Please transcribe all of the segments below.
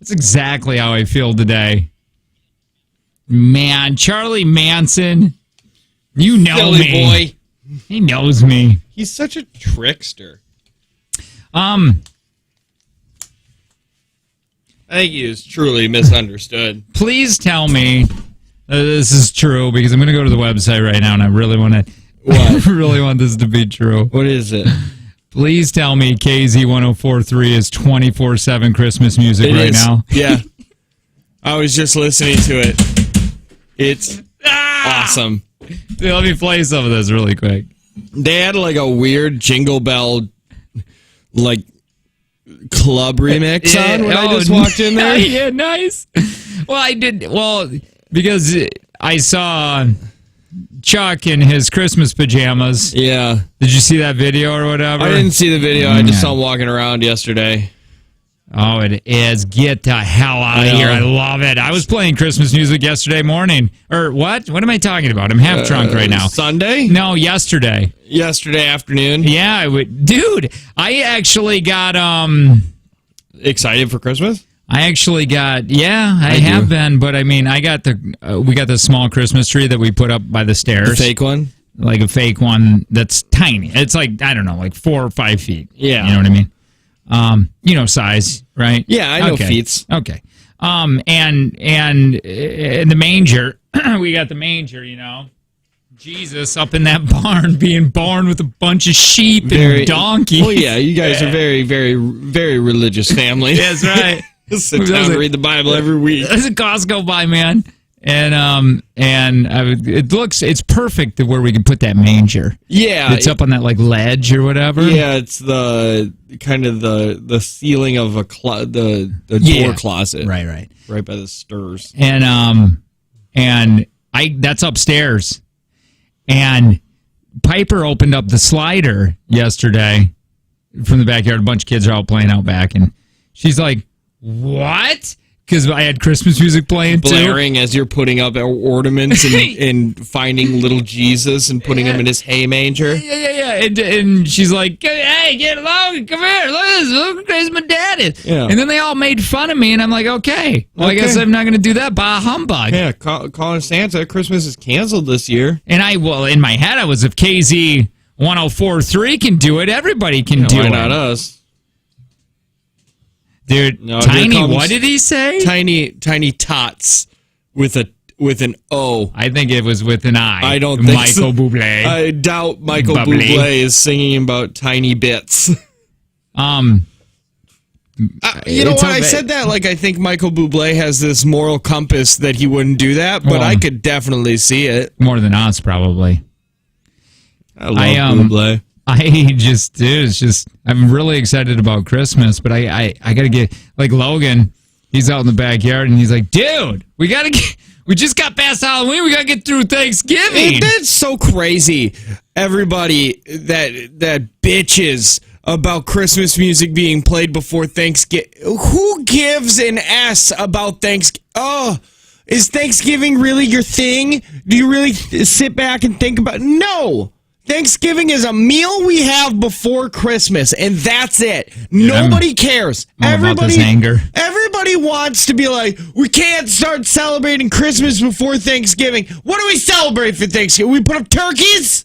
That's exactly how I feel today. Man, Charlie Manson, you know Silly me. boy. He knows me. He's such a trickster. Um, I think he is truly misunderstood. please tell me this is true because I'm going to go to the website right now and I really want to. What? I really want this to be true. What is it? Please tell me KZ1043 is 24/7 Christmas music It right is. now. Yeah. I was just listening to it. It's awesome. Dude, let me play some of this really quick. They had like a weird Jingle Bell like club remix on when I just walked in there. Yeah, nice. Well, I did. Well, because I saw Chuck in his Christmas pajamas. Yeah. Did you see that video or whatever? I didn't see the video. I just saw him walking around yesterday. Oh, it is. Get the hell out of here. I love it. I was playing Christmas music yesterday morning. Or what? What am I talking about? I'm half drunk right now. Sunday? No, yesterday. Yesterday afternoon. Yeah, I would. Dude, I actually got, Excited for Christmas? I have been, but I mean, I got we got the small Christmas tree that we put up by the stairs. The fake one? Like a fake one that's tiny. It's like, I don't know, like 4 or 5 feet. Yeah. You know what I mean? Size, right? Yeah, I know feet. Okay. And in the manger, we got the manger, Jesus up in that barn being born with a bunch of sheep and donkeys. Well, yeah, you guys are very, very, very religious family. That's right. Sit down and read the Bible every week. There's a Costco buy, man. And it's perfect to where we can put that manger. Yeah. It's up on that like ledge or whatever. Yeah, it's the kind of the ceiling of the door closet. Right. Right by the stairs. And that's upstairs. And Piper opened up the slider yesterday from the backyard. A bunch of kids are out playing out back, and she's like, "What?" Because I had Christmas music playing blaring too. As you're putting up ornaments and finding little Jesus and putting him in his hay manger. Yeah. And she's like, "Hey, get along, come here, look how crazy my dad is." Yeah. And then they all made fun of me, and I'm like, "Okay, well, I guess I'm not going to do that. Bah humbug." Yeah, calling Santa. Christmas is canceled this year. And in my head, I was, if KZ 1043 can do it, everybody can do it. Why not us? Dude, No, Tiny, what did he say? Tiny tots with an O. I think it was with an I. I don't think Michael Bublé. I doubt Michael Bublé is singing about tiny bits. You know what? I said that like I think Michael Bublé has this moral compass that he wouldn't do that, but I could definitely see it. More than us, probably. I love Bublé. I'm really excited about Christmas, but I got to get, like Logan, he's out in the backyard and he's like, dude, we just got past Halloween. We got to get through Thanksgiving. That's so crazy. Everybody that bitches about Christmas music being played before Thanksgiving. Who gives an S about Thanksgiving? Oh, is Thanksgiving really your thing? Do you really sit back and think about it? No. Thanksgiving is a meal we have before Christmas, and that's it. Nobody cares. Everybody wants to be like, we can't start celebrating Christmas before Thanksgiving. What do we celebrate for Thanksgiving? We put up turkeys?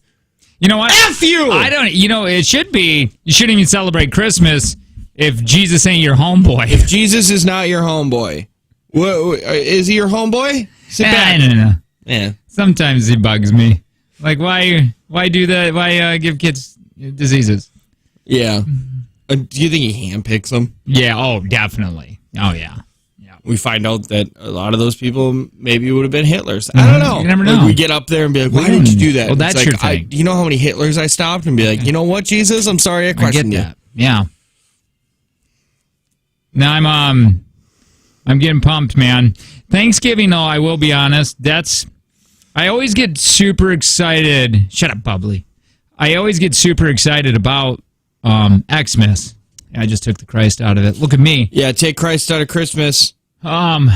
You know what? F you! I don't. It should be. You shouldn't even celebrate Christmas if Jesus ain't your homeboy. If Jesus is not your homeboy, is he your homeboy? Sit back. I don't know. Yeah. Sometimes he bugs me. Like, why do that? Why give kids diseases? Yeah. Do you think he handpicks them? Yeah. Oh, definitely. Oh, yeah. We find out that a lot of those people maybe would have been Hitlers. I don't know. You never know. Like we get up there and be like, why did you do that? Well, that's like, your thing. You know how many Hitlers I stopped and be like, you know what, Jesus? I'm sorry I questioned you. Yeah. Now I'm getting pumped, man. Thanksgiving, though, I will be honest, I always get super excited. Shut up, Bubbly. I always get super excited about Xmas. I just took the Christ out of it. Look at me. Yeah, take Christ out of Christmas. Xmas.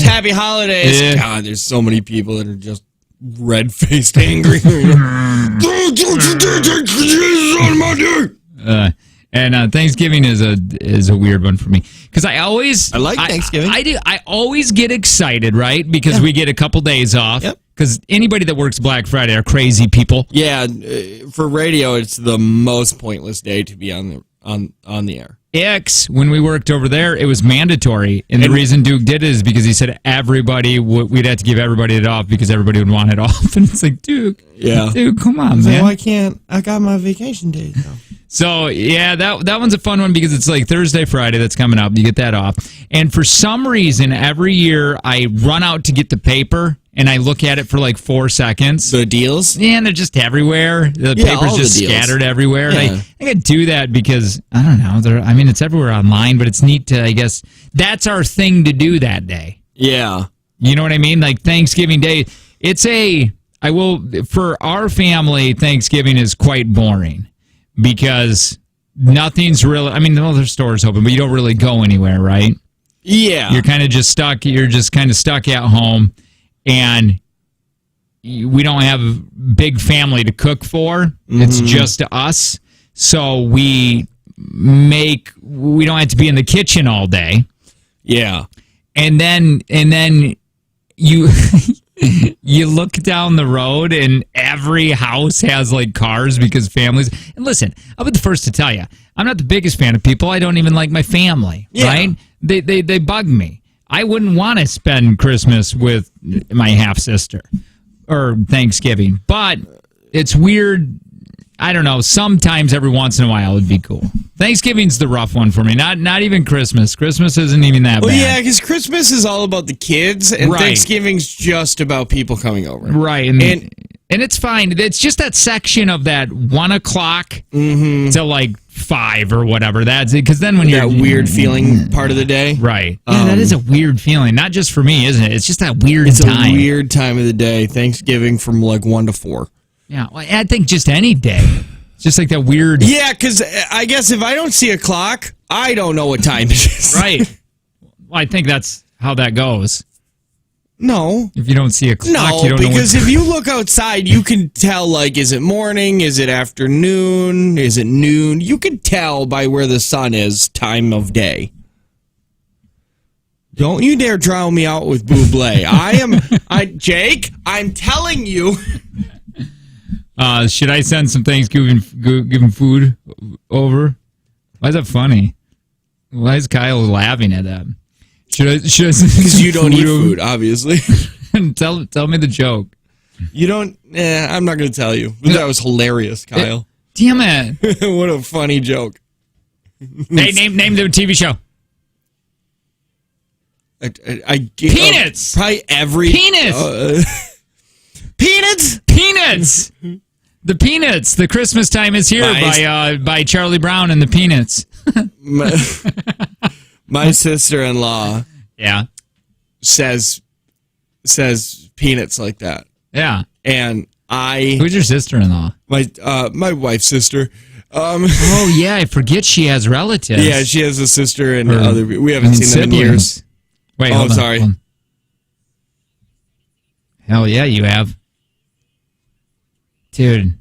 Happy holidays. Yeah. God, there's so many people that are just red-faced angry. Don't you dare take Jesus out of my day. And Thanksgiving is a weird one for me because I like Thanksgiving. I do. I always get excited, right? Because we get a couple days off. Yep. Because anybody that works Black Friday are crazy people. Yeah, for radio, it's the most pointless day to be on the air. When we worked over there, it was mandatory. And the reason Duke did it is because he said we'd have to give everybody it off because everybody would want it off. And it's like, Duke, come on, man. Well, I can't. I got my vacation days now. So, yeah, that one's a fun one because it's like Thursday, Friday that's coming up. You get that off. And for some reason, every year I run out to get the paper and I look at it for like 4 seconds. The deals? Yeah, and they're just everywhere. The paper's just scattered everywhere. Yeah. And I think I do that because, I don't know, it's everywhere online, but it's neat to, I guess, that's our thing to do that day. Yeah. You know what I mean? Like Thanksgiving Day, for our family, Thanksgiving is quite boring because nothing's really, there's stores open, but you don't really go anywhere, right? Yeah. You're kind of just stuck. You're just kind of stuck at home. And we don't have a big family to cook for. Mm-hmm. It's just us. So we don't have to be in the kitchen all day. Yeah. And then you you look down the road and every house has like cars because families. And listen, I'll be the first to tell you, I'm not the biggest fan of people. I don't even like my family, right? They bug me. I wouldn't want to spend Christmas with my half-sister or Thanksgiving, but it's weird. I don't know. Sometimes every once in a while it would be cool. Thanksgiving's the rough one for me. Not even Christmas. Christmas isn't even that bad. Well, yeah, because Christmas is all about the kids, and right. Thanksgiving's just about people coming over. Right. And it's fine. It's just that section of that 1 o'clock to like 5 or whatever. That's it. Because then when you're that weird feeling part of the day, right? Yeah, that is a weird feeling. Not just for me, isn't it? It's just that weird time. It's a weird time of the day. Thanksgiving from like 1 to 4. Yeah, well, I think just any day. It's just like that weird. Yeah, because I guess if I don't see a clock, I don't know what time it is. Right. Well, I think that's how that goes. No. If you don't see a clock, you don't know. No, because if you look outside, you can tell, like, is it morning? Is it afternoon? Is it noon? You can tell by where the sun is, time of day. Don't you dare drown me out with Buble. Jake, I'm telling you. Should I send some Thanksgiving food over? Why is that funny? Why is Kyle laughing at that? Should I? Because you don't eat food, obviously. tell me the joke. You don't. I'm not going to tell you. That was hilarious, Kyle. Damn it! What a funny joke. Hey, name the TV show. Peanuts. Probably every Peanuts. Peanuts. Peanuts. The Peanuts. The Christmas Time is here by Charlie Brown and the Peanuts. My sister-in-law, says peanuts like that. Yeah, and who's your sister-in-law? My wife's sister. Oh yeah, I forget she has relatives. Yeah, she has a sister and other. We haven't seen them in years. Wait, hold on, sorry. Hold on. Hell yeah, you have, dude.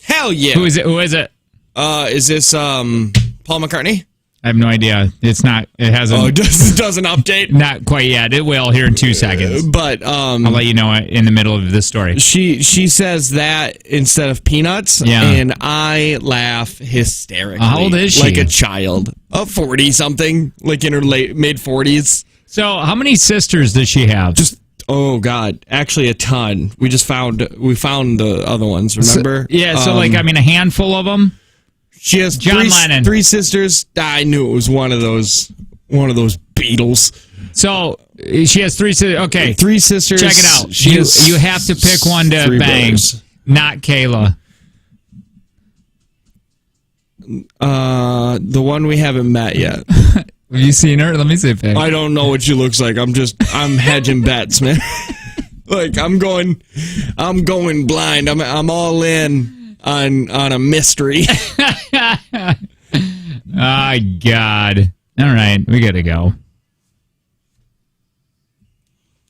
Hell yeah. Who is it? Is this Paul McCartney? I have no idea. It's not. It hasn't. Oh, it doesn't update? Not quite yet. It will here in 2 seconds. But I'll let you know in the middle of this story. She says that instead of peanuts, and I laugh hysterically. How old is she? Like a child, 40-something, like in her mid-40s. So, how many sisters does she have? Oh God, actually a ton. We found the other ones. Remember? So a handful of them. She has John Lennon. 3 sisters. I knew it was one of those Beatles. So she has 3 sisters. Okay, 3 sisters. Check it out. You have to pick one to bang. Brothers. Not Kayla. The one we haven't met yet. Have you seen her? Let me see a pic. I don't know what she looks like. I'm hedging bets, man. Like I'm going blind. I'm all in on a mystery. Oh God. All right, we gotta go.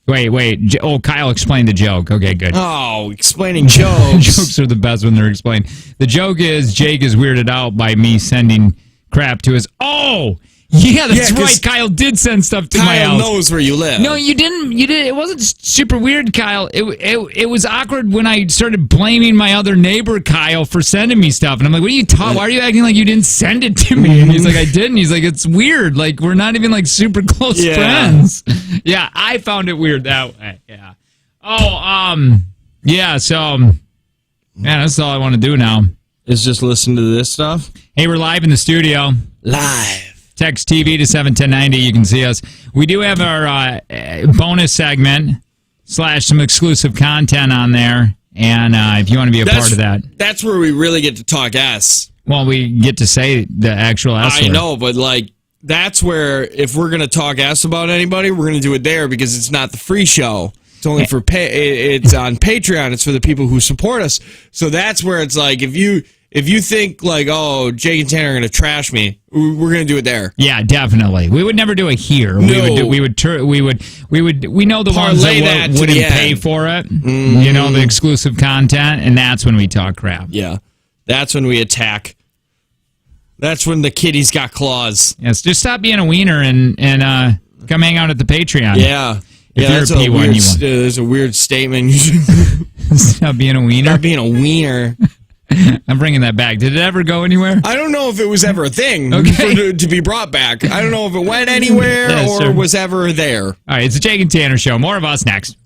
Wait. Kyle explained the joke. Okay, good. Oh, explaining jokes. Jokes are the best when they're explained. The joke is Jake is weirded out by me sending crap to his. Oh, yeah, that's 'cause right. Kyle did send stuff to my Kyle house. knows where you live. No, you didn't. You did. It wasn't super weird, Kyle. It was awkward when I started blaming my other neighbor, Kyle, for sending me stuff, and I'm like, "What are you talking? Why are you acting like you didn't send it to me?" And he's like, "I didn't." He's like, "It's weird. Like we're not even like super close friends." Yeah, I found it weird that way. Yeah. Oh, yeah. So, man, that's all I want to do now. Is just listen to this stuff. Hey, we're live in the studio. Live. Text TV to 71090. You can see us. We do have our bonus segment / some exclusive content on there. And if you want to be a part of that. That's where we really get to talk S. Well, we get to say the actual S word. I know, but like that's where if we're going to talk S about anybody, we're going to do it there because it's not the free show. It's only for it's on Patreon. It's for the people who support us. So that's where it's like if you think like, oh, Jake and Tanner are going to trash me, we're going to do it there. Yeah, definitely. We would never do it here. No. We know the ones that wouldn't pay for it. Mm-hmm. You know, the exclusive content, and that's when we talk crap. Yeah. That's when we attack. That's when the kitty's got claws. Yes, just stop being a wiener and come hang out at the Patreon. Yeah. If you're that's a P1, there's a weird statement. Stop being a wiener. Stop being a wiener. I'm bringing that back. Did it ever go anywhere? I don't know if it was ever a thing to be brought back. I don't know if it went anywhere or was ever there. All right, it's the Jake and Tanner Show. More of us next.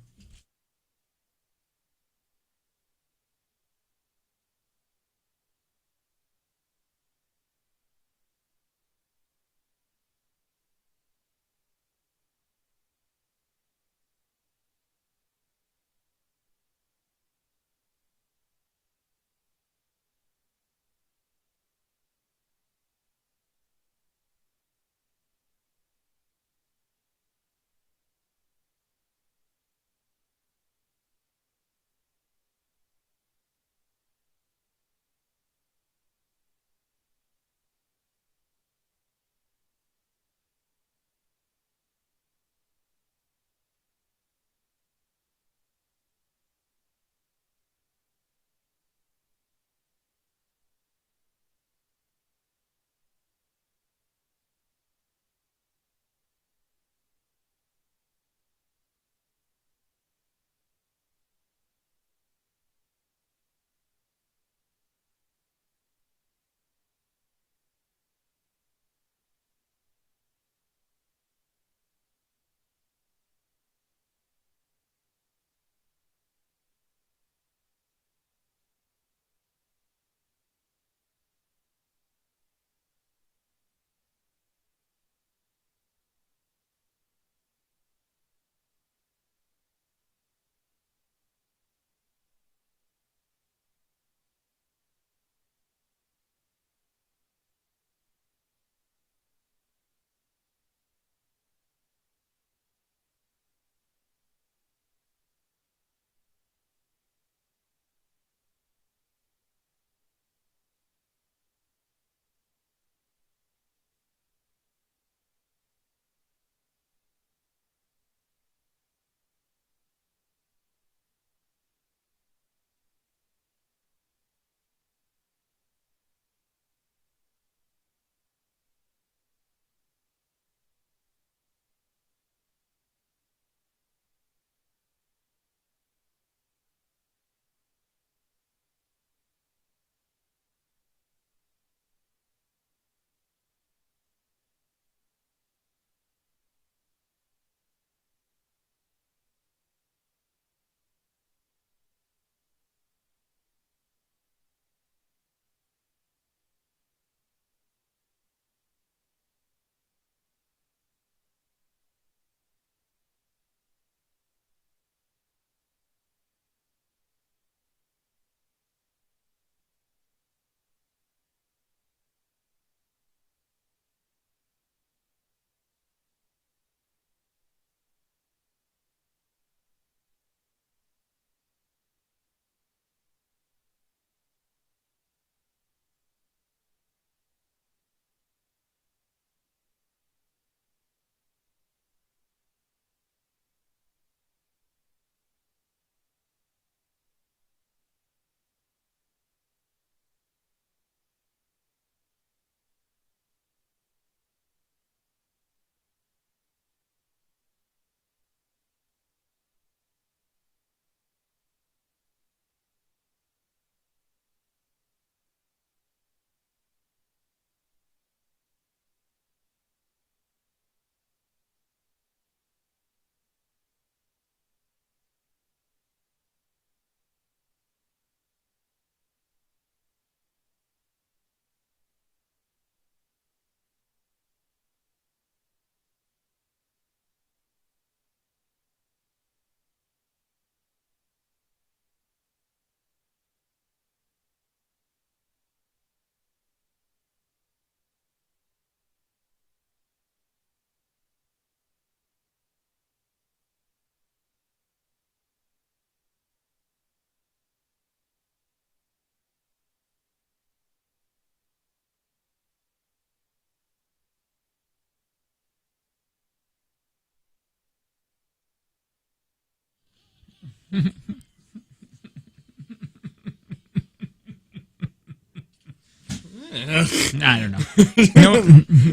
I don't know.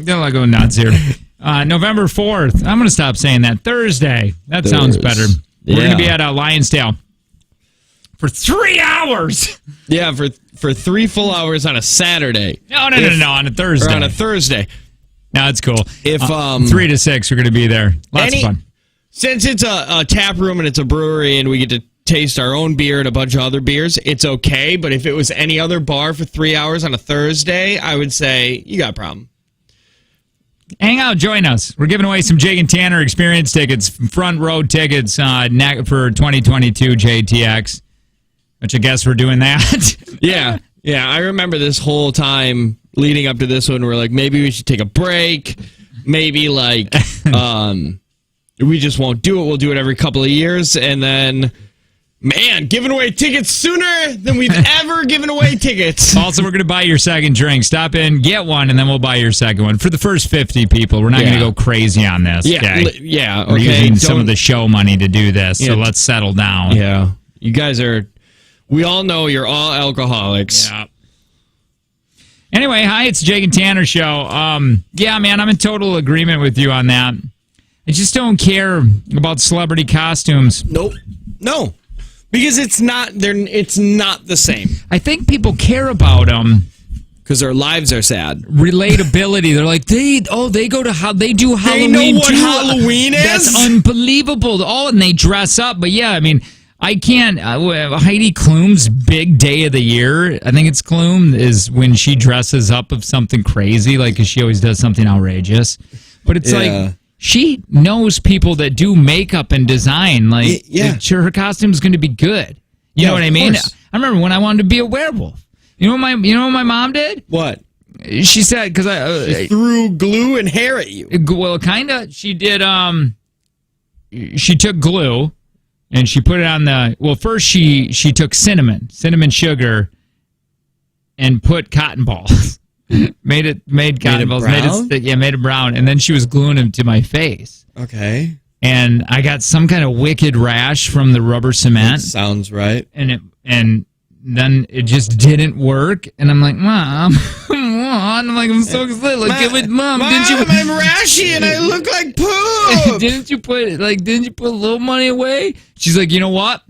Don't I go nuts here. November 4th. I'm going to stop saying that. Thursday. That sounds better. We're going to be at Lionsdale for 3 hours. Yeah, for 3 full hours on a Saturday. No, on a Thursday. Or on a Thursday. No, it's cool. If 3 to 6, we're going to be there. Lots of fun. Since it's a tap room and it's a brewery and we get to taste our own beer and a bunch of other beers, it's okay. But if it was any other bar for 3 hours on a Thursday, I would say you got a problem. Hang out, join us. We're giving away some Jake and Tanner experience tickets, front row tickets for 2022 JTX, which I guess we're doing that. Yeah. I remember this whole time leading up to this one, we're like, maybe we should take a break. Maybe like we just won't do it. We'll do it every couple of years. And then, man, giving away tickets sooner than we've ever given away tickets. Also, we're going to buy your second drink. Stop in, get one, and then we'll buy your second one. For the first 50 people, we're not going to go crazy on this. Yeah, okay? We're using some of the show money to do this, so let's settle down. Yeah. You guys we all know you're all alcoholics. Yeah. Anyway, hi, it's Jake and Tanner show. Yeah, man, I'm in total agreement with you on that. I just don't care about celebrity costumes. Nope. No. Because it's not the same. I think people care about them because their lives are sad. Relatability. They're like, they go to how they do Halloween. They know what too. Halloween is. That's unbelievable. And they dress up. But yeah, I mean, I can't. Heidi Klum's big day of the year, I think it's Klum, is when she dresses up of something crazy, like 'cause she always does something outrageous. But it's like, she knows people that do makeup and design. Like, sure, her costume is going to be good. You know what I mean? Course. I remember when I wanted to be a werewolf. You know what my mom did? What? She said, because I threw glue and hair at you. Well, kind of. She did. She took glue and she put it on the. Well, first she took cinnamon sugar, and put cotton balls. made cotton balls. Made it brown, and then she was gluing them to my face. Okay. And I got some kind of wicked rash from the rubber cement. That sounds right. And then it just didn't work, and I'm like, Mom, come on! I'm like, I'm so excited. Like, Mom, didn't you? I'm rashy and I look like poop. Didn't you put a little money away? She's like, you know what?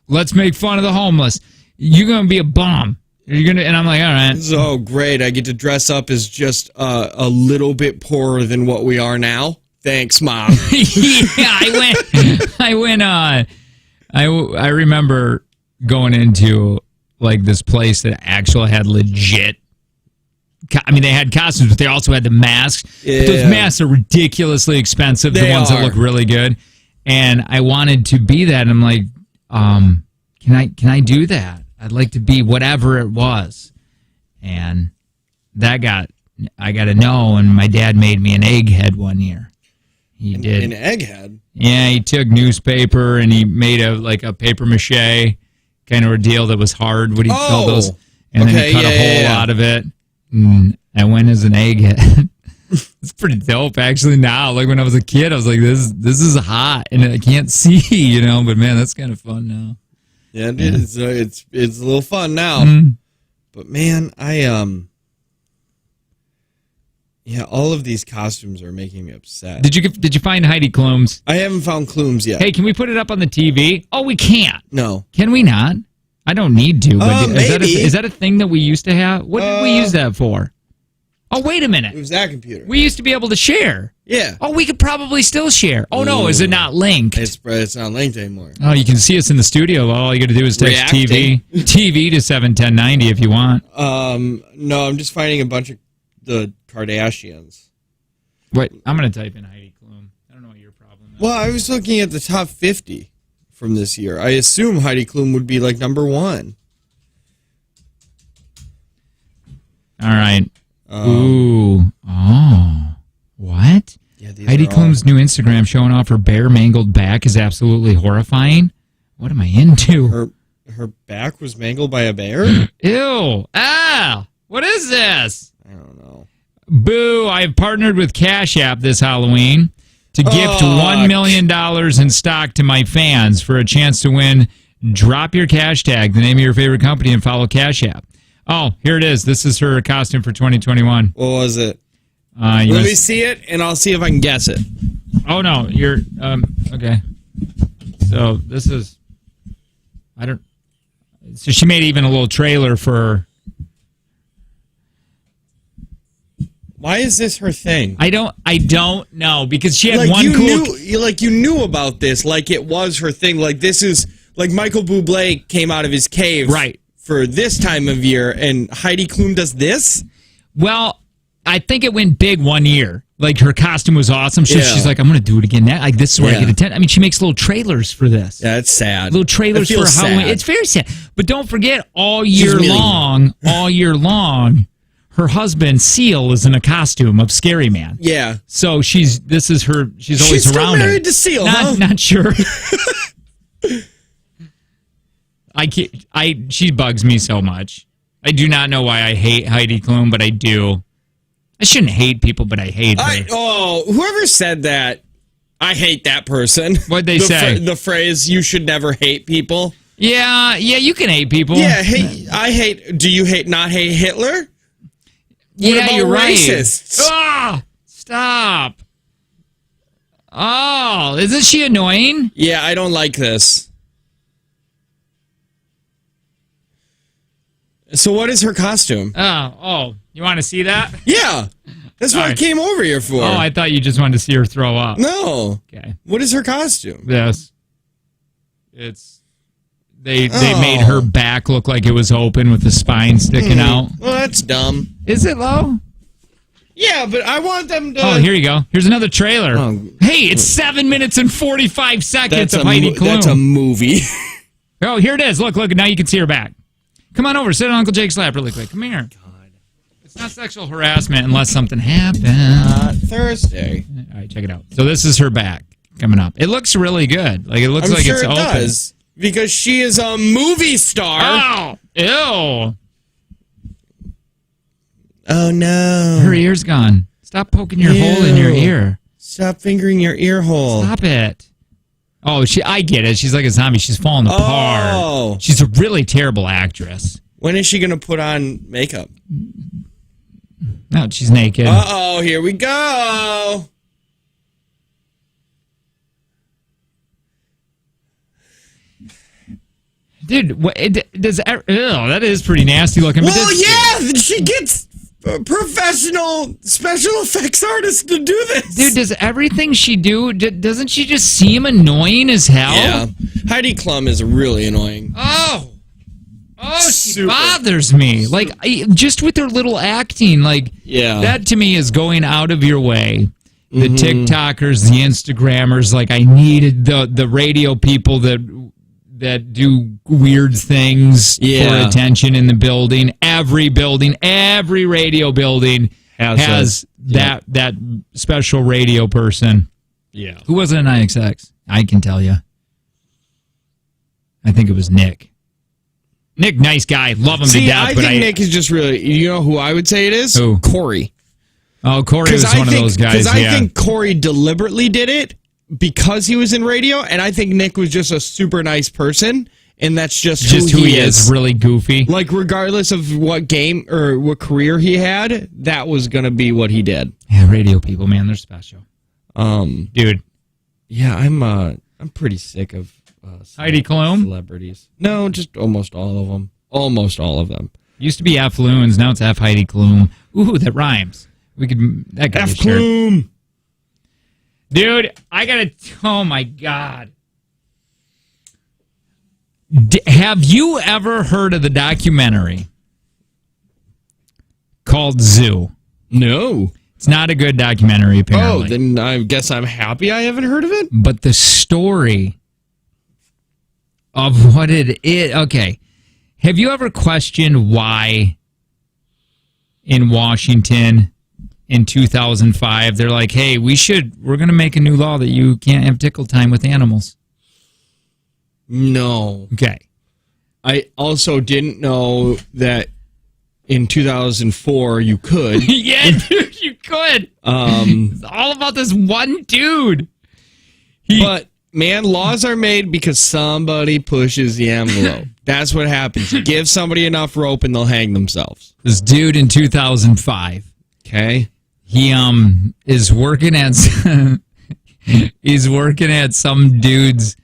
Let's make fun of the homeless. You're gonna be a bum. And I'm like, all right. So great. I get to dress up as just a little bit poorer than what we are now. Thanks, Mom. Yeah, I remember going into like this place that actually had legit. I mean, they had costumes, but they also had the masks. Yeah. But those masks are ridiculously expensive. The ones that look really good. And I wanted to be that. And I'm like, can I do that? I'd like to be whatever it was. And I got a no. And my dad made me an egghead one year. He did an egghead. Yeah, he took newspaper and he made a paper mache kind of a deal that was hard. What do you call those? And then he cut a hole out of it. And I went as an egghead. It's pretty dope, actually. Now, like when I was a kid, I was like, "This is hot," and I can't see, But man, that's kind of fun now. Yeah, it is. It's a little fun now. Mm-hmm. But man, yeah, all of these costumes are making me upset. Did you find Heidi Klum's? I haven't found Klum's yet. Hey, can we put it up on the TV? Oh, we can't. No. Can we not? I don't need to. But maybe. Is that a thing that we used to have? What did we use that for? Oh, wait a minute. It was that computer. We used to be able to share. Yeah. Oh, we could probably still share. Oh, no, is it not linked? It's not linked anymore. Oh, you can see us in the studio. All you got to do is text TV to 71090 if you want. No, I'm just finding a bunch of the Kardashians. Wait, I'm going to type in Heidi Klum. I don't know what your problem is. Well, I was looking at the top 50 from this year. I assume Heidi Klum would be like number 1. All right. Ooh. Oh. What? Yeah, Heidi Klum's new Instagram showing off her bare mangled back is absolutely horrifying. What am I into? Her back was mangled by a bear? Ew. Ah. What is this? I don't know. Boo. I've partnered with Cash App this Halloween. to gift $1 million in stock to my fans for a chance to win. Drop your cash tag, the name of your favorite company, and follow Cash App. Oh, here it is. This is her costume for 2021. What was it? Let me see it, and I'll see if I can guess it. Oh, no. You're... okay. So, this is... So, she made even a little trailer for... Why is this her thing? I don't know, because she had like one cool... you knew about this, like it was her thing. Like, this is... Like, Michael Bublé came out of his cave... Right. For this time of year, and Heidi Klum does this? Well, I think it went big one year. Like, her costume was awesome. So Yeah. she's like, I'm going to do it again. Like, this is where I get attention. I mean, she makes little trailers for this. Yeah, it's sad. Little trailers It for feels Halloween. sad. It's very sad. But don't forget, all year long, her husband, Seal, is in a costume of Scary Man. Yeah. So she's always She's still around married it. to Seal, Not sure. She bugs me so much. I do not know why I hate Heidi Klum, but I do. I shouldn't hate people, but I hate her. Whoever said that, I hate that person. What'd they say? The phrase, you should never hate people. Yeah, you can hate people. Yeah, do you not hate Hitler? What about you're right. racists? Ah, stop. Oh, isn't she annoying? Yeah, I don't like this. So what is her costume? Oh, you want to see that? Yeah, that's what I came over here for. Oh, I thought you just wanted to see her throw up. No. Okay. What is her costume? Yes. They made her back look like it was open with the spine sticking out. Well, that's dumb. Is it low? Yeah, but I want them to... Oh, here you go. Here's another trailer. Oh. Hey, it's 7 minutes and 45 seconds of Heidi Klum. That's a movie. Oh, here it is. Look, now you can see her back. Come on over. Sit on Uncle Jake's lap really quick. Come here. God. It's not sexual harassment unless something happened. Thursday. All right, check it out. So this is her back coming up. It looks really good. Like, it looks I'm like sure it's it open. does. Because she is a movie star. Oh, ew. Oh, no. Her ear's gone. Stop poking your hole in your ear. Stop fingering your ear hole. Stop it. Oh, I get it. She's like a zombie. She's falling apart. Oh. She's a really terrible actress. When is she going to put on makeup? No, she's naked. Uh-oh, here we go. Dude, that is pretty nasty looking. Well, yeah, she gets a professional special effects artist to do this. Dude, does everything she do, doesn't she just seem annoying as hell? Yeah. Heidi Klum is really annoying. Oh, she Super. bothers me. Like, just with her little acting, like, that to me is going out of your way. The TikTokers, the Instagrammers, like, I needed the radio people that do weird things for attention in the building. Every radio building has that special radio person. Yeah. Who was it in IXX? I can tell you. I think it was Nick. Nick, nice guy. Love him to death. I think Nick is just really... You know who I would say it is? Who? Corey. Oh, Corey was one of those guys, Because I think Corey deliberately did it because he was in radio, and I think Nick was just a super nice person, and that's just who he is. Really goofy. Like, regardless of what game or what career he had, that was going to be what he did. Yeah, radio people, man, they're special. Dude. Yeah, I'm pretty sick of Heidi Klum? Celebrities. No, just almost all of them. Almost all of them. Used to be F. Loons, now it's F. Heidi Klum. Ooh, that rhymes. That F. Klum. Dude, I gotta... Oh, my God. Have you ever heard of the documentary called Zoo? No. It's not a good documentary, apparently. Oh, then I guess I'm happy I haven't heard of it. But the story of what it is... Okay. Have you ever questioned why in Washington in 2005 they're like, hey, we're going to make a new law that you can't have tickle time with animals? No. Okay. I also didn't know that in 2004 you could. Yeah, dude, you could. It's all about this one dude. But man, laws are made because somebody pushes the envelope. That's what happens. You give somebody enough rope and they'll hang themselves. This dude in 2005. Okay. He is working at some dude's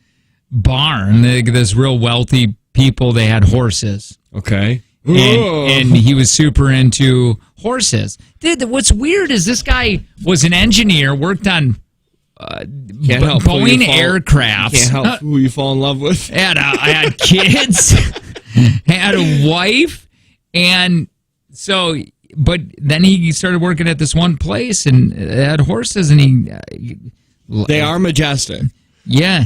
barn. This real wealthy people, they had horses. Okay. And he was super into horses. Dude, what's weird is this guy was an engineer, worked on Boeing aircraft. Can't help who you fall in love with. Had kids, had a wife, and so. But then he started working at this one place and had horses, and they are majestic. Yeah,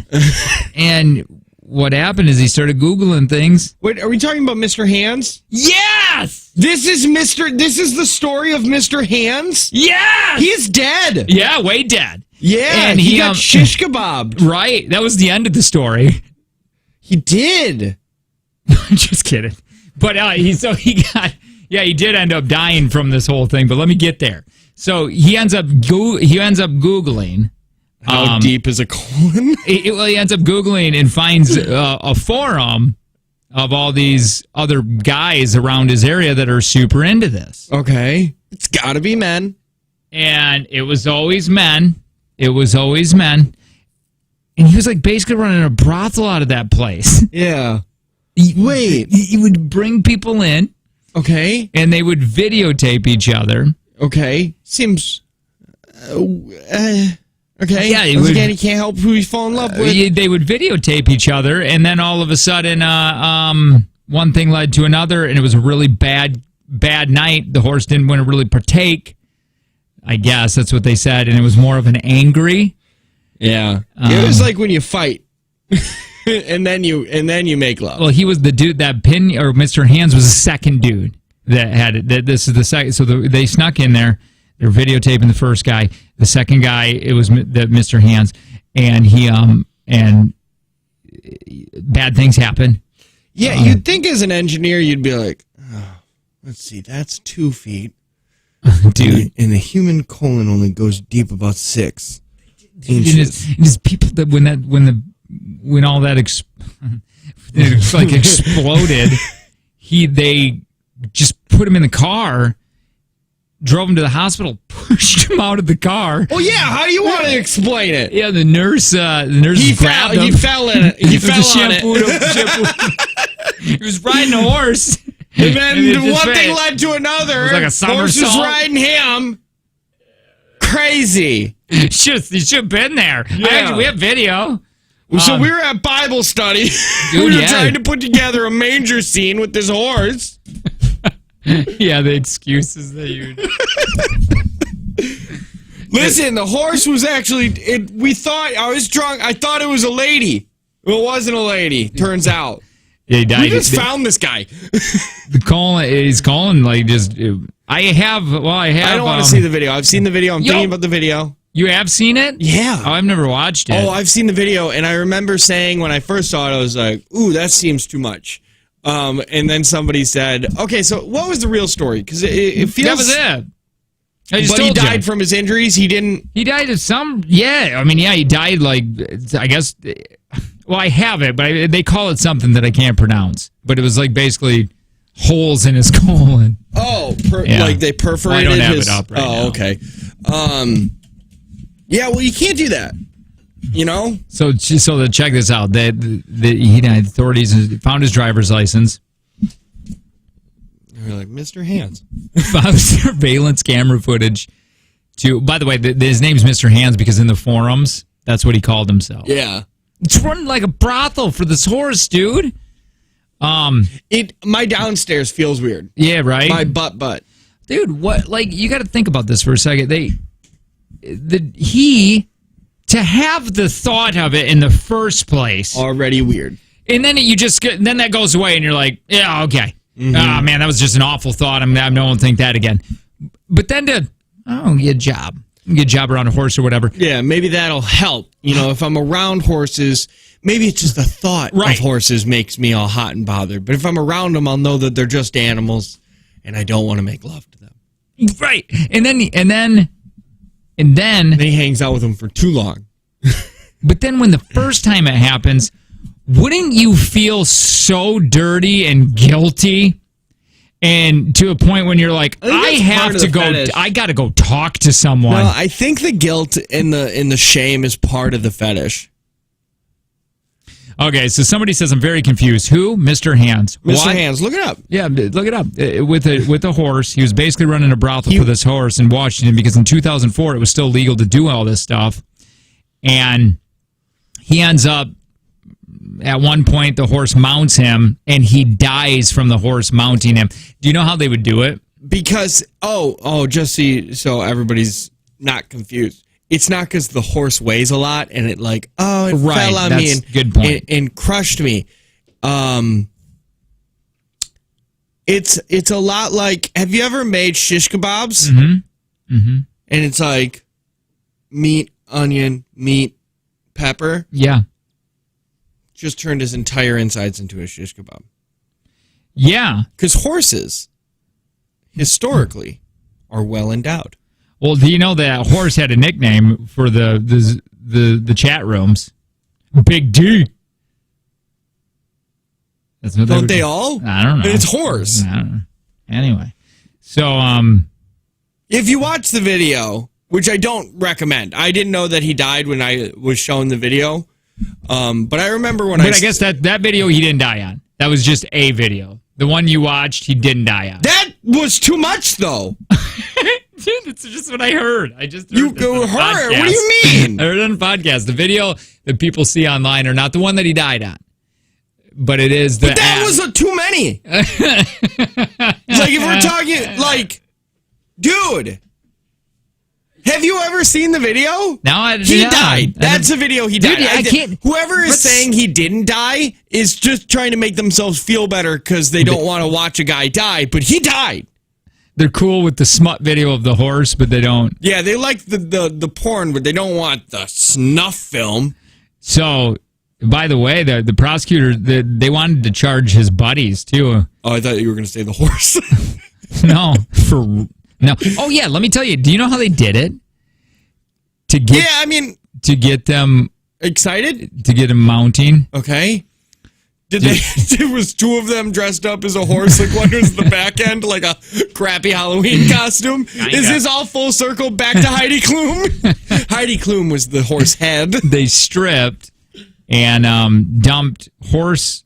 and what happened is he started Googling things. Wait, are we talking about Mr. Hands? Yes! This is the story of Mr. Hands? Yes! He's dead. Yeah, way dead. Yeah, and he got shish kebabbed. Right, that was the end of the story. He did. Just kidding. But he did end up dying from this whole thing, but let me get there. So he ends up Googling. How deep is a colon? He ends up Googling and finds a forum of all these other guys around his area that are super into this. Okay. It's got to be men. And it was always men. And he was like basically running a brothel out of that place. Yeah. Wait. He would bring people in. Okay. And they would videotape each other. Okay. Seems... Okay. Yeah, again, he can't help who he's falling in love with. They would videotape each other, and then all of a sudden, one thing led to another, and it was a really bad night. The horse didn't want to really partake. I guess that's what they said, and it was more of an angry. Yeah, it was like when you fight, and then you make love. Well, he was the dude that Mr. Hands was the second dude that had it. This is the second. So they snuck in there. They're videotaping the first guy. The second guy, it was Mr. Hands, and and bad things happen. Yeah, you'd think as an engineer, you'd be like, oh, let's see, that's 2 feet. Dude. And the human colon only goes deep about 6 inches. Just people that when all that exploded, they just put him in the car. Drove him to the hospital, pushed him out of the car. Oh yeah, how do you want to explain it? Yeah, the nurse grabbed him. He fell in it. He fell on it. He was riding a horse. And then one thing led to another. It was like a somersault. Horse was riding him. Crazy. You should have been there. Yeah. We have video. So we were at Bible study. Dude, we were trying to put together a manger scene with this horse. Yeah, the excuses that you... Listen, the horse was actually... we thought... I was drunk. I thought it was a lady. It wasn't a lady, turns out. Yeah, he died. We just found this guy. He's calling like just... I don't want to see the video. I've seen the video. I'm thinking about the video. You have seen it? Yeah. Oh, I've never watched it. Oh, I've seen the video, and I remember saying when I first saw it, I was like, ooh, that seems too much. And then somebody said, okay, so what was the real story? Because it feels... That was it. But he died from his injuries? He didn't... He died of some... Yeah, I mean, yeah, he died like, I guess... Well, I have it, but they call it something that I can't pronounce. But it was like basically holes in his colon. Oh, like they perforated I don't have it up right now. Oh, okay. Yeah, well, you can't do that. You know? So to check this out. Authorities found his driver's license. You're like, Mr. Hands. Found surveillance camera footage. By the way, his name's Mr. Hands because in the forums, that's what he called himself. Yeah. It's running like a brothel for this horse, dude. My downstairs feels weird. Yeah, right? My butt. Dude, what? Like, you got to think about this for a second. To have the thought of it in the first place, already weird, and then then that goes away, and you're like, yeah, okay, oh man, that was just an awful thought. I won't think that again. But then get a job around a horse or whatever. Yeah, maybe that'll help. You know, if I'm around horses, maybe it's just the thought of horses makes me all hot and bothered. But if I'm around them, I'll know that they're just animals, and I don't want to make love to them. Right. And then And he hangs out with him for too long. but then when the first time it happens, wouldn't you feel so dirty and guilty? And to a point when you're like, I have to go, fetish. I got to go talk to someone. No, I think the guilt and the shame is part of the fetish. Okay, so somebody says I'm very confused. Who? Mr. Hands. Mr. What? Hands, look it up. Yeah, look it up. With a horse. He was basically running a brothel for this horse in Washington because in 2004 it was still legal to do all this stuff. And he ends up, at one point, the horse mounts him and he dies from the horse mounting him. Do you know how they would do it? Because, just so everybody's not confused. It's not because the horse weighs a lot and it fell on me and, good point. and crushed me. It's a lot like, have you ever made shish kebabs? Mm-hmm. Mm-hmm. And it's like meat, onion, meat, pepper. Yeah. Just turned his entire insides into a shish kebab. Yeah. Because horses, historically, are well endowed. Well, do you know that horse had a nickname for the chat rooms? Big D. That's what Don't they all? I don't know. And it's horse. I don't know. Anyway, so if you watch the video, which I don't recommend, I didn't know that he died when I was shown the video. But I remember when I guess that video he didn't die on. That was just a video. The one you watched, he didn't die on. That was too much, though. Dude, it's just what I heard. I just heard you go heard. What do you mean? I heard it on a podcast. The video that people see online are not the one that he died on, but it is the. But that was too many. It's like if we're talking dude. Have you ever seen the video? No, he died. That's a video he died. Dude, I can't. Whoever is saying he didn't die is just trying to make themselves feel better because they don't want to watch a guy die. But he died. They're cool with the smut video of the horse, but they don't. Yeah, they like the porn, but they don't want the snuff film. So, by the way, the prosecutor they wanted to charge his buddies too. Oh, I thought you were going to say the horse. No. Oh yeah, let me tell you. Do you know how they did it? To get them excited, to get them mounting. Okay. There was two of them dressed up as a horse. Like one was the back end, like a crappy Halloween costume. Is this all full circle back to Heidi Klum? Heidi Klum was the horse head. They stripped and dumped horse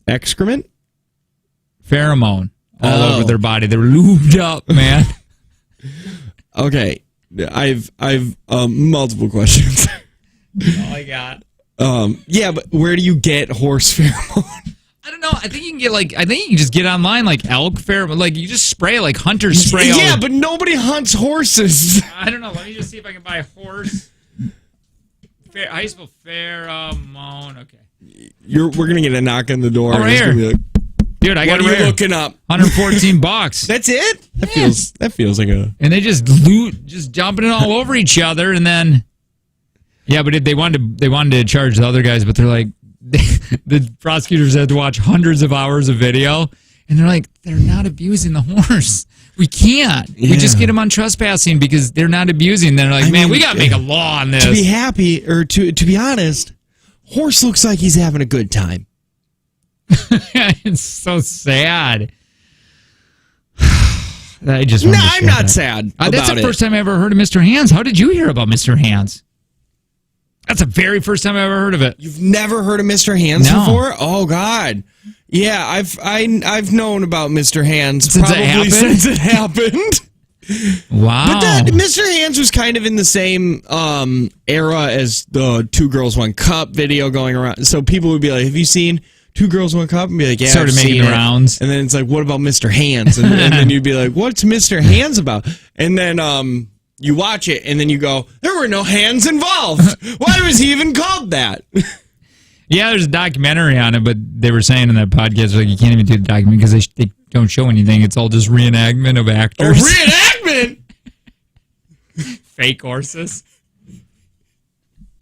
excrement, pheromone all over their body. They were lubed up, man. Okay, I've multiple questions. Oh my god. Yeah, but where do you get horse pheromone? I don't know. I think you can just get online like elk pheromone. Like you just spray it like hunters spray. Yeah, but nobody hunts horses. I don't know. Let me just see if I can buy a horse. How do you spell pheromone? Okay. We're gonna get a knock on the door. Oh, right here. Dude, I got it right here. What are you looking up? $114. That's it? That feels like a... And they just jumping it all over each other, and then... Yeah, but they wanted to charge the other guys, but they're like... the prosecutors had to watch hundreds of hours of video, and they're like, they're not abusing the horse. We can't. Yeah. We just get them on trespassing because they're not abusing. They're like, we got to make a law on this. To be happy, or to be honest, horse looks like he's having a good time. It's so sad. I'm not sad about that's the first time I ever heard of Mr. Hands. How did you hear about Mr. Hands? That's the very first time I ever heard of it. You've never heard of Mr. Hands before? Oh God. Yeah, I've known about Mr. Hands since it happened. Wow. But Mr. Hands was kind of in the same era as the Two Girls One Cup video going around. So people would be like, "Have you seen Two Girls One Cup?" And be like, "Yeah." Started making the rounds. And then it's like, "What about Mr. Hands?" And then you'd be like, "What's Mr. Hands about?" And then you watch it, and then you go, "There were no hands involved. Why was he even called that?" Yeah, there's a documentary on it, but they were saying in that podcast, like, you can't even do the documentary because they don't show anything. It's all just reenactment of actors. Oh, reenactment? Fake horses.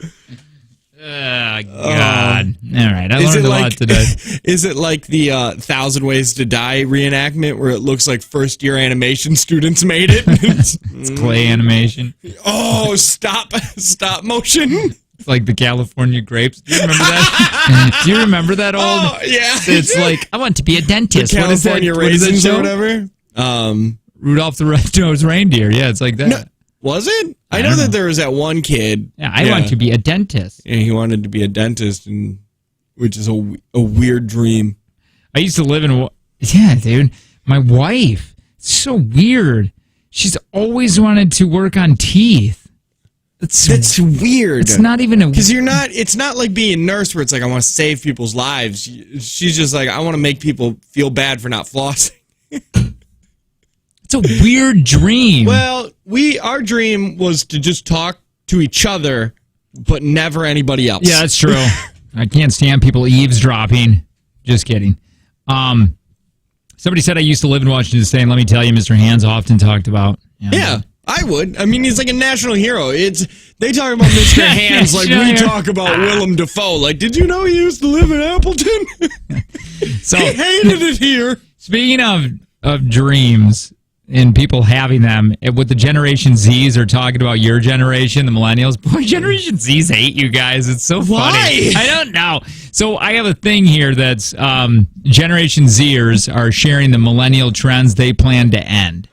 God. Oh, God. All right. I Is learned it a lot like today. is it like the 1,000 Ways to Die reenactment where it looks like first year animation students made it? It's clay animation. Oh, stop motion. It's like the California grapes. Do you remember that? Do you remember that old? Oh, yeah. It's like, I want to be a dentist. What is that? California What is that raisins or show? whatever. Rudolph the Red-Nosed Reindeer. Yeah, it's like that. No, was it? I know don't that know. there was that one kid. Yeah, I want to be a dentist. Yeah, he wanted to be a dentist, and which is a weird dream. I used to live in. Yeah, dude. My wife. It's so weird. She's always wanted to work on teeth. That's weird. It's not even a. Because you're not. It's not like being a nurse where it's like I want to save people's lives. She's just like I want to make people feel bad for not flossing. It's a weird dream. Well, our dream was to just talk to each other, but never anybody else. Yeah, that's true. I can't stand people eavesdropping. Just kidding. Somebody said I used to live in Washington State, and let me tell you, Mr. Hands often talked about. Yeah, I would. I mean, he's like a national hero. They talk about Mr. Hands like we talk about Willem Dafoe. Like, did you know he used to live in Appleton? So He hated it here. speaking of dreams and people having them, what the Generation Zs are talking about your generation, the millennials. Boy, Generation Zs hate you guys. It's so funny. Why? I don't know. So I have a thing here that's Generation Zers are sharing the millennial trends they plan to end.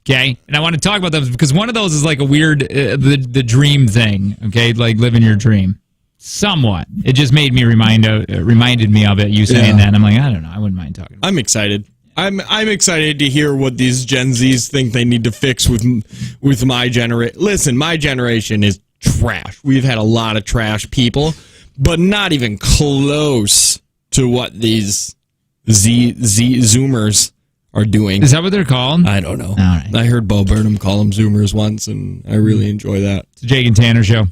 Okay, and I want to talk about those because one of those is like a weird the dream thing. Okay, like living your dream. Somewhat. It just made me reminded me of it. You saying that, and I'm like, I don't know. I wouldn't mind talking about it. I'm excited. I'm excited to hear what these Gen Zs think they need to fix with my generation. Listen, my generation is trash. We've had a lot of trash people, but not even close to what these Zoomers are doing. Is that what they're called? I don't know. All right. I heard Bo Burnham call them Zoomers once, and I really enjoy that. It's the Jake and Tanner Show.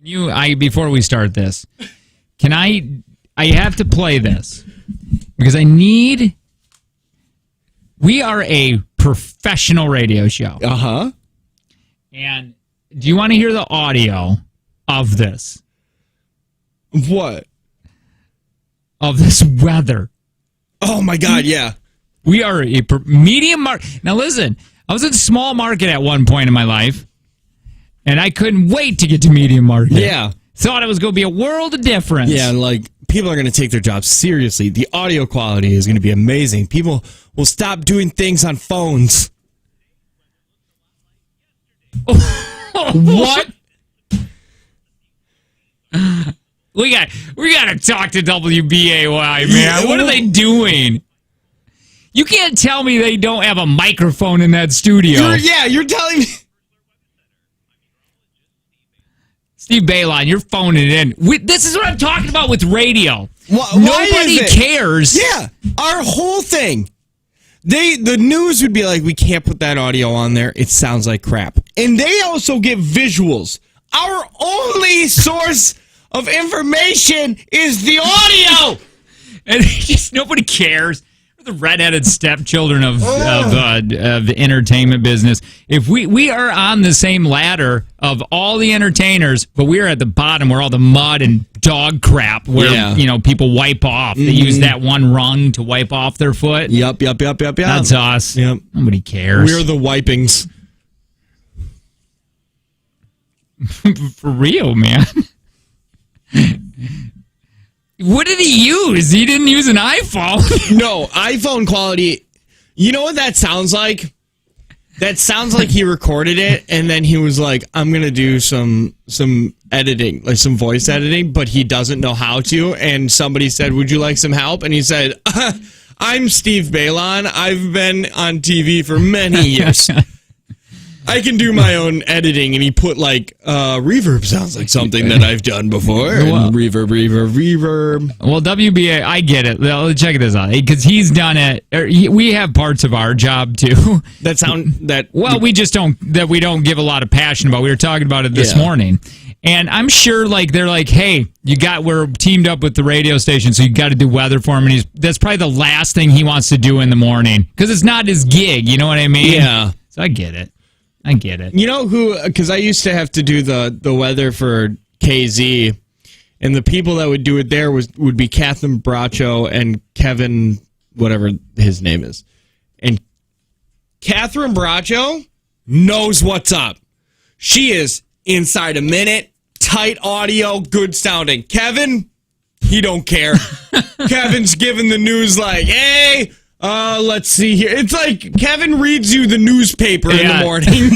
Before we start this, I have to play this because we are a professional radio show. Uh-huh. And do you want to hear the audio of this? What? Of this weather. Oh, my God, yeah. We are a medium market. Now, listen, I was in small market at one point in my life, and I couldn't wait to get to medium market. Yeah. Thought it was going to be a world of difference. Yeah, and like people are going to take their jobs seriously. The audio quality is going to be amazing. People will stop doing things on phones. What? We got to talk to WBAY, man. What are they doing? You can't tell me they don't have a microphone in that studio. You're telling me. Steve Balon, you're phoning it in. This is what I'm talking about with radio. Nobody is it? cares. Yeah, our whole thing. The news would be like, we can't put that audio on there. It sounds like crap. And they also get visuals. Our only source of information is the audio. And just nobody cares. We're the redheaded stepchildren of the entertainment business. If we are on the same ladder of all the entertainers, but we're at the bottom where all the mud and dog crap where people wipe off. They use that one rung to wipe off their foot. Yep. That's us. Yep. Nobody cares. We're the wipings. For real, man. What did he use? He didn't use an iPhone. No, iPhone quality. You know what that sounds like? That sounds like he recorded it and then he was like, I'm going to do some editing, like some voice editing, but he doesn't know how to. And somebody said, would you like some help? And he said, I'm Steve Balon. I've been on TV for many years. I can do my own editing, and he put like reverb sounds like something that I've done before. And reverb. Well, WBA, I get it. Let's check this out because he's done it. We have parts of our job too. We just don't give a lot of passion about. We were talking about it this morning, and I'm sure like they're like, hey, we're teamed up with the radio station, so you got to do weather for him, and that's probably the last thing he wants to do in the morning because it's not his gig. You know what I mean? Yeah. So I get it. You know who? Because I used to have to do the weather for KZ, and the people that would do it there would be Catherine Bracho and Kevin, whatever his name is. And Catherine Bracho knows what's up. She is inside a minute, tight audio, good sounding. Kevin, he don't care. Kevin's giving the news like, hey. Let's see here. It's like Kevin reads you the newspaper in the morning.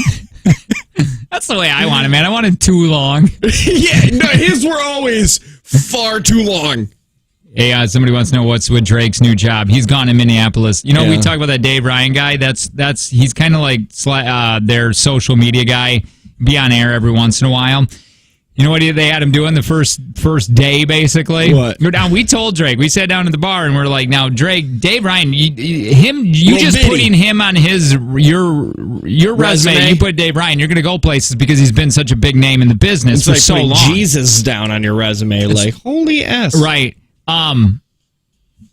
That's the way I want it, man. I want it too long. His were always far too long. Hey, somebody wants to know what's with Drake's new job. He's gone in Minneapolis. We talk about that Dave Ryan guy. He's kind of like their social media guy. Be on air every once in a while. You know what they had him doing the first day, basically? What? We told Drake. We sat down at the bar and we're like, now, Drake, Dave Ryan, you just putting him on your resume. You put Dave Ryan, you're going to go places because he's been such a big name in the business for so long. Jesus down on your resume, like, holy S. Right.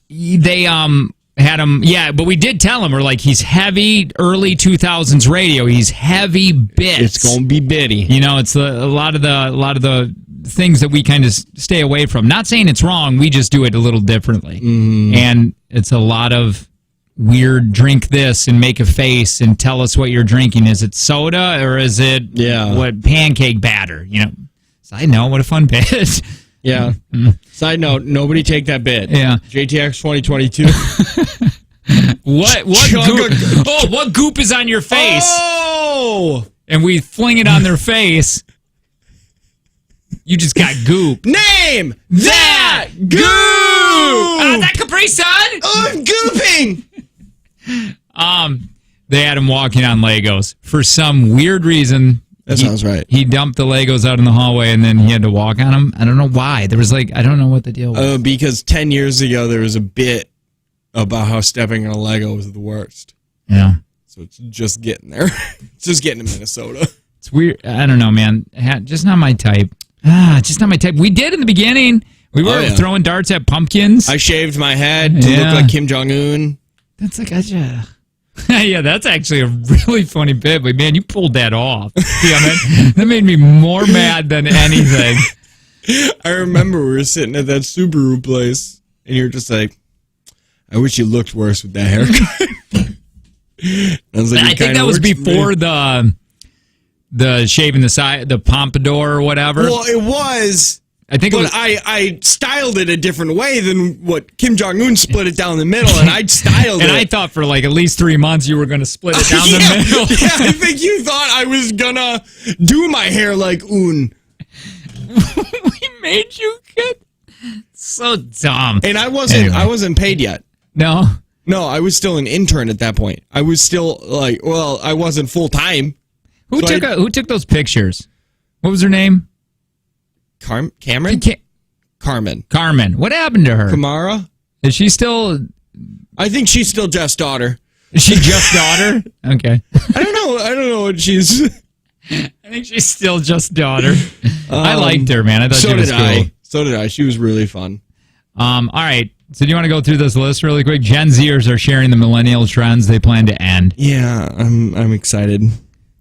They had him, but we did tell him, we're like, he's heavy early 2000s radio. He's heavy bits. It's going to be bitty. It's a lot of the things that we kind of stay away from. Not saying it's wrong. We just do it a little differently. And it's a lot of weird drink this and make a face and tell us what you're drinking. Is it soda or is it what pancake batter? Side note, what a fun bit. Yeah. Side note, nobody take that bit. Yeah. JTX 2022. What goop? What goop is on your face? Oh! And we fling it on their face. You just got goop. Name that goop! That Capri Sun? Oh, I'm gooping! They had him walking on Legos. For some weird reason... That sounds right. He dumped the Legos out in the hallway, and then he had to walk on them. I don't know why. There was I don't know what the deal was. Because 10 years ago, there was a bit about how stepping on a Lego was the worst. Yeah. So it's just getting there. It's just getting to Minnesota. It's weird. I don't know, man. Just not my type. Just not my type. We did in the beginning. We were throwing darts at pumpkins. I shaved my head to look like Kim Jong-un. That's like, yeah, that's actually a really funny bit, but man, you pulled that off. Damn it. That made me more mad than anything. I remember we were sitting at that Subaru place, and you're just like, I wish you looked worse with that haircut. I think that was before the shaving the side, the pompadour or whatever. Well, it was. I think, but I styled it a different way than what Kim Jong-un split it down the middle, and I styled it. And I thought for like at least 3 months you were going to split it down the middle. Yeah, I think you thought I was gonna do my hair like Un. We made you get so dumb. And I wasn't paid yet. No, I was still an intern at that point. I was still I wasn't full time. Who took those pictures? What was her name? Cameron? Carmen. Carmen. What happened to her? Kamara? Is she still? I think she's still Jeff's daughter. Is she Jeff's daughter? Okay. I don't know what she's. I think she's still just daughter. I liked her, man. I thought she was cool. So did I. She was really fun. All right. So do you want to go through this list really quick? Gen Zers are sharing the millennial trends they plan to end. Yeah, I'm excited.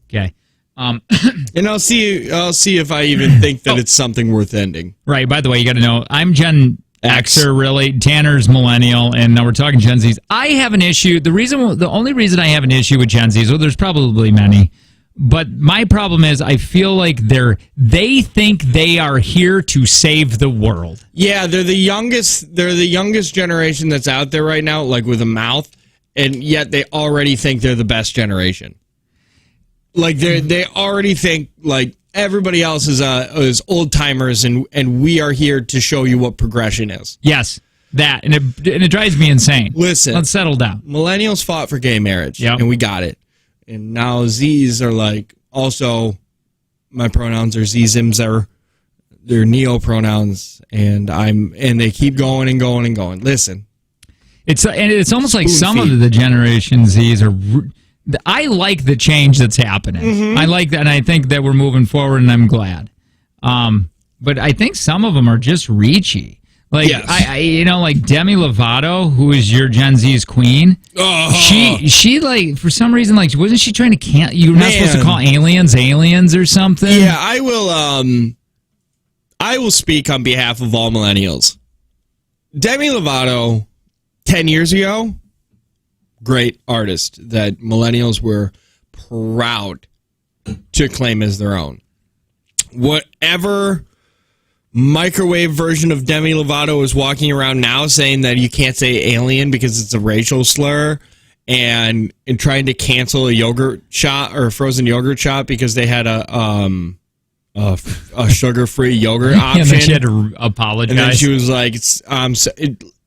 Okay. And I'll see if I even think that it's something worth ending. Right. By the way, you got to know I'm Gen Xer, really. Tanner's millennial, and now we're talking Gen Zs. I have an issue. The only reason I have an issue with Gen Zs, well, there's probably many, but my problem is I feel like they think they are here to save the world. Yeah, they're the youngest. They're the youngest generation that's out there right now, like with a mouth, and yet they already think they're the best generation. Like they already think like everybody else is old timers, and we are here to show you what progression is. Yes, that and it drives me insane. Listen, let's settle down. Millennials fought for gay marriage, and we got it. And now Zs are like, also, my pronouns are Zimzer, they're neo pronouns, and they keep going and going and going. Listen, it's almost like some of the Generation Zs are. I like the change that's happening. Mm-hmm. I like that, and I think that we're moving forward, and I'm glad. But I think some of them are just reachy. Like yes. Like Demi Lovato, who is your Gen Z's queen. She like for some reason like wasn't she trying to you're not supposed to call aliens or something? Yeah, I will speak on behalf of all millennials. Demi Lovato, 10 years ago, great artist that millennials were proud to claim as their own. Whatever microwave version of Demi Lovato is walking around now saying that you can't say alien because it's a racial slur and trying to cancel a yogurt shop or a frozen yogurt shop because they had a sugar-free yogurt option. And then she had to apologize. And then she was like,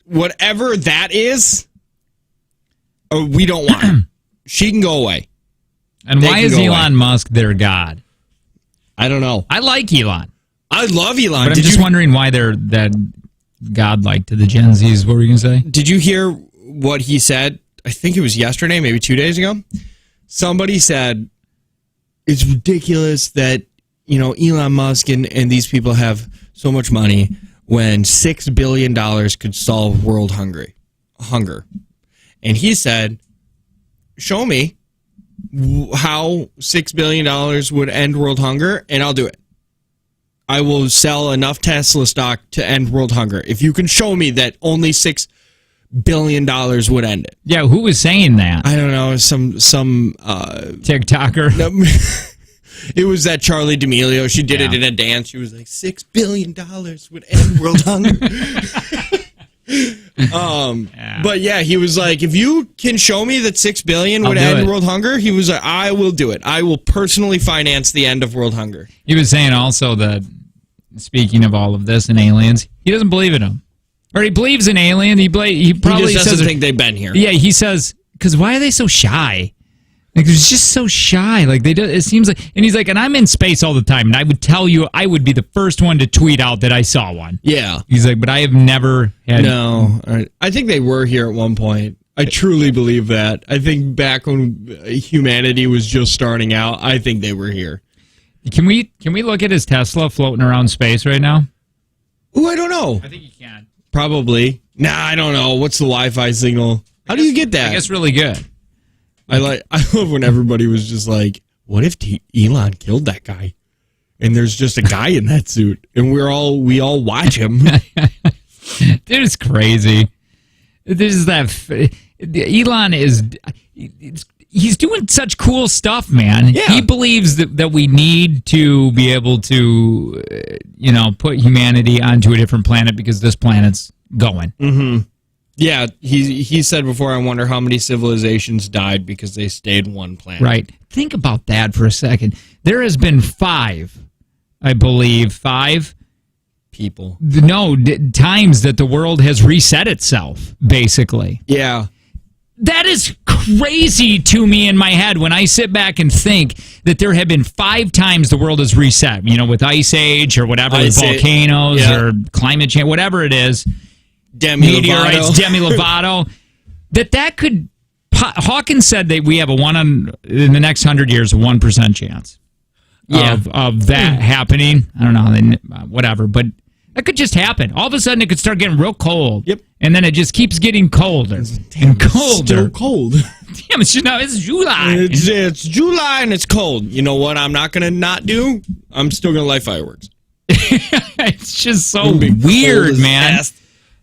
whatever that is, we don't want her. She can go away. And why is Elon Musk their god? I don't know. I like Elon. I love Elon. But I'm just wondering why they're that godlike to the Gen Zs. What were you going to say? Did you hear what he said? I think it was yesterday, maybe 2 days ago. Somebody said, it's ridiculous that, Elon Musk and these people have so much money when $6 billion could solve world hunger. And he said, show me how $6 billion would end world hunger, and I'll do it. I will sell enough Tesla stock to end world hunger. If you can show me that only $6 billion would end it. Yeah, who was saying that? I don't know. Some TikToker. It was that Charlie D'Amelio. She did it in a dance. She was like, $6 billion would end world hunger. But yeah, he was like, if you can show me that $6 billion would end world hunger, he was like, I will do it. I will personally finance the end of world hunger. He was saying also that, speaking of all of this and aliens, he doesn't believe in them. Or he believes in alien. He probably just doesn't think they've been here. Yeah, he says, because why are they so shy? Like, they're just so shy. Like, it seems like, and he's like, and I'm in space all the time, and I would tell you, I would be the first one to tweet out that I saw one. Yeah. He's like, but I have never had. No. I think they were here at one point. I truly believe that. I think back when humanity was just starting out, I think they were here. Can we look at his Tesla floating around space right now? Ooh, I don't know. I think you can. Probably. Nah, I don't know. What's the Wi-Fi signal? How do you get that? I guess really good. I love when everybody was just like, what if Elon killed that guy? And there's just a guy in that suit, and we all watch him. Dude, it's crazy. This is that Elon is he's doing such cool stuff, man. Yeah. He believes that we need to be able to put humanity onto a different planet because this planet's going. Mm-hmm. Yeah, he said before, I wonder how many civilizations died because they stayed one planet. Right. Think about that for a second. There has been 5 people. Times that the world has reset itself, basically. Yeah. That is crazy to me in my head when I sit back and think that there have been 5 times the world has reset, with Ice Age or whatever, volcanoes or climate change, whatever it is. Meteorites, Demi Lovato. That could... Hawkins said that we have in the next 100 years, a 1% chance of that happening. I don't know, whatever, but that could just happen. All of a sudden, it could start getting real cold. Yep. And then it just keeps getting colder and colder. It's still cold. Damn, it's July. It's July and it's cold. You know what I'm not going to not do? I'm still going to light fireworks. It's just so weird, man. Fast.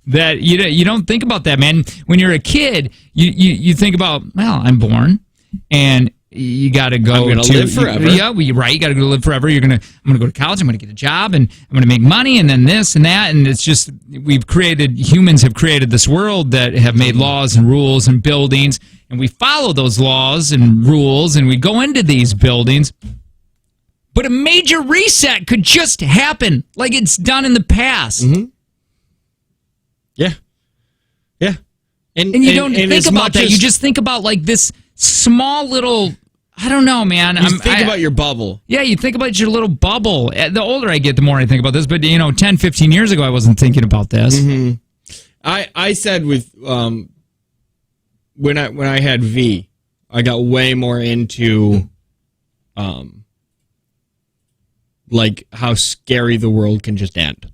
That you don't think about that, man. When you're a kid, you think about, well, I'm born, and you got to go. I'm going to live forever. You got to go live forever. I'm going to go to college. I'm going to get a job, and I'm going to make money, and then this and that, and it's just humans have created this world that have made laws and rules and buildings, and we follow those laws and rules, and we go into these buildings. But a major reset could just happen, like it's done in the past. Mm-hmm. Yeah. And you don't think about that. You just think about like this small little, I don't know, man. You think about your bubble. Yeah, you think about your little bubble. The older I get, the more I think about this. But, 10, 15 years ago, I wasn't thinking about this. Mm-hmm. I said with, when I had V, I got way more into, like how scary the world can just end.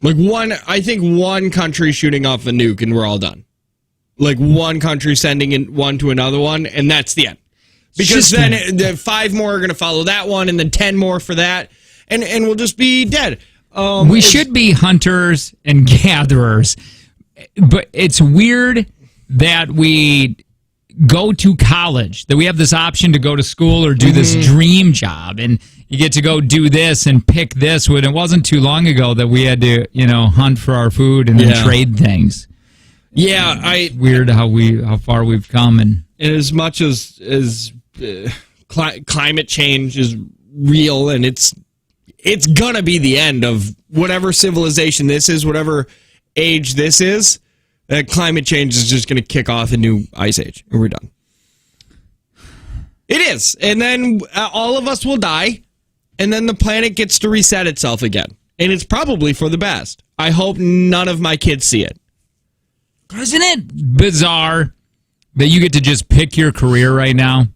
Like I think one country shooting off a nuke and we're all done. Like one country sending in one to another one, and that's the end. Because then the 5 more are going to follow that one, and then 10 more for that, and we'll just be dead. We should be hunters and gatherers, but it's weird that we go to college, that we have this option to go to school or do this dream job, and you get to go do this and pick this. When it wasn't too long ago that we had to, hunt for our food and then trade things. Yeah, it's weird how far we've come, and as much as climate change is real, and it's gonna be the end of whatever civilization this is, whatever age this is. That climate change is just going to kick off a new ice age, and we're done. It is. And then all of us will die, and then the planet gets to reset itself again. And it's probably for the best. I hope none of my kids see it. Isn't it bizarre that you get to just pick your career right now?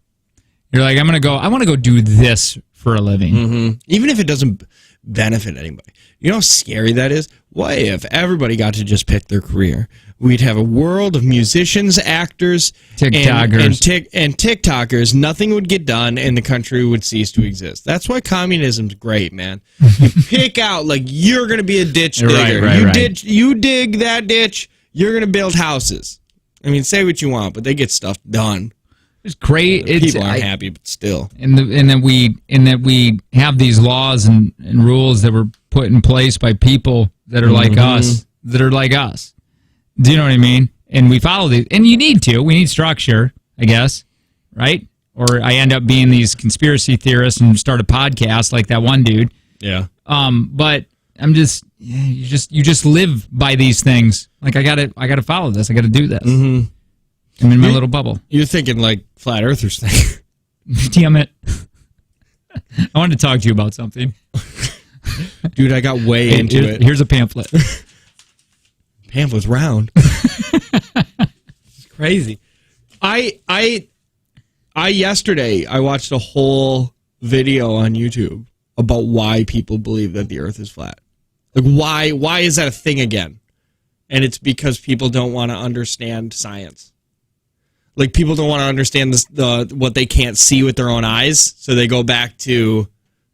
You're like, I want to go do this for a living. Mm-hmm. Even if it doesn't benefit anybody. You know how scary that is? What if everybody got to just pick their career? We'd have a world of musicians, actors, TikTokers. and TikTokers. Nothing would get done, and the country would cease to exist. That's why communism's great, man. You pick out, like, you're going to be a ditch digger. You dig that ditch, you're going to build houses. I mean, say what you want, but they get stuff done. It's great. People aren't happy, but still. And that we have these laws and rules that were put in place by people that are like us, Do you know what I mean? And we follow these. And you need to. We need structure, I guess, right? Or I end up being these conspiracy theorists and start a podcast like that one dude. Yeah. But I'm just, you just live by these things. Like I gotta follow this. I gotta do this. Mm-hmm. I'm in my little bubble. You're thinking like flat earthers thing. Damn it. I wanted to talk to you about something. Dude, I got way into it. Here's a pamphlet. Pamphlet's round. It's crazy. I yesterday I watched a whole video on YouTube about why people believe that the Earth is flat. Like, why is that a thing again? And it's because people don't want to understand science. Like, people don't want to understand what they can't see with their own eyes, so they go back to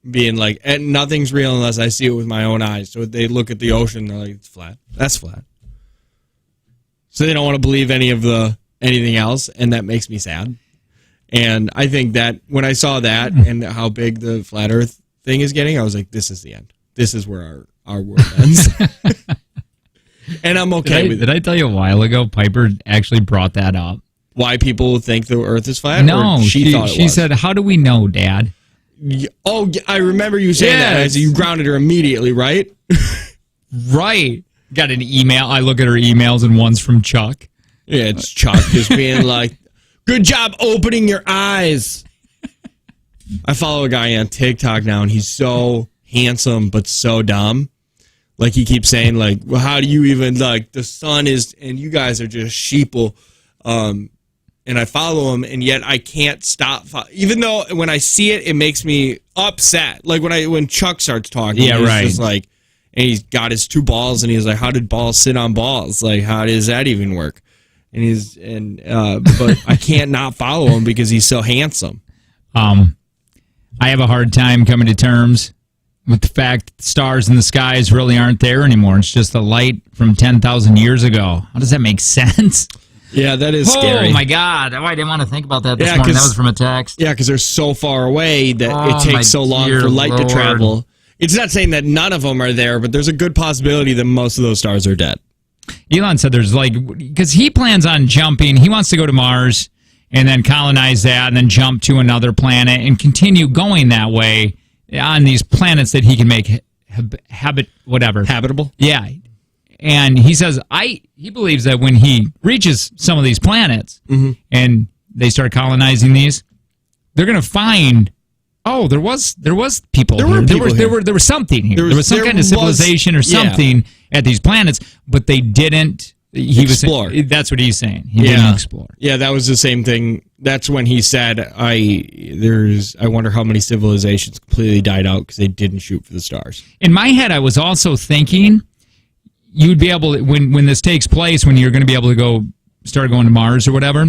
being like, nothing's real unless I see it with my own eyes. So they look at the ocean, they're like, it's flat. That's flat. So they don't want to believe anything else, and that makes me sad. And I think that when I saw that and how big the flat Earth thing is getting, I was like, this is the end. This is where our world ends. And I'm okay with it. Did I tell you a while ago, Piper actually brought that up? Why people think the Earth is flat? No, or she thought it was? She said, how do we know, Dad? Oh, I remember you saying that. I said you grounded her immediately, right? Right. Got an email. I look at her emails, and one's from Chuck. Yeah, it's Chuck just being like, good job opening your eyes. I follow a guy on TikTok now, and he's so handsome but so dumb. Like, he keeps saying, like, well, how do you even, like, the sun is, and you guys are just sheeple. And I follow him, and yet I can't stop. Even though when I see it, it makes me upset. Like, when Chuck starts talking, yeah, he's right. just like, and he's got his two balls, and he's like, how did balls sit on balls? Like, how does that even work? And but I can't not follow him because he's so handsome. I have a hard time coming to terms with the fact that the stars in the skies really aren't there anymore. It's just the light from 10,000 years ago. How does that make sense? Yeah, that is scary. Oh, my God. Oh, I didn't want to think about that this morning. That was from a text. Yeah, because they're so far away that it takes so long for light to travel. It's not saying that none of them are there, but there's a good possibility that most of those stars are dead. Elon said there's because he plans on jumping. He wants to go to Mars and then colonize that and then jump to another planet and continue going that way on these planets that he can make habitable. Yeah. And he says he believes that when he reaches some of these planets and they start colonizing these, they're going to find there was people here. There was something here. There was some kind of civilization or something at these planets, but they didn't explore. That's what he's saying. He didn't explore. Yeah, that was the same thing. That's when he said, I wonder how many civilizations completely died out because they didn't shoot for the stars. In my head, I was also thinking you'd be able to, when this takes place, when you're going to be able to start going to Mars or whatever,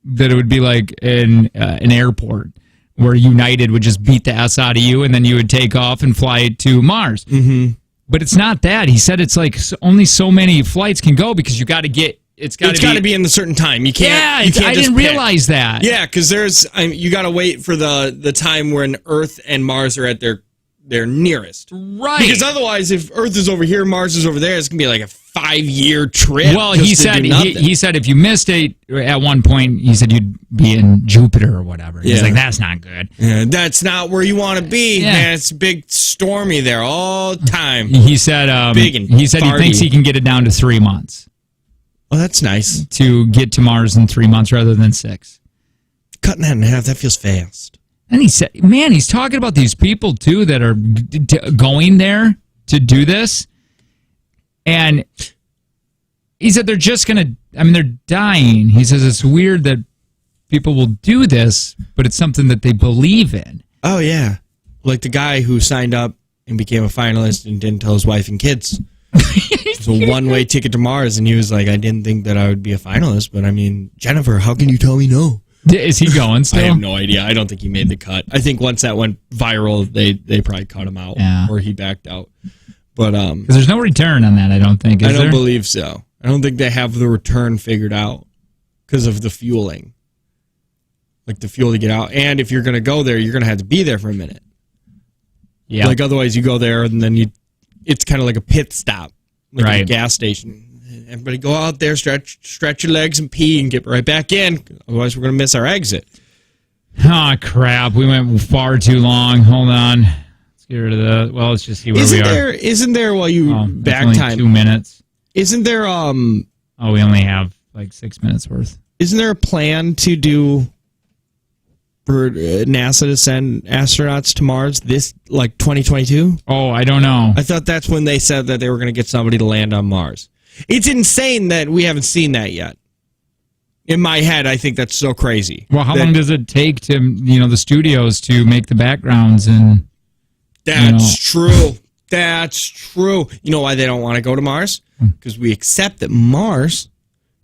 that it would be like an airport where United would just beat the S out of you, and then you would take off and fly to Mars. Mm-hmm. But it's not that. He said it's like only so many flights can go because you got to get. It's got to be in a certain time. You can't. Yeah, you can't I just didn't realize that. Yeah, because you got to wait for the time when Earth and Mars are at their nearest. Right. Because otherwise, if Earth is over here, Mars is over there, it's gonna be like a 5-year trip. Well, he said if you missed it at one point, he said you'd be in Jupiter or whatever. He's like, that's not good. Yeah, that's not where you want to be. Yeah. Man, it's big stormy there all the time. He said big and he said he thinks he can get it down to 3 months. Oh, that's nice. To get to Mars in 3 months rather than 6. Cutting that in half, that feels fast. And he said, man, he's talking about these people, too, that are going there to do this. And he said they're just going to, they're dying. He says it's weird that people will do this, but it's something that they believe in. Oh, yeah. Like the guy who signed up and became a finalist and didn't tell his wife and kids. It's a one-way ticket to Mars, and he was like, I didn't think that I would be a finalist, but Jennifer, how can you tell me no? Is he going still? I have no idea. I don't think he made the cut. I think once that went viral, they probably cut him out or he backed out. But because there's no return on that, I don't think. I don't believe so. I don't think they have the return figured out because of the fueling, like the fuel to get out. And if you're going to go there, you're going to have to be there for a minute. Yeah. Like otherwise, you go there and then it's kind of like a pit stop, like a gas station. Everybody go out there, stretch your legs and pee and get right back in. Otherwise, we're going to miss our exit. Oh, crap. We went far too long. Hold on. Let's get rid of that. Well, let's just see where we are. Isn't there, while you back only time? 2 minutes. Isn't there, we only have like 6 minutes worth. Isn't there a plan to do for NASA to send astronauts to Mars this, 2022? Oh, I don't know. I thought that's when they said that they were going to get somebody to land on Mars. It's insane that we haven't seen that yet. In my head, I think that's so crazy. Well, how long does it take to, the studios to make the backgrounds and... That's true. That's true. You know why they don't want to go to Mars? Because we accept that Mars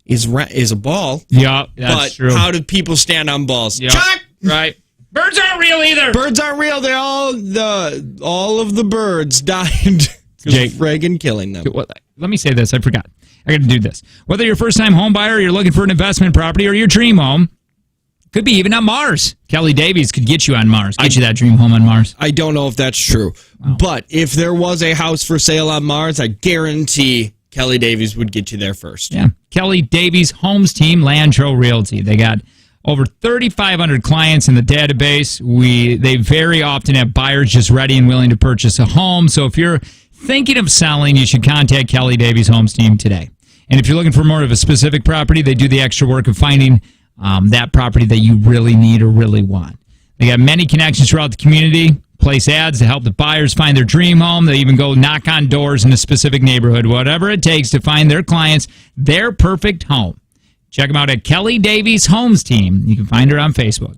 is a ball. Yeah, that's true. But how do people stand on balls? Yep. Chuck! Right. Birds aren't real either. Birds aren't real. They're all of the birds died Jake, of Reagan killing them. Let me say this. I forgot. I got to do this. Whether you're a first-time home buyer, or you're looking for an investment property, or your dream home, could be even on Mars. Kelly Davies could get you on Mars. Get you that dream home on Mars. I don't know if that's true. Wow. But if there was a house for sale on Mars, I guarantee Kelly Davies would get you there first. Yeah. Kelly Davies Homes Team, Landro Realty. They got over 3,500 clients in the database. They very often have buyers just ready and willing to purchase a home. So if you're thinking of selling, you should contact Kelly Davies Homes Team today. And if you're looking for more of a specific property, they do the extra work of finding that property that you really need or really want. They got many connections throughout the community, place ads to help the buyers find their dream home. They even go knock on doors in a specific neighborhood, whatever it takes to find their clients their perfect home. Check them out at Kelly Davies Homes Team. You can find her on Facebook.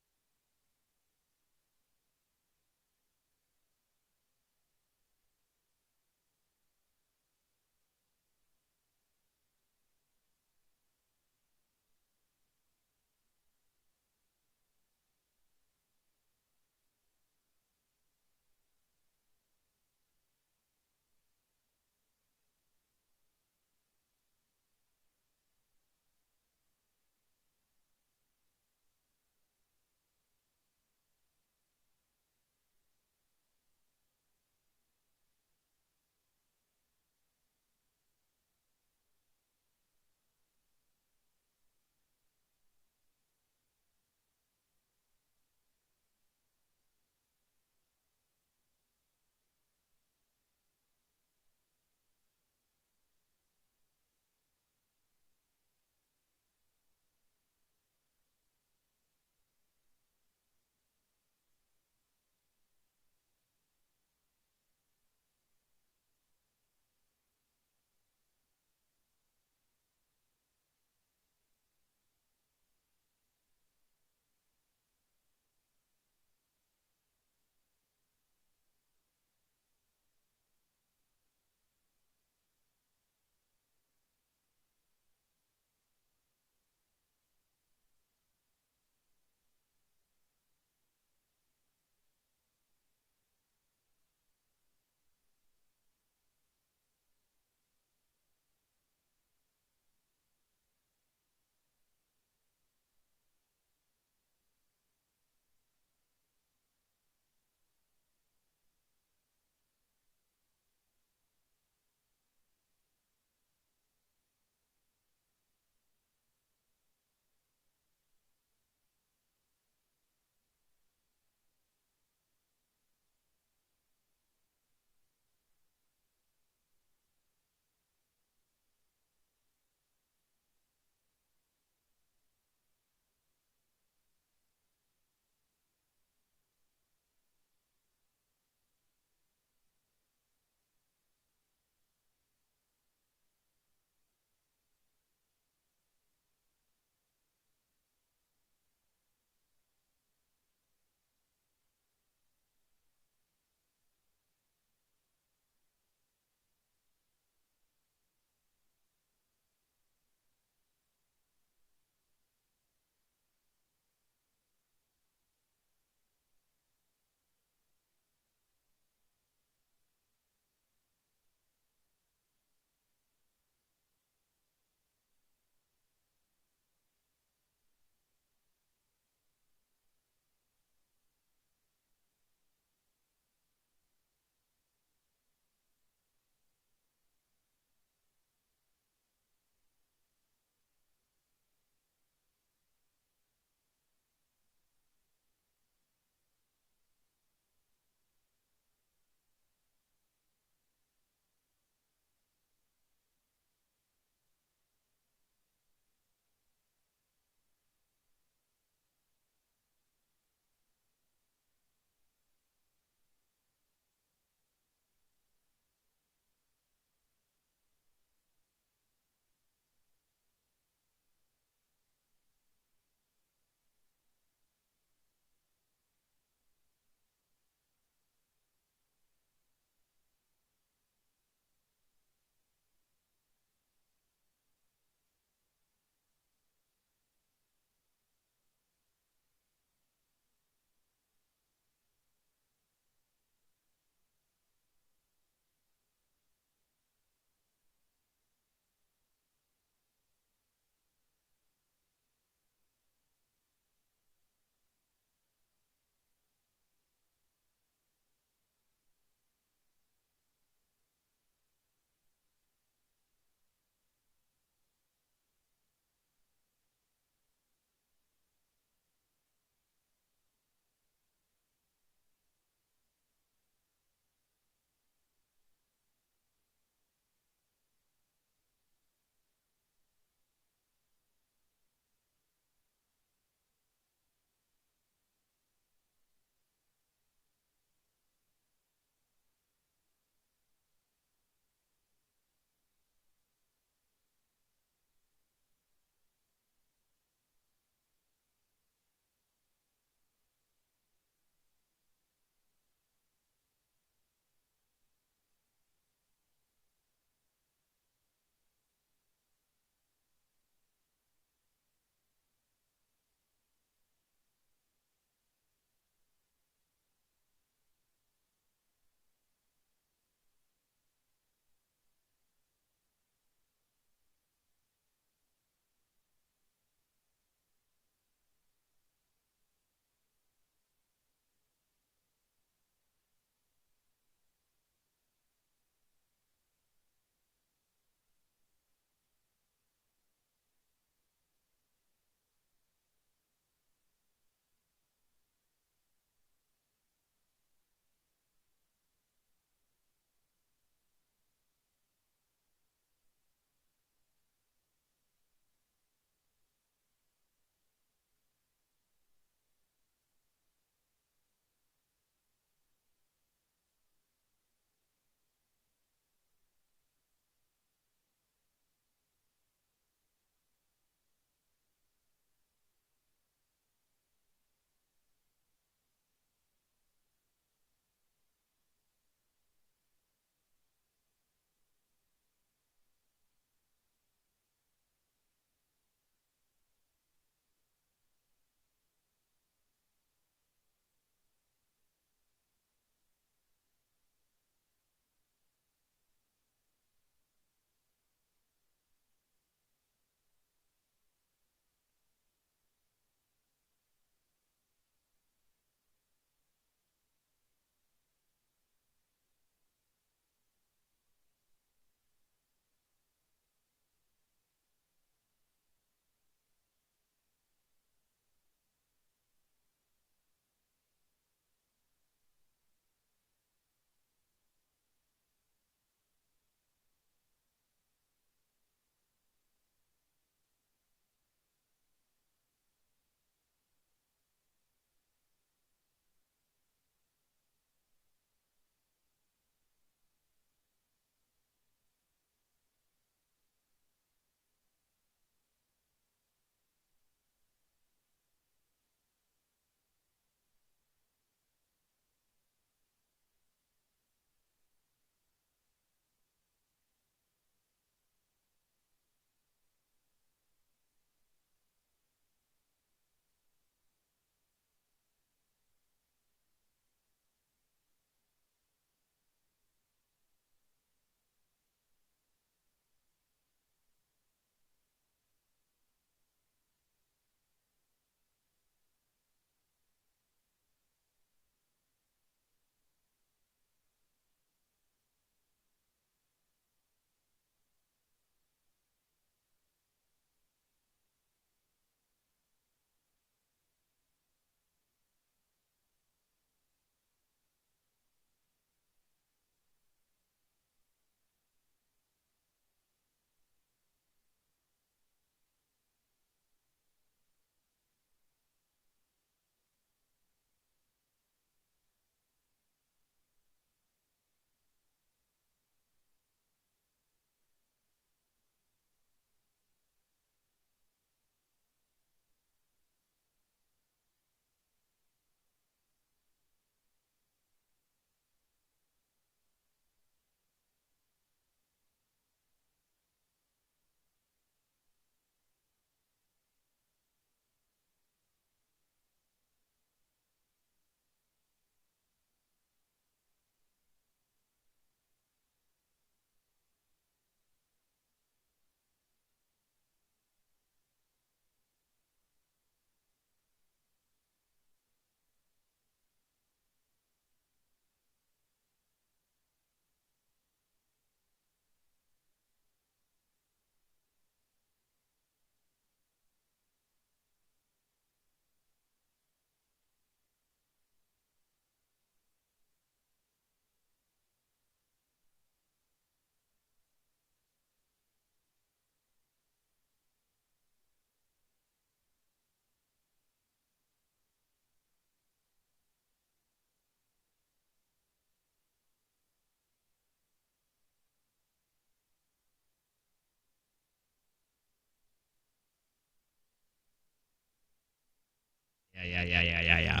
Yeah.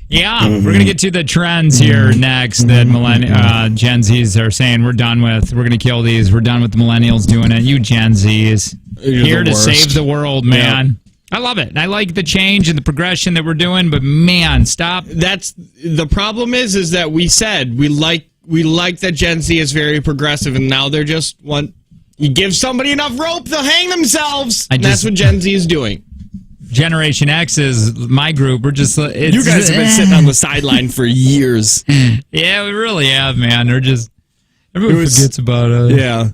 Yeah, we're going to get to the trends here next that Gen Zs are saying we're done with. We're going to kill these. We're done with the millennials doing it. You Gen Zs. You're here the to worst. save the world, man. I love it. I like the change and the progression that we're doing, but man, stop. That's the problem is that we said we like that Gen Z is very progressive, and now they're just you give somebody enough rope, they'll hang themselves. That's what Gen Z is doing. Generation X is my group. We're just You guys have been sitting on the sideline for years. Yeah, we really have, man. Everyone forgets about us. Yeah.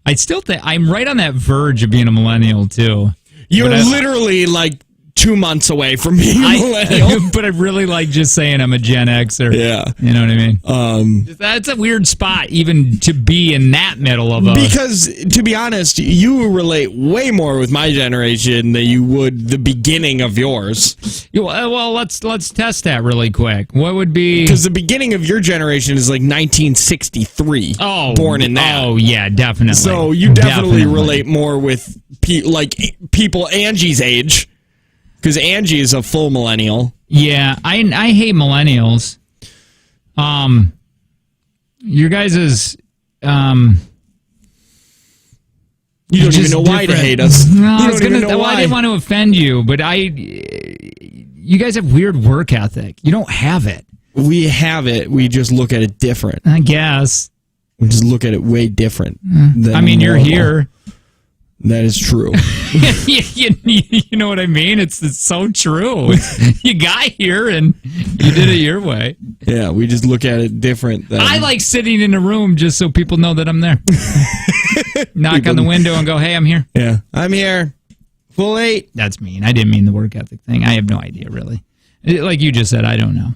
I still think I'm right on that verge of being a millennial too. You're literally like 2 months away from being a millennial. But I really like just saying I'm a Gen Xer. Yeah. You know what I mean? That's a weird spot even to be in that middle of a... Because, to be honest, you relate way more with my generation than you would the beginning of yours. Well, let's test that really quick. What would be... Because the beginning of your generation is like 1963. Born in that. Oh, yeah, definitely. So you definitely relate more with people Angie's age. Because Angie is a full millennial. Yeah, I hate millennials. Your guys is you don't even know why to hate us. No, I didn't want to offend you, but you guys have weird work ethic. You don't have it. We have it. We just look at it different. I guess. We just look at it way different. I mean, you're here. That is true. You know what I mean? It's so true. You got here and you did it your way. Yeah, we just look at it different. I like sitting in a room just so people know that I'm there. Knock on the window and go, hey, I'm here. Yeah, I'm here. Full 8. That's mean. I didn't mean the work ethic thing. I have no idea, really. Like you just said, I don't know.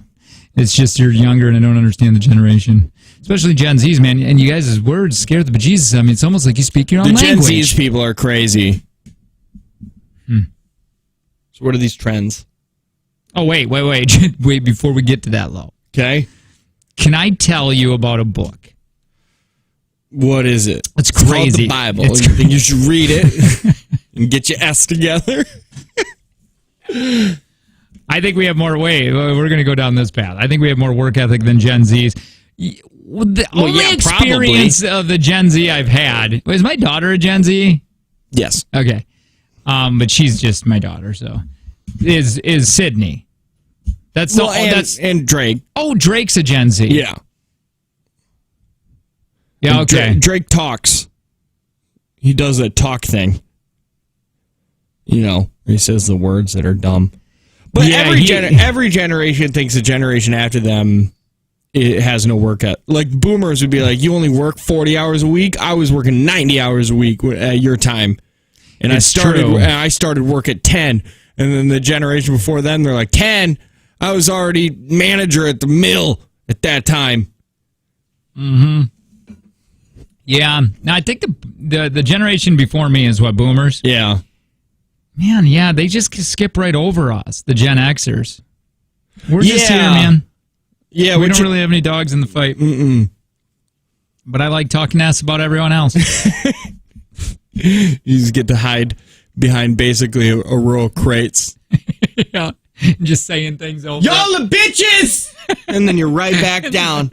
It's just you're younger and I don't understand the generation. Especially Gen Zs, man. And you guys' words scare the bejesus. I mean, it's almost like you speak your own language. The Gen Zs people are crazy. So what are these trends? Oh, wait. Wait, before we get to that, low. Okay. Can I tell you about a book? What is it? It's called crazy. The Bible. You think you should read it and get your S together? I think we have more. Wait, we're going to go down this path. I think we have more work ethic than Gen Zs. The only experience of the Gen Z I've had was my daughter a Gen Z. Yes. Okay, but she's just my daughter. So is Sydney? That's and Drake. Oh, Drake's a Gen Z. Yeah. Yeah. And Okay. Drake talks. He does a talk thing. You know, he says the words that are dumb. But yeah, every generation thinks the generation after them it has no work ethic. Like boomers would be like, you only work 40 hours a week. I was working 90 hours a week at your time. And I started work at 10. And then the generation before then, they're like, 10? I was already manager at the mill at that time. Mm-hmm. Yeah. Now, I think the generation before me is what, boomers? Yeah. Man, yeah, they just skip right over us, the Gen Xers. We're just here, man. Yeah, we don't really have any dogs in the fight. But I like talking ass about everyone else. You just get to hide behind basically a row of crates. Yeah, just saying things over. Y'all the bitches! And then you're right back down.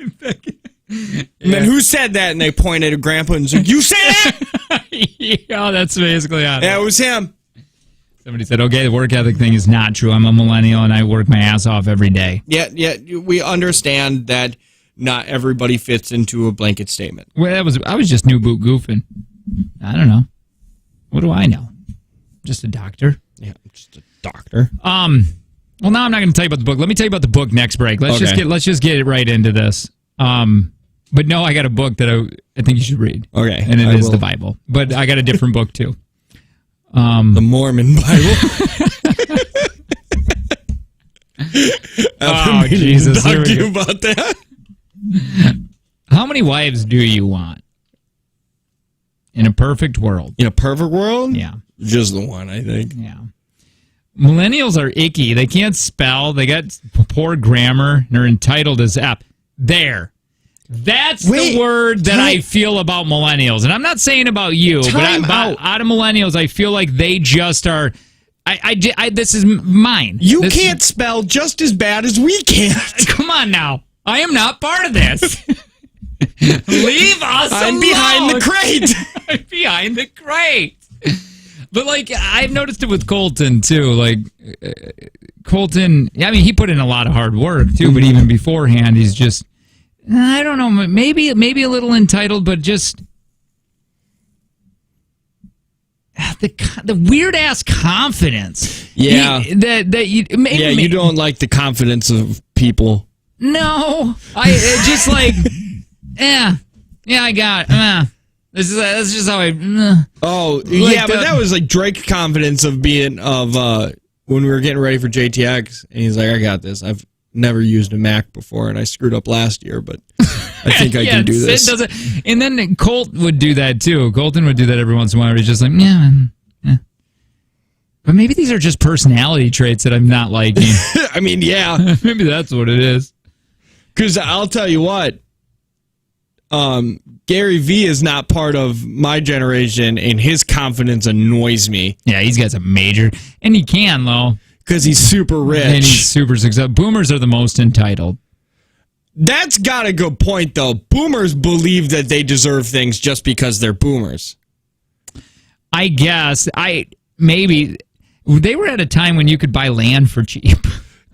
And then who said that? And they pointed at Grandpa and said, you say that? Yeah, that's basically how it was him. Somebody said, okay, the work ethic thing is not true. I'm a millennial and I work my ass off every day. Yeah, we understand that not everybody fits into a blanket statement. Well, I was just new boot goofing. I don't know. What do I know? Just a doctor. Yeah, just a doctor. Well, now I'm not going to tell you about the book. Let me tell you about the book next break. Let's just get it right into this. But no, I got a book that I think you should read. Okay, and it is the Bible. But I got a different book too. The Mormon Bible. Oh, Jesus. Talk to you about that. How many wives do you want? In a perfect world. In a perfect world? Yeah. Just the one, I think. Yeah. Millennials are icky. They can't spell. They got poor grammar. And they're entitled as F. There. That's the word that I feel about millennials. And I'm not saying about you, but out of millennials, I feel like they just are This is mine. You can't spell just as bad as we can't. Come on now. I am not part of this. Leave us alone. I'm behind the crate. I'm behind the crate. But, like, I've noticed it with Colton, too. Like, Colton, I mean, he put in a lot of hard work, too, but even beforehand, he's just, I don't know, maybe a little entitled, but just the weird-ass confidence. Yeah. You don't like the confidence of people. No. Just like, yeah, I got it. That's just how I. Oh, Like yeah, but that was like Drake confidence of when we were getting ready for JTX, and he's like, I got this. I've never used a Mac before, and I screwed up last year, but I think I can do this. And then Colt would do that, too. Colton would do that every once in a while. He's just like, yeah. But maybe these are just personality traits that I'm not liking. I mean, yeah. Maybe that's what it is. Because I'll tell you what, Gary Vee is not part of my generation, and his confidence annoys me. Yeah, he's got some major, and he can, though. Because he's super rich. And he's super successful. Boomers are the most entitled. That's got a good point, though. Boomers believe that they deserve things just because they're boomers. I guess. Maybe. They were at a time when you could buy land for cheap.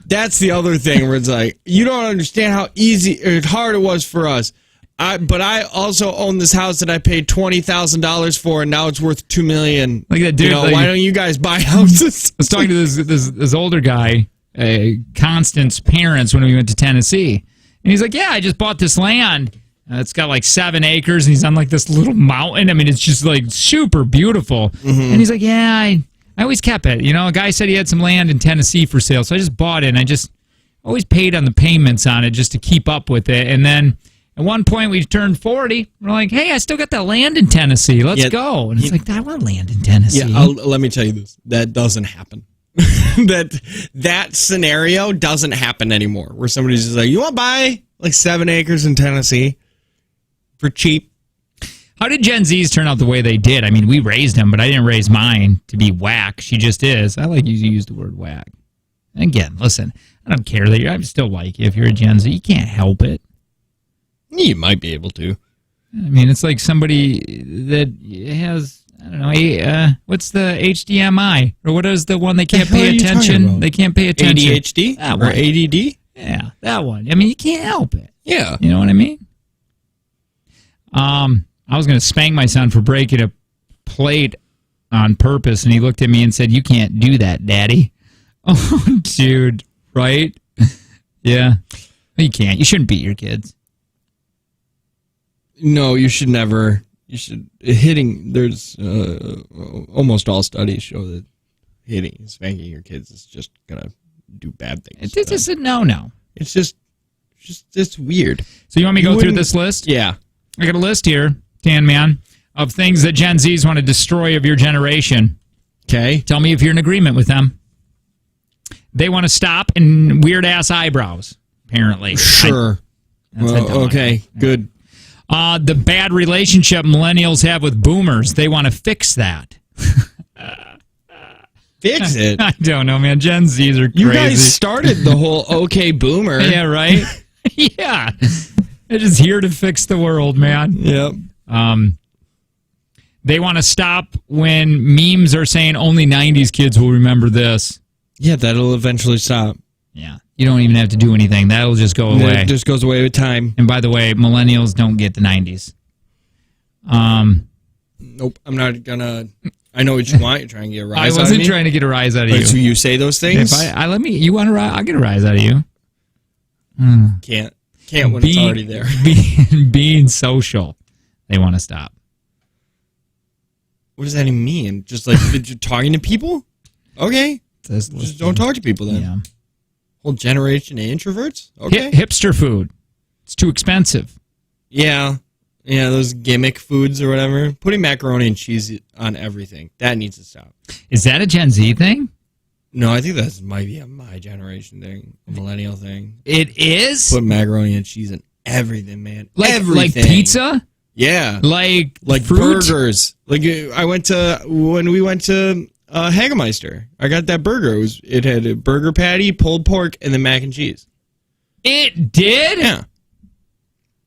That's the other thing where it's like, you don't understand how easy or hard it was for us. But I also own this house that I paid $20,000 for, and now it's worth $2 million. Like that dude. Why don't you guys buy houses? I was talking to this older guy, Constance's parents, when we went to Tennessee, and he's like, "Yeah, I just bought this land. It's got like 7 acres, and he's on like this little mountain. I mean, it's just like super beautiful." Mm-hmm. And he's like, "Yeah, I always kept it. A guy said he had some land in Tennessee for sale, so I just bought it, and I just always paid on the payments on it just to keep up with it, and then." At one point, we turned 40. We're like, hey, I still got that land in Tennessee. Let's go. And it's like, I want land in Tennessee. Yeah, let me tell you this. That doesn't happen. that scenario doesn't happen anymore, where somebody's just like, you want to buy like 7 acres in Tennessee for cheap? How did Gen Zs turn out the way they did? I mean, we raised them, but I didn't raise mine to be whack. She just is. I like you to use the word whack. Again, listen, I don't care that I still like you if you're a Gen Z. You can't help it. You might be able to. I mean, it's like somebody that has, I don't know, what's the HDMI? Or what is the one they can't pay attention? They can't pay attention. ADHD? Or ADD? Yeah, that one. I mean, you can't help it. Yeah. You know what I mean? I was going to spank my son for breaking a plate on purpose, and he looked at me and said, you can't do that, Daddy. Oh, dude, right? Yeah. You can't. You shouldn't beat your kids. No, you should never. You should there's almost all studies show that spanking your kids is just gonna do bad things. It's just a no. It's just weird. So you want me to go through this list? Yeah, I got a list here, Tan Man, of things that Gen Zs want to destroy of your generation. Okay, tell me if you're in agreement with them. They want to stop and weird ass eyebrows. Apparently, sure. Okay, good. The bad relationship millennials have with boomers, they want to fix that. Fix it? I don't know, man. Gen Zs are crazy. You guys started the whole okay boomer. Yeah, right? Yeah. They're just here to fix the world, man. Yep. They want to stop when memes are saying only 90s kids will remember this. Yeah, that'll eventually stop. Yeah. You don't even have to do anything. That'll just go away. It just goes away with time. And by the way, millennials don't get the 90s. Nope. I'm not gonna. I know what you want. You're trying to get a rise out of me. I wasn't trying to get a rise out of you. So you say those things? You want a rise? I'll get a rise out of you. Can't when it's already there. Being social. They want to stop. What does that even mean? Just like talking to people? Okay. Just don't talk to people then. Yeah. Whole generation of introverts? Okay. Hipster food. It's too expensive. Yeah. Yeah, those gimmick foods or whatever. Putting macaroni and cheese on everything. That needs to stop. Is that a Gen Z thing? No, I think that might be a my generation thing. A millennial thing. It is? Put macaroni and cheese in everything, man. Everything. Like pizza? Yeah. Like fruit? Burgers. Like when we went to Hagemeister. I got that burger. It had a burger patty, pulled pork, and then mac and cheese. It did? Yeah.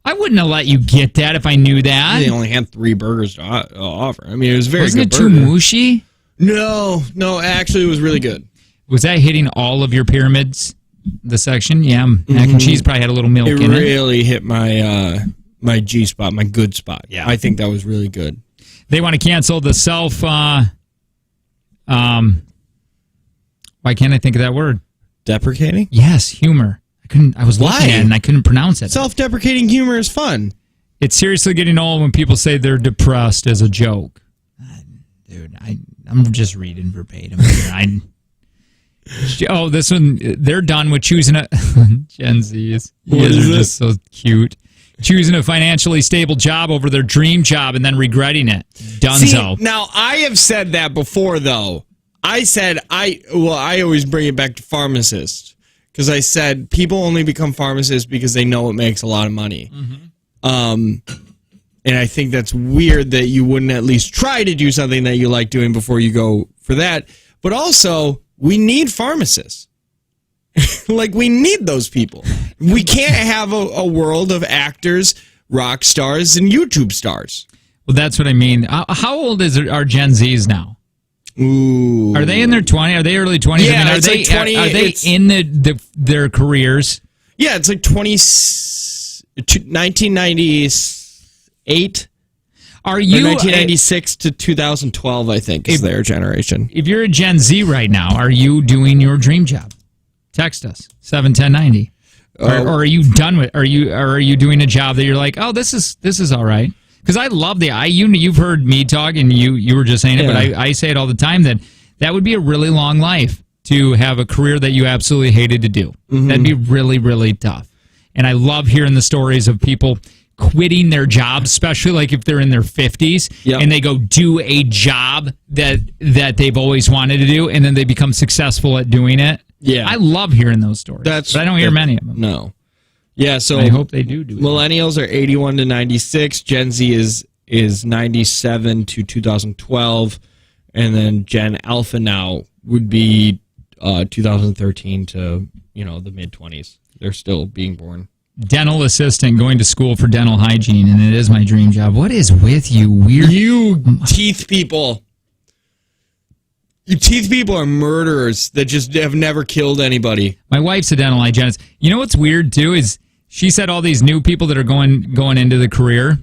I wouldn't have let you get that if I knew that. They only had 3 burgers to offer. I mean, it was very Wasn't good it too burger. mushy? No, actually, it was really good. Was that hitting all of your pyramids? The section? Yeah, mac and cheese probably had a little milk It in it. really hit my my G spot, my good spot. Yeah. I think that was really good. They want to cancel the why can't I think of that word? Deprecating? Yes, humor. I was looking Why? at it and I couldn't pronounce it. Self-deprecating humor is fun. It's seriously getting old when people say they're depressed as a joke. Dude, I'm just reading verbatim here. This one, they're done with choosing a... Gen Zs. You guys are just so cute. Choosing a financially stable job over their dream job and then regretting it. Dunzo. See, now, I have said that before, though. I always bring it back to pharmacists. Because I said people only become pharmacists because they know it makes a lot of money. And I think that's weird that you wouldn't at least try to do something that you like doing before you go for that. But also, we need pharmacists. Like, we need those people. We can't have a world of actors, rock stars, and YouTube stars. Well, that's what I mean. How old are Gen Zs now? Ooh. Are they in their 20s? Are they early 20s? Yeah, I mean, it's like 20, Are they in their careers? Yeah, it's like 1998 Are you 1996 to 2012, I think, is their generation. If you're a Gen Z right now, are you doing your dream job? Text us 71090. Or are you done with? Are you doing a job that you're like, oh, this is all right? Because I love you've heard me talk and you were just saying it, but I say it all the time that would be a really long life to have a career that you absolutely hated to do. That'd be really, really tough. And I love hearing the stories of people quitting their jobs, especially like if they're in their 50s and they go do a job that they've always wanted to do and then they become successful at doing it. Yeah. I love hearing those stories. But I don't hear many of them. No. Yeah, so I hope they do it. Millennials are 81 to 96, Gen Z is 97 to 2012, and then Gen Alpha now would be 2013 to, the mid-20s. They're still being born. Dental assistant going to school for dental hygiene, and it is my dream job. What is with you, weird? You teeth people. You teeth people are murderers that just have never killed anybody. My wife's a dental hygienist. You know what's weird, too, is she said all these new people that are going into the career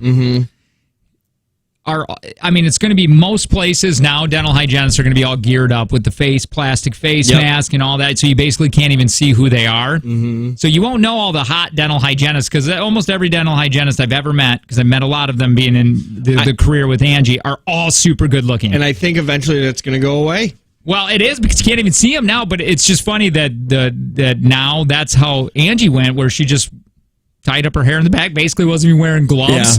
it's going to be most places now, dental hygienists are going to be all geared up with the plastic face mask and all that, so you basically can't even see who they are. So you won't know all the hot dental hygienists, because almost every dental hygienist I've ever met, because I've met a lot of them being in the career with Angie, are all super good looking. And I think eventually that's going to go away. Well, it is, because you can't even see them now, but it's just funny that now that's how Angie went, where she just tied up her hair in the back, basically wasn't even wearing gloves,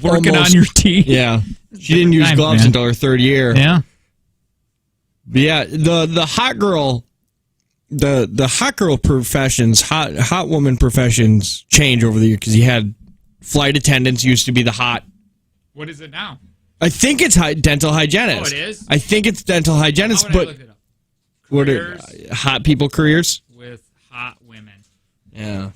working on your teeth. Yeah. She didn't use gloves until her 3rd year. Yeah. But yeah, the hot girl, the hot girl professions, hot woman professions change over the year, because you had flight attendants used to be the hot. What is it now? I think it's dental hygienist. Oh, it is? I think it's dental hygienist, How would I but look it up? what are hot people careers? With hot women. Yeah.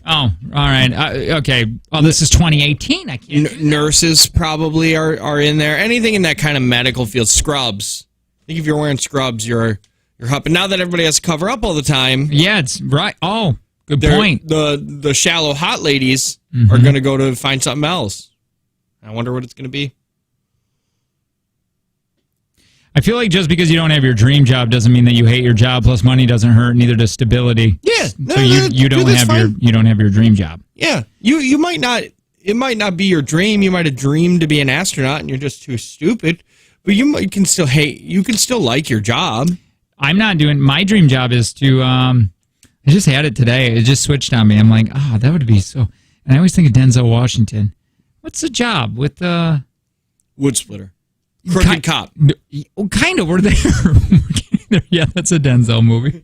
Oh, all right. Okay. Oh, this is 2018. I can't. Nurses probably are in there. Anything in that kind of medical field. Scrubs. I think if you're wearing scrubs, you're hot. But now that everybody has to cover up all the time. Yeah, it's right. Oh, good point. The shallow hot ladies are going to go to find something else. I wonder what it's going to be. I feel like just because you don't have your dream job doesn't mean that you hate your job. Plus, money doesn't hurt. Neither does stability. Yeah. So you don't have your dream job. Yeah. You might not. It might not be your dream. You might have dreamed to be an astronaut, and you're just too stupid. But you can still hate. You can still like your job. I'm not doing. My dream job is to. I just had it today. It just switched on me. I'm like, that would be so. And I always think of Denzel Washington. What's the job with the wood splitter? Crooked Cop. Kind of. We're there. Yeah, that's a Denzel movie.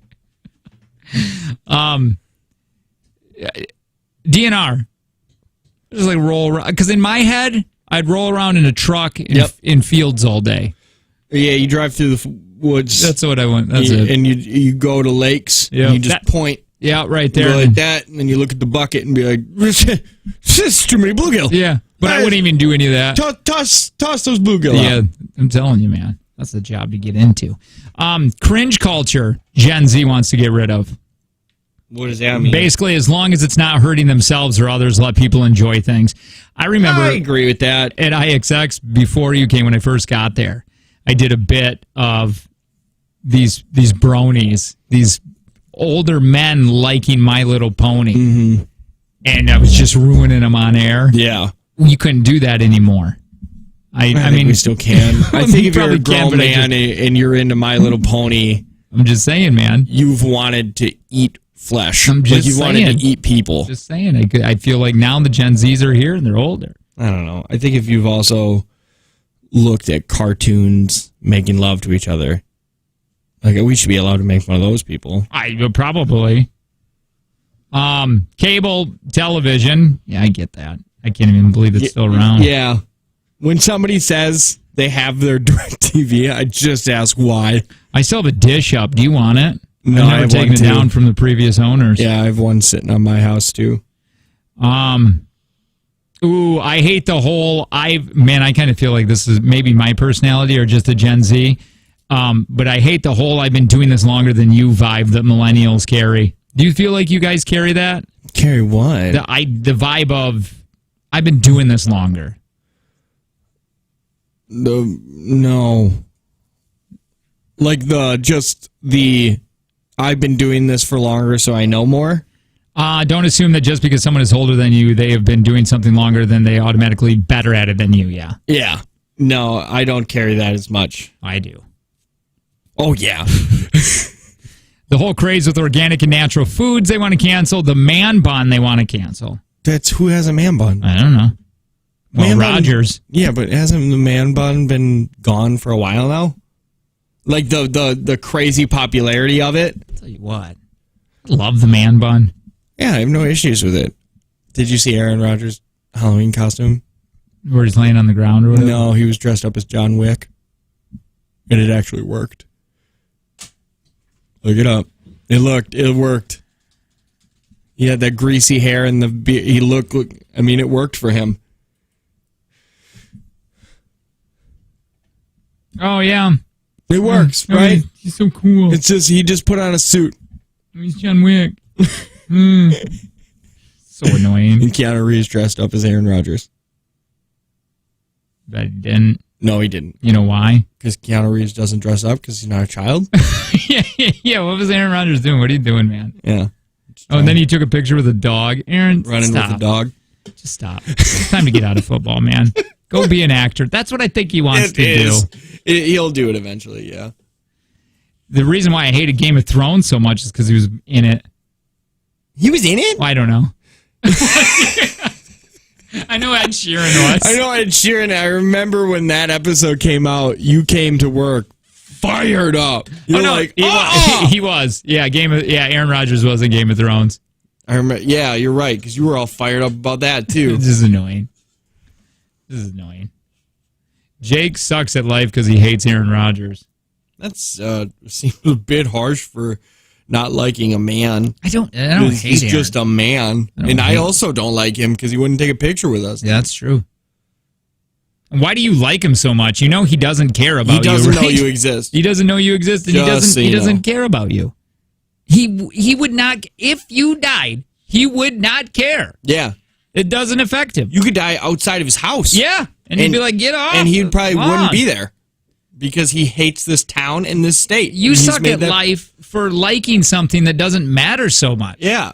DNR. Just like roll around. Because in my head, I'd roll around in a truck in fields all day. Yeah, you drive through the woods. That's what I want. That's it. And you go to lakes. Yeah. And you just point. Yeah, right You there. go like that, and then you look at the bucket and be like, "This is too many bluegill." Yeah, but I wouldn't even do any of that. Toss those bluegill Yeah, out. I'm telling you, man. That's the job to get into. Cringe culture, Gen Z wants to get rid of. What does that mean? Basically, as long as it's not hurting themselves or others, let people enjoy things. I remember I agree with that. at IXX, before you came, when I first got there, I did a bit of these bronies, these older men liking My Little Pony. Mm-hmm. And I was just ruining them on air. Yeah. You couldn't do that anymore. I mean, we still can. I think if you're a probably can, grown but I man and you're into My Little Pony, I'm just saying, man. you've wanted to eat flesh. I'm just you wanted saying. to eat people. Just saying. I feel like now the Gen Zs are here and they're older. I don't know. I think if you've also looked at cartoons making love to each other, like we should be allowed to make fun of those people. I probably. Cable television. Yeah, I get that. I can't even believe it's still around. Yeah. When somebody says they have their DirecTV, I just ask why. I still have a dish up. Do you want it? No, I've I never have taken one it too. down from the previous owners. Yeah, I have one sitting on my house too. Ooh, I hate the whole. I kind of feel like this is maybe my personality or just a Gen Z. But I hate the whole "I've been doing this longer than you" vibe that millennials carry. Do you feel like you guys carry that? Carry what? The vibe of "I've been doing this longer." No. Like I've been doing this for longer, so I know more. Don't assume that just because someone is older than you, they have been doing something longer, then they automatically better at it than you. Yeah, Yeah. No, I don't carry that as much. I do. Oh, yeah. The whole craze with organic and natural foods they want to cancel. The man bun they want to cancel. That's who has a man bun. I don't know. Well, Man bun- Rogers. Yeah, but hasn't the man bun been gone for a while now? Like the crazy popularity of it? I'll tell you what. I love the man bun. Yeah, I have no issues with it. Did you see Aaron Rodgers' Halloween costume? Where he's laying on the ground or whatever? No, he was dressed up as John Wick. And it actually worked. Look it up. It worked. He had that greasy hair and he looked, it worked for him. Oh, yeah. It works, Oh, right? He's so cool. It's just, he just put on a suit. He's John Wick. So annoying. And Keanu Reeves dressed up as Aaron Rodgers. But he didn't. No, he didn't. You know why? Because Keanu Reeves doesn't dress up because he's not a child. Yeah, what was Aaron Rodgers doing? What are you doing, man? Yeah. Oh, and then he took a picture with a dog. Aaron, Running stop. with a dog. Just stop. It's time to get out of football, man. Go be an actor. That's what I think he wants to do. He'll do it eventually, yeah. The reason why I hated Game of Thrones so much is because he was in it. He was in it? Well, I don't know. I know Ed Sheeran was. I know Ed Sheeran. I remember when that episode came out, you came to work fired up. You're like, he was. Yeah, Aaron Rodgers was in Game of Thrones. I remember. Yeah, you're right, because you were all fired up about that, too. This is annoying. Jake sucks at life because he hates Aaron Rodgers. That's seems a bit harsh for not liking a man. I don't hate He's Aaron. just a man. I also don't like him because he wouldn't take a picture with us. Yeah, that's true. Why do you like him so much? You know he doesn't care about you. He doesn't know right? you exist. He doesn't know you exist, and he doesn't care about you. He would not, if you died, he would not care. Yeah. It doesn't affect him. You could die outside of his house. Yeah. And he'd be like, get off. And he probably Come wouldn't on. be there because he hates this town and this state. You And he's suck made at that- life for liking something that doesn't matter so much. Yeah.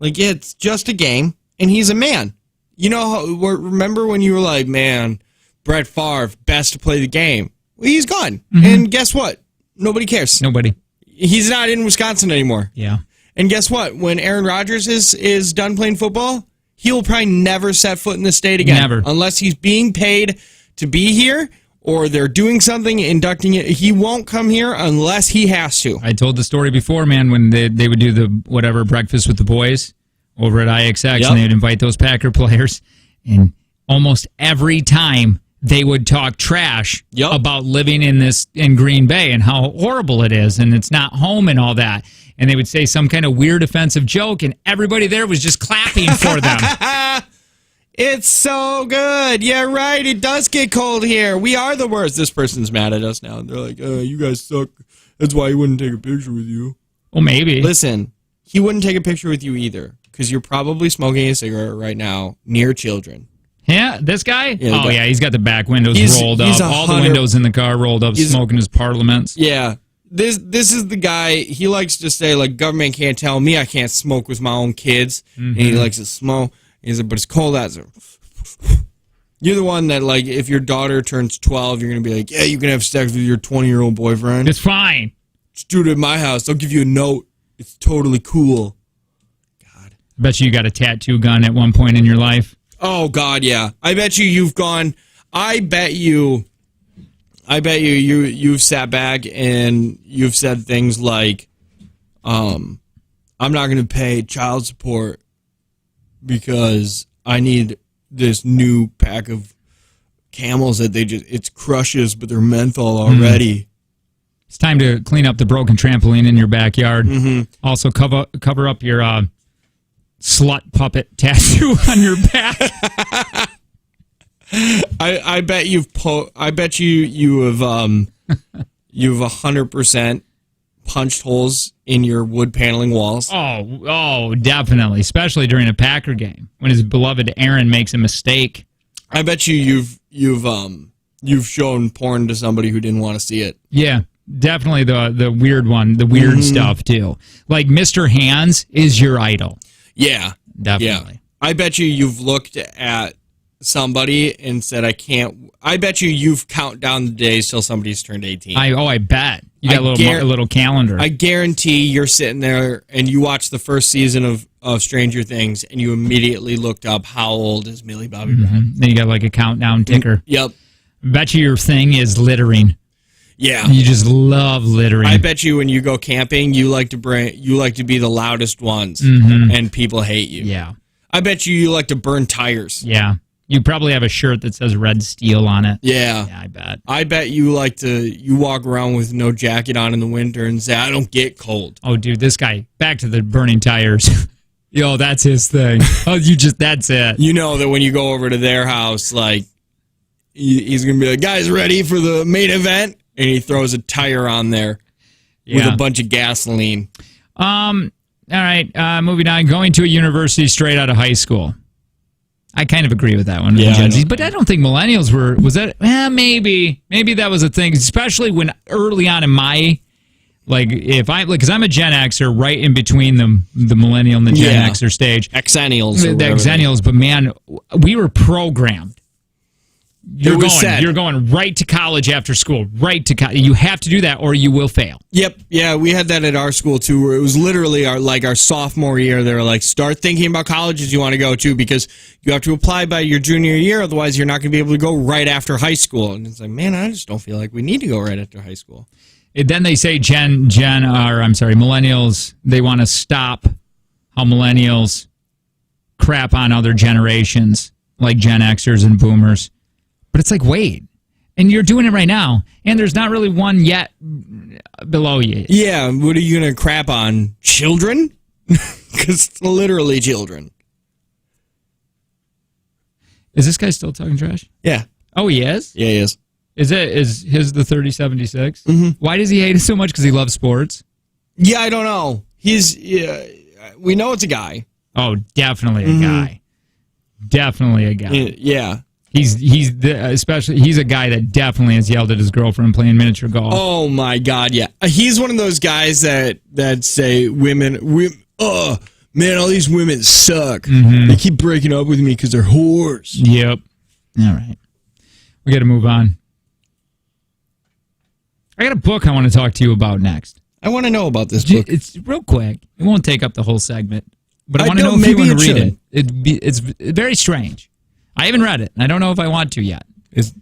Like, it's just a game, and he's a man. You know, remember when you were like, man, Brett Favre, best to play the game? Well, he's gone. And guess what? Nobody cares. Nobody. He's not in Wisconsin anymore. Yeah. And guess what? When Aaron Rodgers is done playing football, he will probably never set foot in the state again. Never. Unless he's being paid to be here or they're doing something, inducting it. He won't come here unless he has to. I told the story before, man, when they would do the whatever breakfast with the boys over at IXX, Yep. and they'd invite those Packer players, and almost every time they would talk trash Yep. about living in Green Bay and how horrible it is and it's not home and all that. And they would say some kind of weird offensive joke and everybody there was just clapping for them. It's so good. Yeah, right. It does get cold here. We are the worst. This person's mad at us now. They're like, you guys suck. That's why he wouldn't take a picture with you. Well, maybe. Listen, he wouldn't take a picture with you either because you're probably smoking a cigarette right now near children. Yeah, this guy? Yeah, the guy. Yeah, he's got the back windows rolled he's up. All the windows in the car rolled up, smoking his parliaments. Yeah. This is the guy, he likes to say, like, government can't tell me I can't smoke with my own kids. And he likes to smoke. He's like, but it's cold out. You're the one that, like, if your daughter turns 12, you're going to be like, yeah, you can have sex with your 20-year-old boyfriend. It's fine. Just do it at my house. I'll give you a note. It's totally cool. God. I bet you got a tattoo gun at one point in your life. Oh, God, yeah. I bet you've sat back and you've said things like, I'm not going to pay child support because I need this new pack of Camels that it's crushes, but they're menthol already. It's time to clean up the broken trampoline in your backyard. Also, cover up your slut puppet tattoo on your back. I bet you have you've 100% punched holes in your wood paneling walls. Oh, definitely, especially during a Packer game when his beloved Aaron makes a mistake. I bet you've shown porn to somebody who didn't want to see it. Yeah, definitely the weird one, the weird stuff too. Like Mr. Hands is your idol. Yeah, definitely. Yeah. I bet you've looked at somebody and said, I can't. I bet you've count down the days till somebody's turned 18. I bet. You got a little calendar. I guarantee you're sitting there and you watch the first season of Stranger Things and you immediately looked up how old is Millie Bobby Brown. Then you got like a countdown ticker. Yep. Bet you your thing is littering. Yeah. You just love littering. I bet you when you go camping, you like to be the loudest ones and people hate you. Yeah. I bet you like to burn tires. Yeah. You probably have a shirt that says Red Steel on it. Yeah. Yeah, I bet. I bet you walk around with no jacket on in the winter and say, I don't get cold. Oh, dude, this guy, back to the burning tires. Yo, that's his thing. That's it. You know that when you go over to their house, like, he's going to be like, guys, ready for the main event? And he throws a tire on there with a bunch of gasoline. All right, moving on. Going to a university straight out of high school. I kind of agree with that one. Yeah, Gen Zs, but I don't think millennials was that. Maybe that was a thing, especially when early on in my, because I'm a Gen Xer, right in between the millennial and the Gen Xer stage. Xennials. The Xennials, but man, we were programmed. You're going right to college after school. Right to college. You have to do that or you will fail. Yep. Yeah, we had that at our school too, where it was literally our sophomore year. They were like, start thinking about colleges you want to go to because you have to apply by your junior year. Otherwise, you're not going to be able to go right after high school. And it's like, man, I just don't feel like we need to go right after high school. Then they say millennials, they want to stop how millennials crap on other generations like Gen Xers and boomers. But it's like, wait, and you're doing it right now, and there's not really one yet below you. Yeah, what are you going to crap on? Children? Because literally children. Is this guy still talking trash? Yeah. Oh, he is? Yeah, he is. Is his the 3076? Why does he hate it so much? Because he loves sports? Yeah, I don't know. We know it's a guy. Oh, definitely a guy. Definitely a guy. Yeah. He's a guy that definitely has yelled at his girlfriend playing miniature golf. Oh my God, yeah. He's one of those guys that say women, man, all these women suck. They keep breaking up with me because they're whores. Yep. All right. We got to move on. I got a book I want to talk to you about next. I want to know about this book. It's real quick. It won't take up the whole segment, but I want to know if you want to read it. It's very strange. I haven't read it. I don't know if I want to yet. Is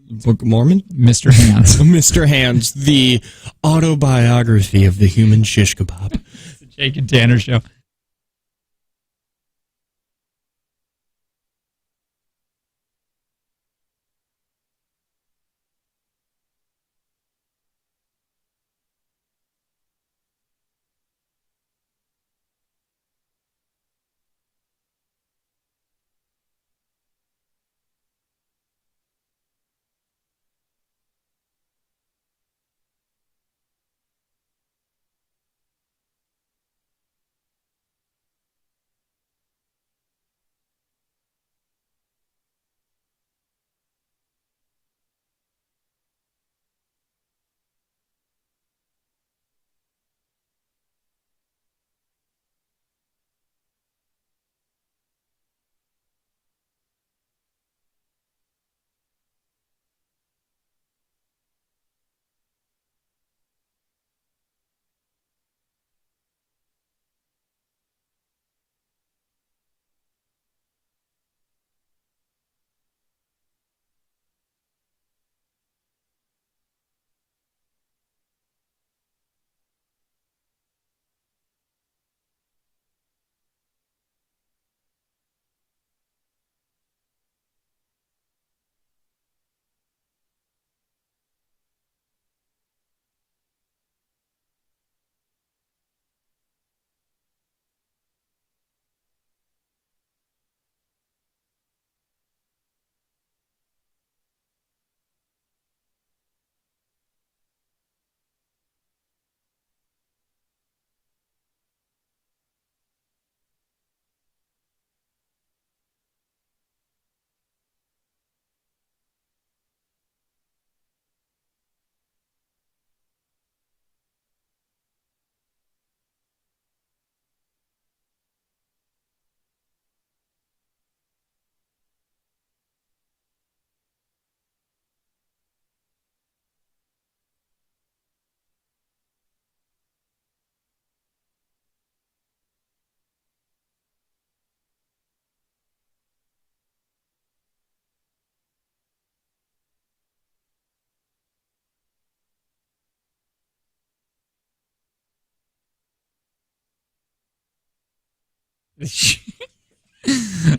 Book of Mormon? Mr. Hands. Mr. Hands, the autobiography of the human shish kebab. It's the Jake and Tanner Show.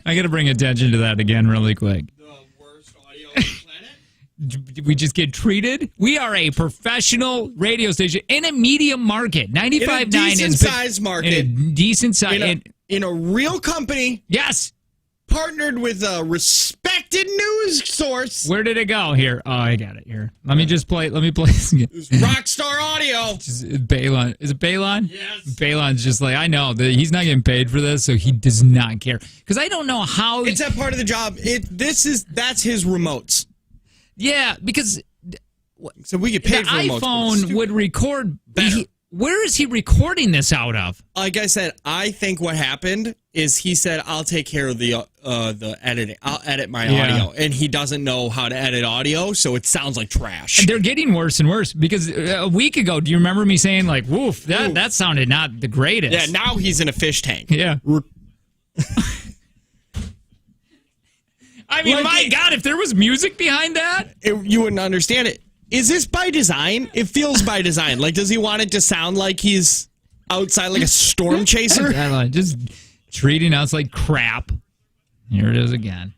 I got to bring attention to that again really quick. The worst audio on the planet? Did we just get treated? We are a professional radio station in a medium market. 95.9 is... In a decent-sized market. In a decent size. In a real company. Yes. Partnered with a respected news source. Where did it go? Here. Oh, I got it here. Let me play this again. It's Rockstar Audio. Balon. Is it Balon? Yes. Balon's just like, I know that he's not getting paid for this, so he does not care. Because I don't know how... It's that part of the job. That's his remotes. Yeah, because... So we get paid the for remotes. iPhone would record... Better. Where is he recording this out of? Like I said, I think what happened is he said, "I'll take care of the editing. I'll edit my audio," and he doesn't know how to edit audio, so it sounds like trash. And they're getting worse and worse because a week ago, do you remember me saying like, "Woof, that sounded not the greatest"? Yeah, now he's in a fish tank. Yeah. I mean, my God, if there was music behind that, you wouldn't understand it. Is this by design? It feels by design. Like, does he want it to sound like he's outside like a storm chaser? Just treating us like crap. Here it is again.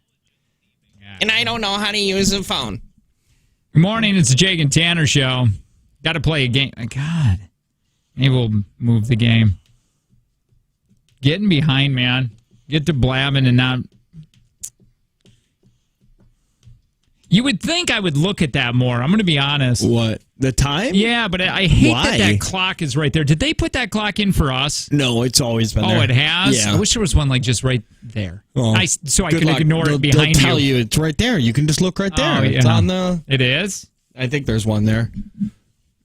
And I don't know how to use a phone. Good morning. It's the Jake and Tanner show. Got to play a game. God. Maybe we'll move the game. Getting behind, man. Get to blabbing and not... You would think I would look at that more. I'm going to be honest. What? The time? Yeah, but I hate Why? that clock is right there. Did they put that clock in for us? No, it's always been there. Oh, it has? Yeah. I wish there was one like just right there. Oh, so I could ignore it behind they'll tell you. you it's right there. You can just look right there. Oh, yeah. It's on the... It is? I think there's one there.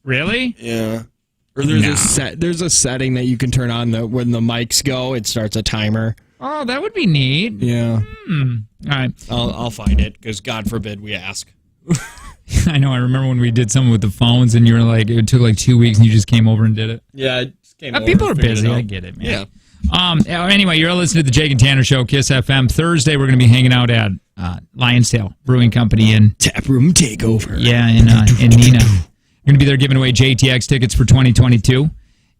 Really? Yeah. Or there's a setting that you can turn on when the mics go, it starts a timer. Oh, that would be neat. Yeah. All right. I'll find it because God forbid we ask. I know. I remember when we did something with the phones and you were like, it took like 2 weeks and you just came over and did it. Yeah. I just came over people are and figured busy. it out. I get it, man. Yeah. Anyway, you're listening to the Jake and Tanner Show, Kiss FM. Thursday, we're going to be hanging out at Lion's Tail Brewing Company in Taproom Takeover. Yeah, in Neenah. We're going to be there giving away JTX tickets for 2022.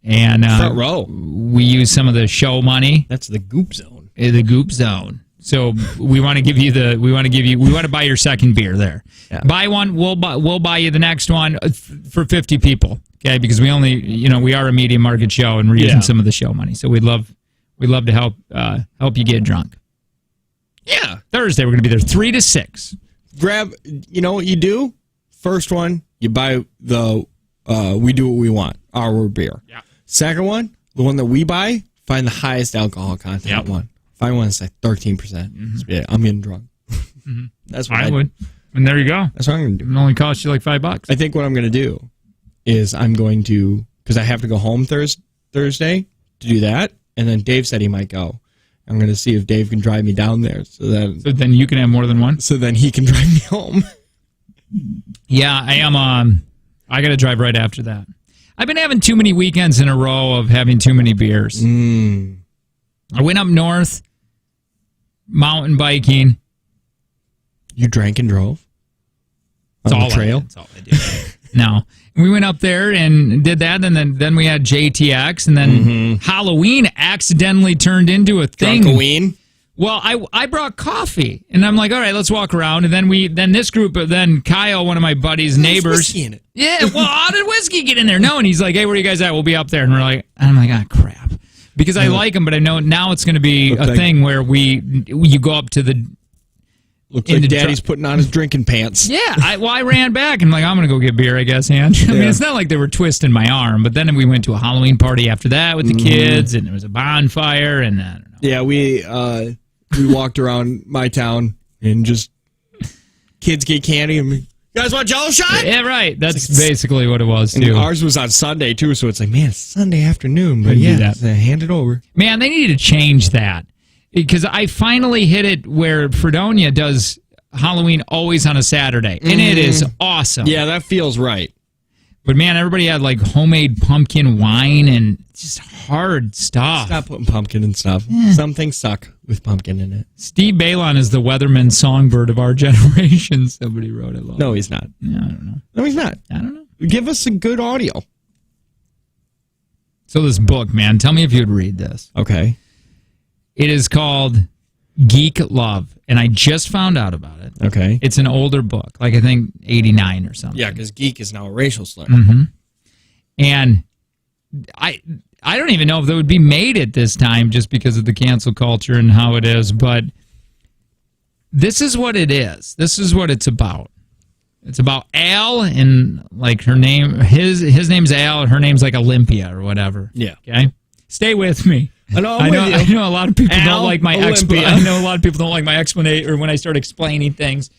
And front row. We use some of the show money. That's the Goop Zone. The Goop Zone. So we want to buy your second beer there. Yeah. Buy one, we'll buy you the next one for 50 people. Okay, because we are a media market show and we're using some of the show money. So we'd love to help you get drunk. Yeah. Thursday we're going to be there 3 to 6. Grab, you know what you do? First one, you buy the We Do What We Want, our beer. Yeah. Second one, the one that we buy, find the highest alcohol content one. Find one that's like 13%. Mm-hmm. Yeah, I'm getting drunk. Mm-hmm. That's what I would. And there you go. That's what I'm going to do. It only cost you like $5. I think what I'm going to do is I'm going to, because I have to go home Thursday to do that, and then Dave said he might go. I'm going to see if Dave can drive me down there. So then you can have more than one? So then he can drive me home. Yeah, I am. I got to drive right after that. I've been having too many weekends in a row of having too many beers. I went up north, mountain biking. You drank and drove? On the trail? That's all I did. No. We went up there and did that, and then we had JTX, and then Halloween accidentally turned into a thing. Drunkoween? Well, I brought coffee, and I'm like, all right, let's walk around. And then this group, then Kyle, one of my buddy's neighbors. Whiskey in it. Yeah, well, how did whiskey get in there? No, and he's like, hey, where are you guys at? We'll be up there. And I'm like, oh, crap. Because I like him, but I know now it's going to be a thing where you go up to the... Looks like Daddy's putting on his drinking pants. Yeah, I ran back and I'm like, I'm going to go get beer, I guess, and I mean, it's not like they were twisting my arm, but then we went to a Halloween party after that with the kids, and there was a bonfire, and I don't know. Yeah, we walked around my town and just kids get candy and you guys want a Jello shot? Yeah, right. That's basically what it was, too. And ours was on Sunday, too, so it's like, man, it's Sunday afternoon, but hand it over. Man, they need to change that. Because I finally hit it where Fredonia does Halloween always on a Saturday. And it is awesome. Yeah, that feels right. But, man, everybody had, like, homemade pumpkin wine and just hard stuff. Stop putting pumpkin and stuff. Some things suck with pumpkin in it. Steve Balon is the weatherman songbird of our generation. Somebody wrote it. No, he's not. Yeah, I don't know. No, he's not. I don't know. Give us some good audio. So this book, man, tell me if you'd read this. Okay. It is called Geek Love, and I just found out about it. Okay. It's an older book, like I think 89 or something. Yeah, because geek is now a racial slur. And I don't even know if they would be made at this time just because of the cancel culture and how it is, but this is what it is. This is what it's about. It's about Al and like her name, his name's Al, and her name's like Olympia or whatever. Yeah. Okay. Stay with me. I know. I know a lot of people don't like my Olympia. I know a lot of people don't like my explanation or when I start explaining things,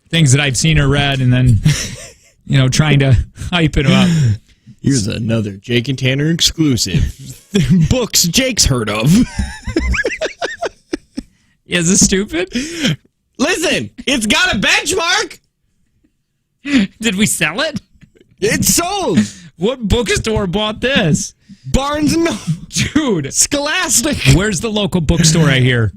things that I've seen or read, and then trying to hype it up. Here's another Jake and Tanner exclusive. Books Jake's heard of. Is this stupid? Listen, it's got a benchmark. Did we sell it? It's sold. What bookstore bought this? Barnes and Noble. Dude. Scholastic. Where's the local bookstore I hear?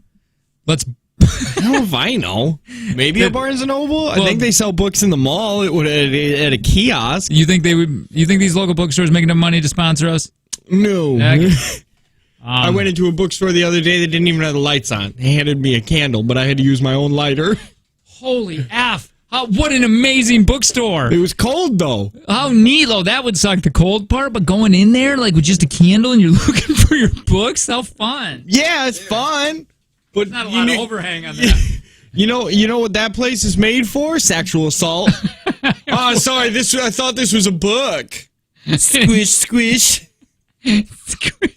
Let's. I don't know if I know. Maybe a Barnes and Noble. I think they sell books in the mall at a kiosk. You think these local bookstores make enough money to sponsor us? No. Okay. I went into a bookstore the other day that didn't even have the lights on. They handed me a candle, but I had to use my own lighter. Holy F. What an amazing bookstore. It was cold, though. How neat, though. That would suck, the cold part, but going in there like with just a candle and you're looking for your books, how fun. Yeah, it's fun. But There's not a lot of overhang on that. You know what that place is made for? Sexual assault. Oh, sorry. I thought this was a book. Squish, squish. Squish.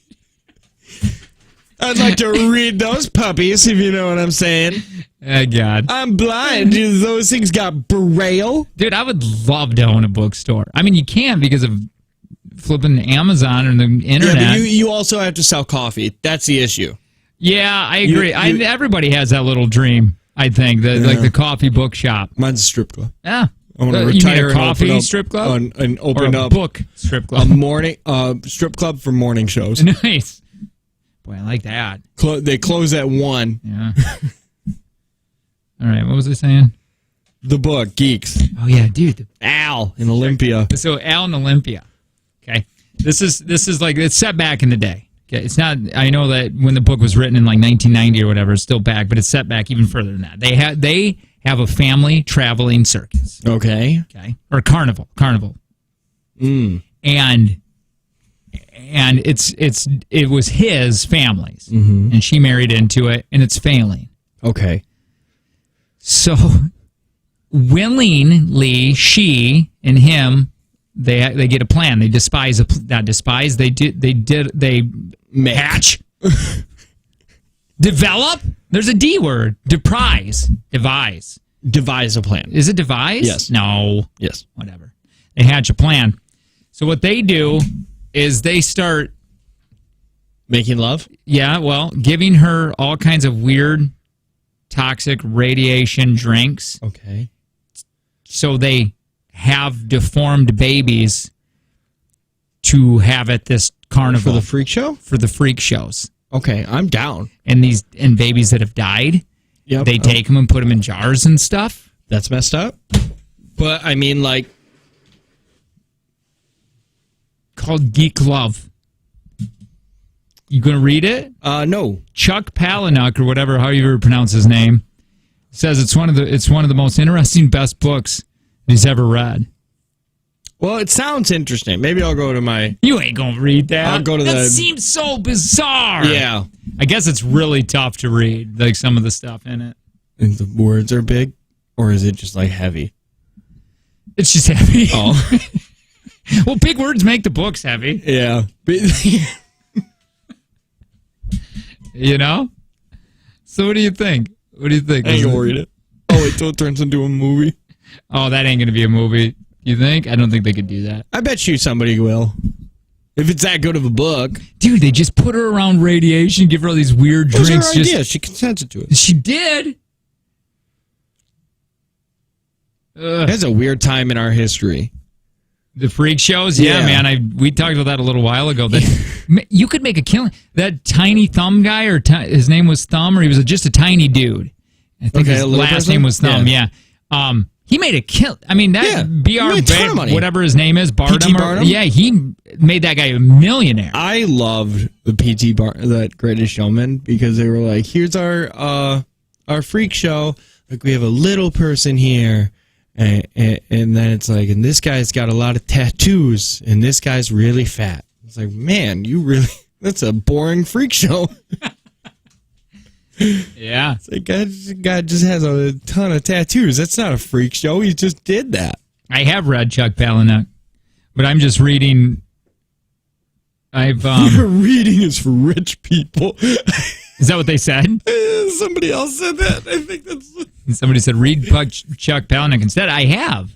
I'd like to read those puppies, if you know what I'm saying. Oh, God. I'm blind. Those things got braille. Dude, I would love to own a bookstore. I mean, you can because of flipping Amazon or the internet. Yeah, but you also have to sell coffee. That's the issue. Yeah, I agree. Everybody has that little dream, I think, like the coffee book shop. Mine's a strip club. Yeah. I want to You retire mean a coffee and strip club? And open or a up book strip club. a morning strip club for morning shows. Nice. Boy, I like that. They close at 1. Yeah. All right, what was I saying? The book, Geeks. Oh, yeah, dude. Al in Olympia. So Al and Olympia. Okay. This is like, it's set back in the day. Okay. It's not, I know that when the book was written in like 1990 or whatever, it's still back, but it's set back even further than that. They have a family traveling circus. Okay. Okay. Or carnival. Mm. And it was his family's, and she married into it, and it's failing. Okay. So willingly, she and him, they get a plan. They hatch, develop. There's a D word. Devise a plan. Is it devise? Yes. No. Yes. Whatever. They hatch a plan. So what they do is they start making love. Yeah, well, giving her all kinds of weird, toxic radiation drinks. Okay. So they have deformed babies to have at this carnival. For the freak show? For the freak shows. Okay, I'm down. And babies that have died, yep. They take them and put them in jars and stuff. That's messed up. But, I mean, like... Called Geek Love. You gonna read it? No. Chuck Palahniuk, or whatever, how you ever pronounce his name, says it's one of the most interesting, best books he's ever read. Well, it sounds interesting. Maybe I'll go to my... You ain't gonna read that. I'll go to that seems so bizarre. Yeah. I guess it's really tough to read, like some of the stuff in it. And the words are big? Or is it just, like, heavy? It's just heavy. Oh. Well, big words make the books heavy. Yeah. You know? So what do you think? What do you think? I ain't gonna read it. Oh, wait till it turns into a movie. Oh, that ain't gonna be a movie. You think? I don't think they could do that. I bet you somebody will. If it's that good of a book. Dude, they just put her around radiation, give her all these weird drinks. What's her idea? She consented to it. She did. That's a weird time in our history. The freak shows? Yeah, man. We talked about that a little while ago. That you could make a killing. That Tiny Thumb guy, or his name was Thumb, or he was just a tiny dude. I think his last name was Thumb, yeah. He made a kill. I mean, that Yeah, BR, he made a ton of money. whatever his name is, P.T. Barnum? Yeah, he made that guy a millionaire. I loved the that Greatest Showman, because they were like, here's our freak show. Like, we have a little person here, and then it's like, and this guy's got a lot of tattoos, and this guy's really fat. It's like, man, that's a boring freak show. Yeah. It's like, guy just has a ton of tattoos. That's not a freak show. He just did that. I have read Chuck Palahniuk, but I'm just reading. Reading is for rich people. Is that what they said? Somebody else said that. I think that's... Somebody said read Chuck Palahniuk instead. I have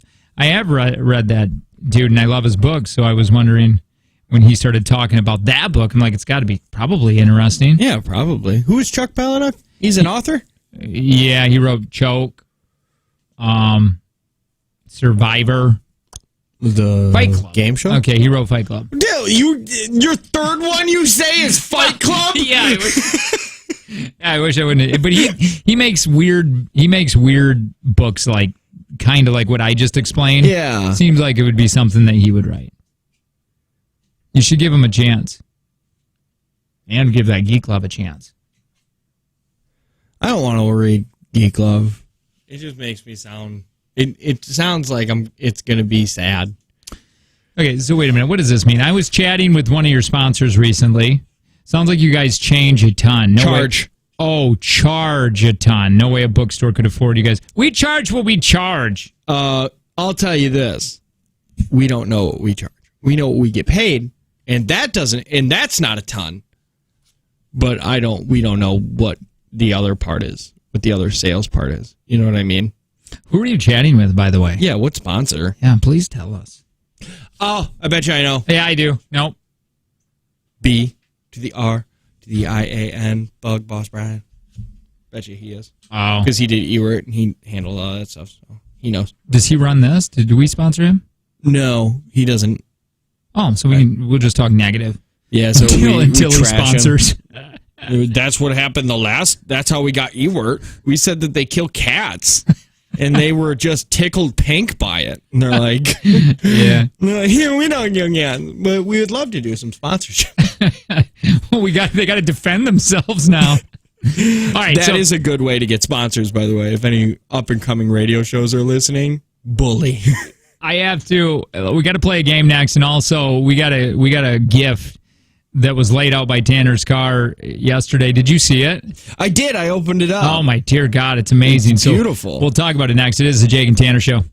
read that dude, and I love his book. So I was wondering, when he started talking about that book, I'm like, it's got to be probably interesting. Yeah, probably. Who is Chuck Palahniuk? He's an author? Yeah, he wrote Choke, Survivor, the Fight Club game show. Okay, he wrote Fight Club. Dude, your third one you say is Fight Club? Yeah, I wish I wouldn't. But he makes weird books, like kind of like what I just explained. Yeah, seems like it would be something that he would write. You should give him a chance, and give that Geek Love a chance. I don't want to read Geek Love. It just makes me sound. It sounds like it's gonna be sad. Okay, so wait a minute. What does this mean? I was chatting with one of your sponsors recently. Sounds like you guys change a ton. Charge. Charge a ton. No way a bookstore could afford you guys. We charge what we charge. I'll tell you this. We don't know what we charge. We know what we get paid, and that's not a ton. But we don't know what the other part is, what the other sales part is. You know what I mean? Who are you chatting with, by the way? Yeah, what sponsor? Yeah, please tell us. Oh, I bet you I know. Yeah, I do. Nope. B to the R to the IAN, Bug Boss Brian. Bet you he is. Oh. Because he did Ewert and he handled all that stuff, so he knows. Does he run this? Did we sponsor him? No, he doesn't. Oh, so we'll just talk negative. Yeah, so until he trash sponsors. That's what happened that's how we got Ewert. We said that they kill cats. And they were just tickled pink by it. And they're like, yeah. Here, we don't young yet, but we would love to do some sponsorship. Well, they got to defend themselves now. All right, that is a good way to get sponsors, by the way. If any up and coming radio shows are listening, bully. I have to. We got to play a game next, and also we got a gift that was laid out by Tanner's car yesterday. Did you see it? I did. I opened it up. Oh my dear God, it's amazing. It's beautiful. So we'll talk about it next. It is the Jake and Tanner Show.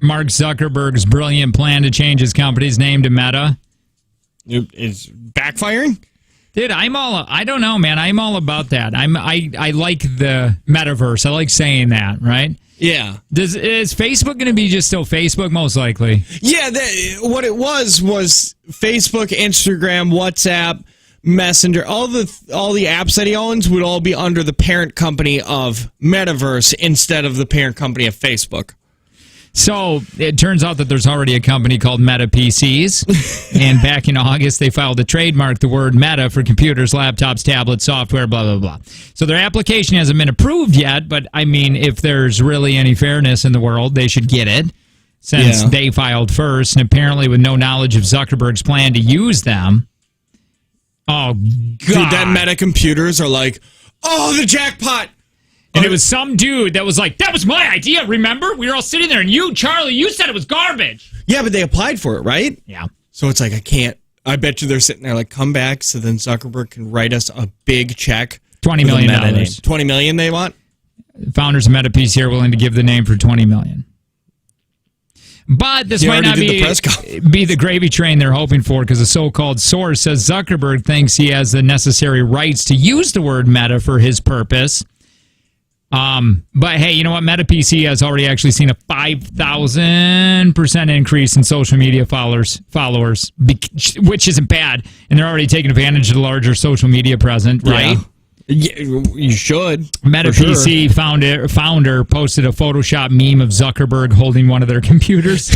Mark Zuckerberg's brilliant plan to change his company's name to Meta. It's backfiring? Dude, I don't know, man. I'm all about that. I like the metaverse. I like saying that, right? Yeah. Is Facebook going to be just still Facebook? Most likely. Yeah, what it was Facebook, Instagram, WhatsApp, Messenger, all the apps that he owns would all be under the parent company of Metaverse instead of the parent company of Facebook. So it turns out that there's already a company called Meta PCs, and back in August they filed a trademark the word Meta for computers, laptops, tablets, software, blah, blah, blah. So their application hasn't been approved yet, but I mean, if there's really any fairness in the world, they should get it since they filed first, and apparently with no knowledge of Zuckerberg's plan to use them. Oh, God. Dude, that Meta computers are like, oh, the jackpot. And it was some dude that was like, that was my idea, remember? We were all sitting there, and you, Charlie, you said it was garbage. Yeah, but they applied for it, right? Yeah. So it's like, I bet you they're sitting there like, come back so then Zuckerberg can write us a big check. $20 million. $20 million they want? Founders of Meta PC are willing to give the name for $20 million. But this might not be the gravy train they're hoping for, because a so-called source says Zuckerberg thinks he has the necessary rights to use the word Meta for his purpose. But hey, you know what? Meta PC has already actually seen a 5,000% increase in social media followers, which isn't bad. And they're already taking advantage of the larger social media presence, right? Yeah, you should. Meta PC founder posted a Photoshop meme of Zuckerberg holding one of their computers.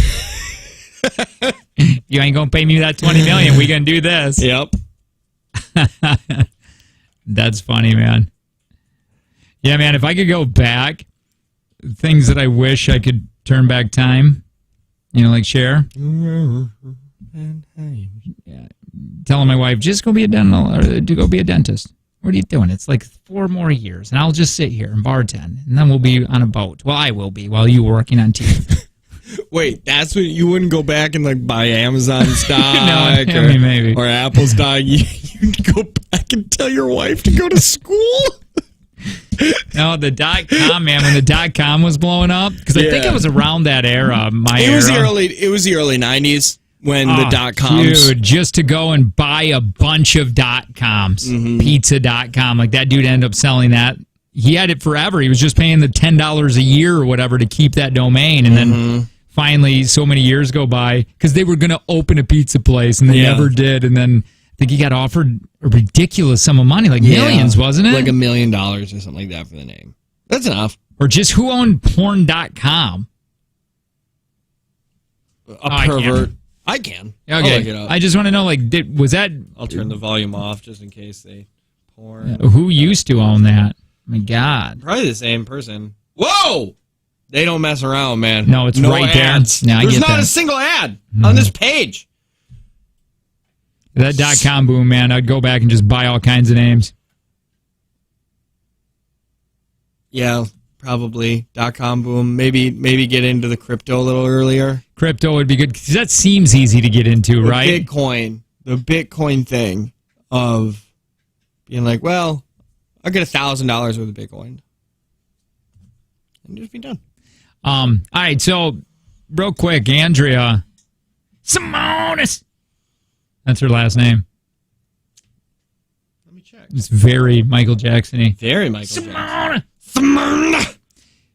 You ain't gonna pay me that $20 million. We gonna do this. Yep. That's funny, man. Yeah, man, if I could go back, things that I wish I could turn back time, like Cher. Yeah. Telling my wife, just go be a dentist. What are you doing? It's like 4 more years, and I'll just sit here and bartend, and then we'll be on a boat. Well, I will be while you were working on teeth. Wait, that's what you wouldn't go back and like buy Amazon stock maybe. Or Apple stock. You'd go back and tell your wife to go to school? No, the .com, man, when the .com was blowing up, because I think it was around that era. It was the early 90s when the .coms. Dude, just to go and buy a bunch of .coms, pizza.com, like that dude ended up selling that. He had it forever. He was just paying the $10 a year or whatever to keep that domain, and then finally, so many years go by, because they were going to open a pizza place, and they never did, and then I think he got offered a ridiculous sum of money, like millions, wasn't it? Like $1 million or something like that for the name. That's enough. Or just who owned porn.com? A pervert. I can. Okay. I'll look it up. I just want to know, was that... I'll turn the volume off just in case they porn. Who used to own that? My God. Probably the same person. Whoa! They don't mess around, man. No, it's right ads. there. No, There's not a single ad on this page. That .com boom, man, I'd go back and just buy all kinds of names. Yeah, probably. .com boom. Maybe get into the crypto a little earlier. Crypto would be good, because that seems easy to get into, right? The Bitcoin thing of being like, well, I'll get $1,000 worth of Bitcoin. And just be done. All right, so real quick, Andrea Simonis. That's her last name. Let me check. It's very Michael Jackson-y. Very Michael Jackson. Simona.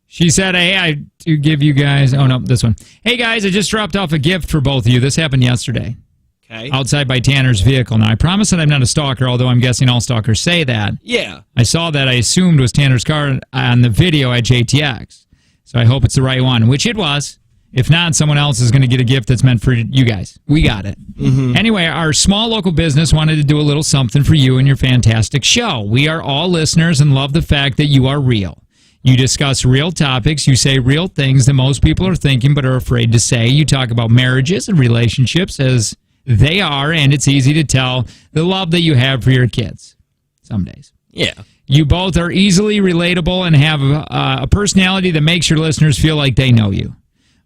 She said, hey, I to give you guys... Oh, no, this one. Hey, guys, I just dropped off a gift for both of you. This happened yesterday. Okay. Outside by Tanner's vehicle. Now, I promise that I'm not a stalker, although I'm guessing all stalkers say that. Yeah. I saw that I assumed was Tanner's car on the video at JTX. So I hope it's the right one, which it was. If not, someone else is going to get a gift that's meant for you guys. We got it. Anyway, our small local business wanted to do a little something for you and your fantastic show. We are all listeners and love the fact that you are real. You discuss real topics. You say real things that most people are thinking but are afraid to say. You talk about marriages and relationships as they are, and it's easy to tell the love that you have for your kids some days. Yeah. You both are easily relatable and have a personality that makes your listeners feel like they know you.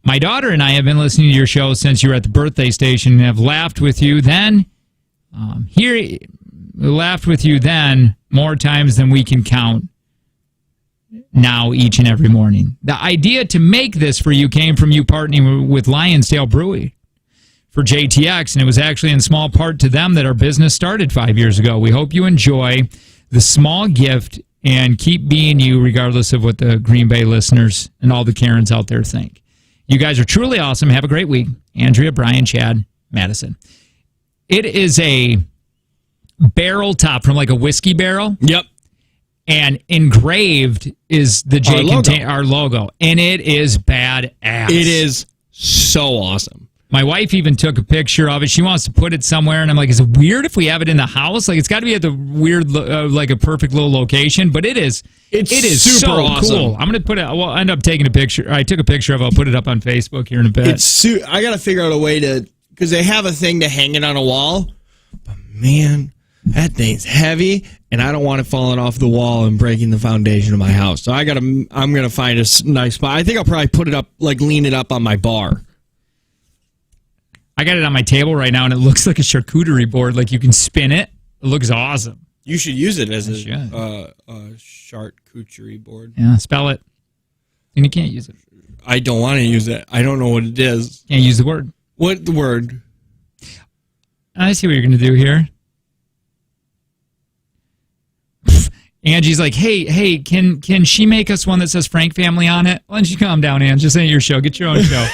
My daughter and I have been listening to your show since you were at the birthday station and have laughed with you then. Laughed with you then more times than we can count. now each and every morning. The idea to make this for you came from you partnering with Lion's Tail Brewery for JTX, and it was actually in small part to them that our business started 5 years ago. We hope you enjoy the small gift and keep being you regardless of what the Green Bay listeners and all the Karens out there think. You guys are truly awesome. Have a great week. Andrea, Brian, Chad, Madison. It is a barrel top from like a whiskey barrel. Yep. And engraved is the our logo. And it is badass. It is so awesome. My wife even took a picture of it. She wants to put it somewhere, and I'm like, is it weird if we have it in the house? Like, it's got to be at the weird, like a perfect little location. But it is. It is super so awesome. Cool. I'm gonna put it. Well, I'll end up taking a picture. I took a picture of it. I'll put it up on Facebook here in a bit. I got to figure out a way to, because they have a thing to hang it on a wall. But man, that thing's heavy, and I don't want it falling off the wall and breaking the foundation of my house. So I'm gonna find a nice spot. I think I'll probably put it up, like lean it up on my bar. I got it on my table right now, and it looks like a charcuterie board. Like you can spin it. It looks awesome. You should use it as a charcuterie board. Yeah, spell it. And you can't use it. I don't want to use it. I don't know what it is. Can't use the word. What the word? I see what you're going to do here. Angie's like, hey, can she make us one that says Frank Family on it? Why don't you calm down, Angie? This ain't your show. Get your own show.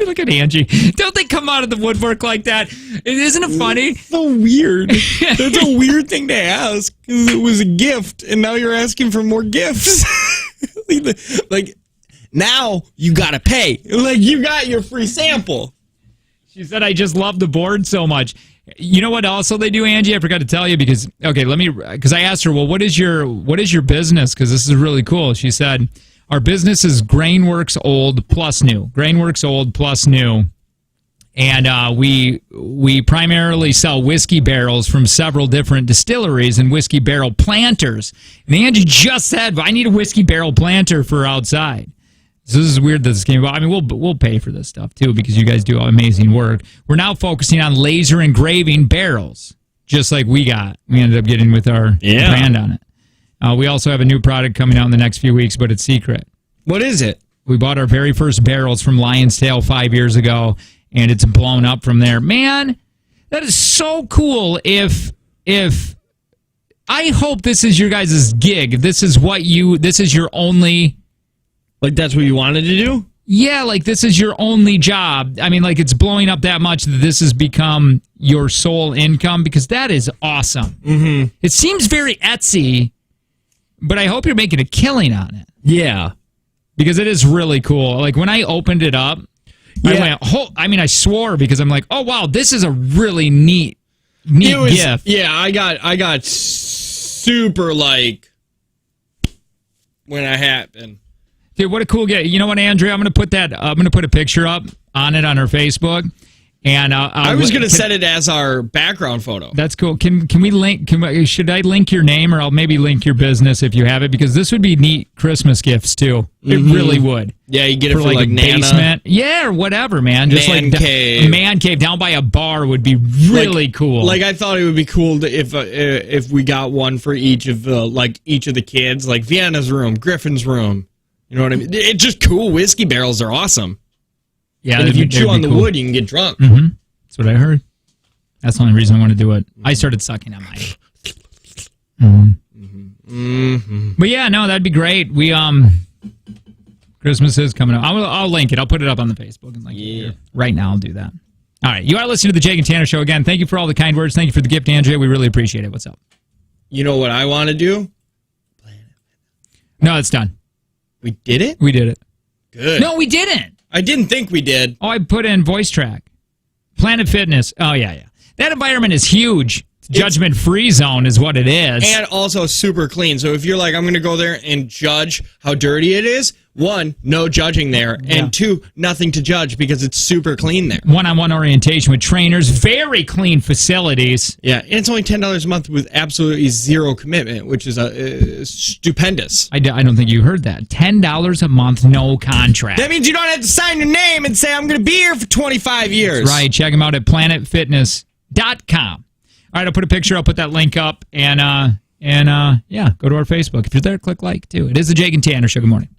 Look at Angie. Don't they come out of the woodwork like that? Isn't it funny? It's so weird. That's a weird thing to ask. It was a gift, and now you're asking for more gifts. Like, now you got to pay. Like, you got your free sample. She said, I just love the board so much. You know what also they do, Angie? I forgot to tell you because I asked her, well, what is your business? Because this is really cool. She said, our business is Grainworks Old Plus New. Grainworks Old Plus New. And we primarily sell whiskey barrels from several different distilleries and whiskey barrel planters. And Angie just said, I need a whiskey barrel planter for outside. So this is weird that this came about. I mean, we'll pay for this stuff, too, because you guys do amazing work. We're now focusing on laser engraving barrels, just like we ended up getting with our brand on it. We also have a new product coming out in the next few weeks, but it's secret. What is it? We bought our very first barrels from Lion's Tail 5 years ago, and it's blown up from there. Man, that is so cool. If I hope this is your guys' gig. This is your only... Like, that's what you wanted to do? Yeah, like, this is your only job. I mean, like, it's blowing up that much that this has become your sole income, because that is awesome. Mm-hmm. It seems very Etsy, but I hope you're making a killing on it. Yeah. Because it is really cool. Like, when I opened it up, I swore, because I'm like, oh, wow, this is a really neat gift. Yeah, I got super, like, when it happened. Dude, what a cool gift. You know what, Andrea? I'm going to put a picture up on it on her Facebook. And I was going to set it as our background photo. That's cool. Can we link? Should I link your name, or I'll maybe link your business if you have it? Because this would be neat Christmas gifts too. It really would. Yeah, you get it for like a Nana. Basement. Yeah, or whatever, man. Just man cave. A man cave down by a bar would be really cool. Like, I thought it would be cool if we got one for each of the kids, like Vienna's room, Griffin's room. You know what I mean? It's just cool. Whiskey barrels are awesome. Yeah, and if you chew on the wood, you can get drunk. Mm-hmm. That's what I heard. That's the only reason I want to do it. I started sucking on mine. Mm-hmm. Mm-hmm. But yeah, no, that'd be great. We Christmas is coming up. I'll link it. I'll put it up on the Facebook and link it here. Right now. I'll do that. All right, you are listening to the Jake and Tanner Show again. Thank you for all the kind words. Thank you for the gift, Andrea. We really appreciate it. What's up? You know what I want to do? No, it's done. We did it? We did it. Good. No, we didn't. I didn't think we did. Oh, I put in voice track. Planet Fitness. Oh, yeah. That environment is huge. Judgment-free zone is what it is. And also super clean. So if you're like, I'm going to go there and judge how dirty it is, one, no judging there. And two, nothing to judge because it's super clean there. One-on-one orientation with trainers. Very clean facilities. Yeah, and it's only $10 a month with absolutely zero commitment, which is stupendous. I don't think you heard that. $10 a month, no contract. That means you don't have to sign your name and say, I'm going to be here for 25 years. That's right. Check them out at planetfitness.com. All right, I'll put a picture. I'll put that link up. And And yeah, go to our Facebook. If you're there, click like too. It is the Jake and Tanner Show. Good morning.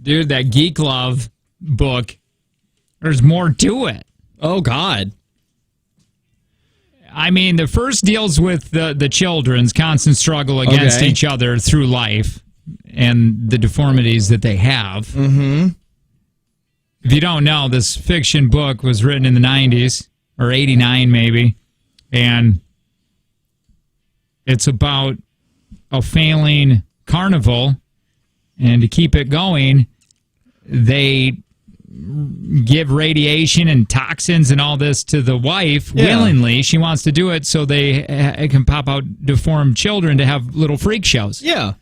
Dude, that Geek Love book, there's more to it. Oh, God. I mean, the first deals with the children's constant struggle against each other through life and the deformities that they have. Mm-hmm. If you don't know, this fiction book was written in the 90s, or 89 maybe, and it's about a failing carnival, and to keep it going, they give radiation and toxins and all this to the wife willingly. She wants to do it so they can pop out deformed children to have little freak shows. Yeah.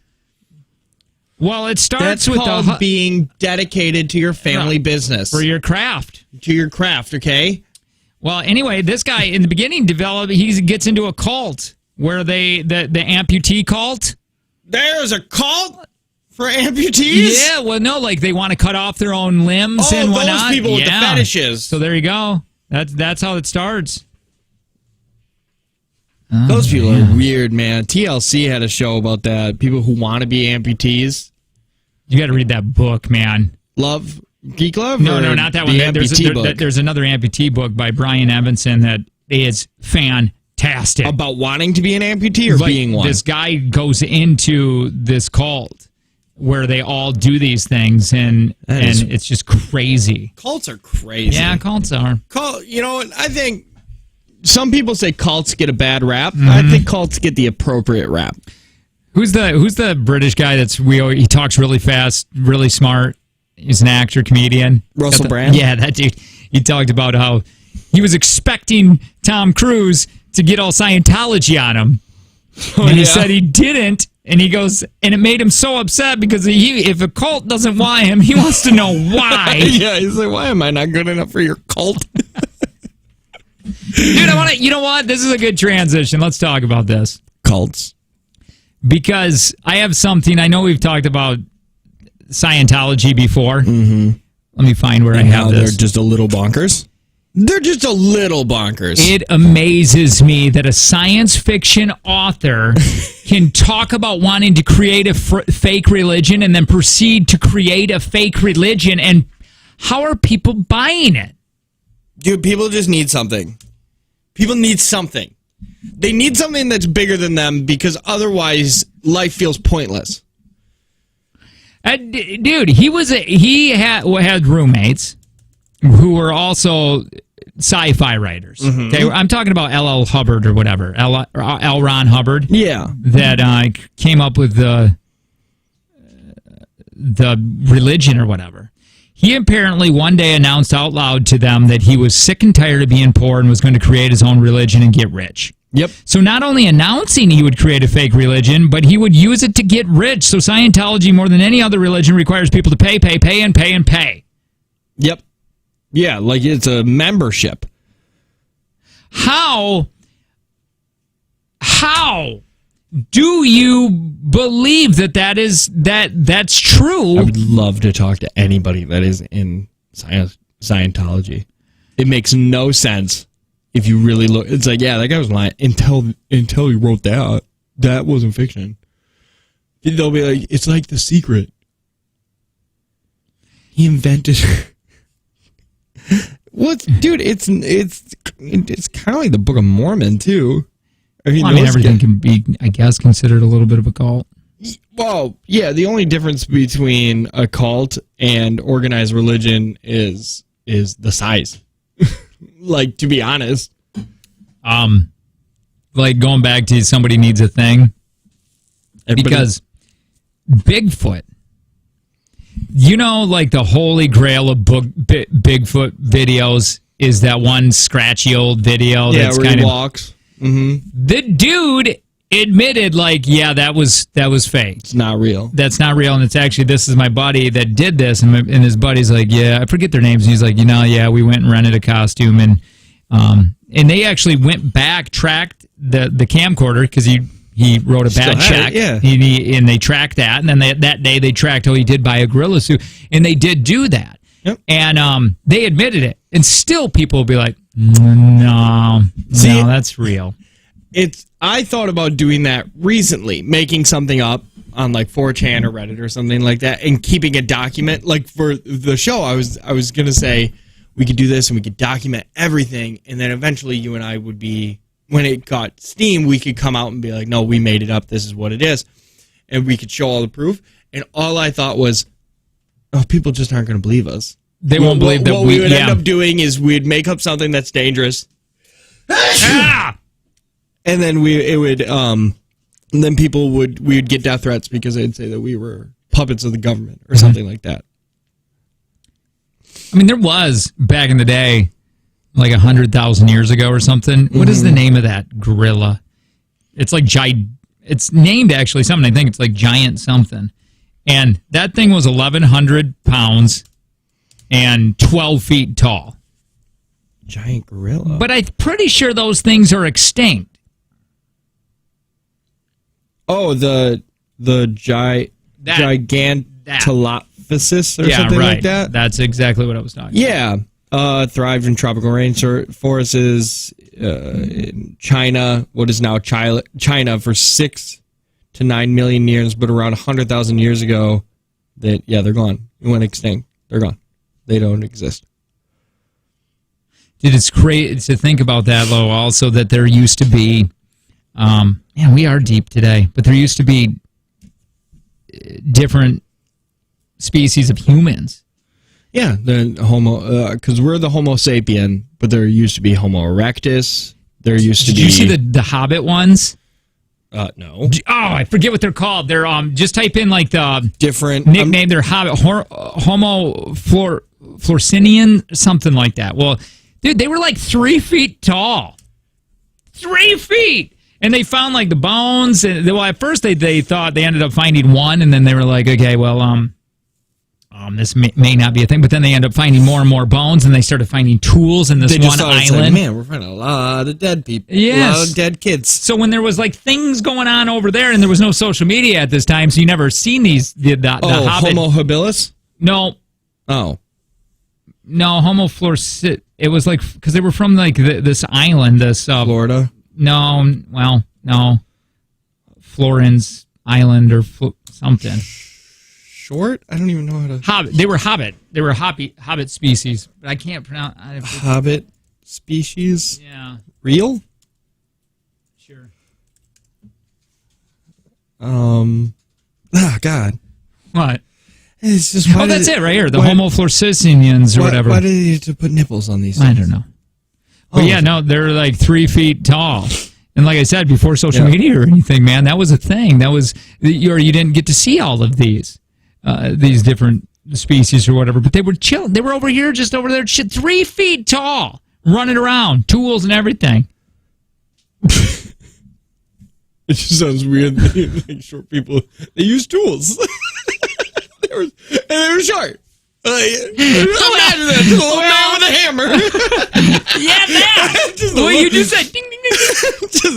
Well, it starts That's with called being dedicated to your family business. For your craft. To your craft, okay? Well, anyway, this guy in the beginning he gets into a cult where the amputee cult. There's a cult for amputees? Yeah, well, no, like they want to cut off their own limbs and whatnot. Those people with the fetishes. So there you go. That's how it starts. Those people are weird, man. TLC had a show about that. People who want to be amputees. You got to read that book, man. Geek Love? No, not that one. There's another amputee book by Brian Evanson that is fantastic. About wanting to be an amputee or being one? This guy goes into this cult where they all do these things, and it's just crazy. Cults are crazy. Yeah, cults are. You know what? I think some people say cults get a bad rap. Mm-hmm. I think cults get the appropriate rap. Who's the British guy he talks really fast, really smart? He's an actor, comedian. Russell Brand? Yeah, that dude. He talked about how he was expecting Tom Cruise to get all Scientology on him. And he said he didn't. And he goes, and it made him so upset because if a cult doesn't want him, he wants to know why. Yeah, he's like, why am I not good enough for your cult? Dude, you know what? This is a good transition. Let's talk about this. Cults. Because I have something, I know we've talked about Scientology before. Mm-hmm. Let me find where I have this. They're just a little bonkers? They're just a little bonkers. It amazes me that a science fiction author can talk about wanting to create a fake religion and then proceed to create a fake religion. And how are people buying it? Dude, people just need something. People need something. They need something that's bigger than them because otherwise life feels pointless. Dude, he had roommates who were also sci-fi writers. Mm-hmm. I'm talking about L.L. Hubbard or whatever. L. Ron Hubbard. Yeah. That came up with the religion or whatever. He apparently one day announced out loud to them that he was sick and tired of being poor and was going to create his own religion and get rich. Yep. So not only announcing he would create a fake religion, but he would use it to get rich. So Scientology, more than any other religion, requires people to pay, and pay. Yep. Yeah, like it's a membership. How do you believe that's true? I would love to talk to anybody that is in Scientology. It makes no sense if you really look. It's like, yeah, that guy was lying until he wrote that. That wasn't fiction. They'll be like, it's like The Secret. He invented. Dude? It's kind of like the Book of Mormon too. I mean, everything can be, I guess, considered a little bit of a cult. Well, yeah, the only difference between a cult and organized religion is the size. Like, to be honest. Like going back to somebody needs a thing. Because Bigfoot, like the holy grail of Bigfoot videos is that one scratchy old video that's where he walks. Mm-hmm. The dude admitted, that was fake. It's not real. That's not real, and it's actually, this is my buddy that did this, and his buddy's like, yeah, I forget their names, and he's like, we went and rented a costume, and they actually went back, tracked the camcorder, because he wrote a bad check, and they tracked that, and then that day they tracked, he did buy a gorilla suit, and they did do that. Yep. And they admitted it, and still people will be like, no, that's real. I thought about doing that recently, making something up on like 4chan or Reddit or something like that, and keeping a document. Like for the show, I was gonna say we could do this and we could document everything, and then eventually you and I would be, when it got steam, we could come out and be like, no, we made it up. This is what it is, and we could show all the proof. And all I thought was, oh, people just aren't gonna believe us. They won't believe that what we would end up doing is we'd make up something that's dangerous. And then then people we'd get death threats because they'd say that we were puppets of the government or something like that. I mean, there was back in the day, like 100,000 years ago or something. What is the name of that gorilla? It's like it's named actually something. I think it's like giant something. And that thing was 1,100 pounds and 12 feet tall. Giant gorilla. But I'm pretty sure those things are extinct. Oh, the Gigantolophosis or something like that? That's exactly what I was talking about. Yeah. Thrived in tropical rainforests in China, what is now China, for 6 to 9 million years, but around 100,000 years ago, they're gone. They went extinct. They're gone. They don't exist. Dude, it's crazy to think about that, though, also, that there used to be, man, we are deep today, but there used to be different species of humans. Yeah, the Homo, because we're the Homo sapien, but there used to be Homo erectus. There used to be. Did you see the Hobbit ones? No. Oh, I forget what they're called. They're just type in like the different nickname. They're Hobbit, Homo Florcinian, something like that. Well, dude, they were like 3 feet tall. 3 feet. And they found like the bones. And, well, at first they thought they ended up finding one, and then they were like, okay, well, this may not be a thing. But then they ended up finding more and more bones, and they started finding tools in this one island. Like, man, we're finding a lot of dead people. Yes. A lot of dead kids. So when there was like things going on over there, and there was no social media at this time, so you never seen the Hobbit. Homo habilis? No. Oh. No, Homo florcit. It was like, because they were from like this island, this Florida. No, well, no, Florence Island or something. Short? I don't even know how to. Hobbit. They were Hobbit. They were Hobbit species, but I can't pronounce. Hobbit species. Yeah. Real? Sure. Oh God. What? It's just. That's it right here. The Homo florcinians or whatever. Why did they have to put nipples on these things? I don't know. But yeah, no, they're like 3 feet tall. And like I said, before social media or anything, man, that was a thing. That was, you didn't get to see all of these different species or whatever. But they were chill. They were over here, just over there, 3 feet tall, running around, tools and everything. It just sounds weird. Like short people, they use tools. they were short. Imagine that, just a little man with a hammer. Yeah, that. Well, you just said ding, ding, ding. Just a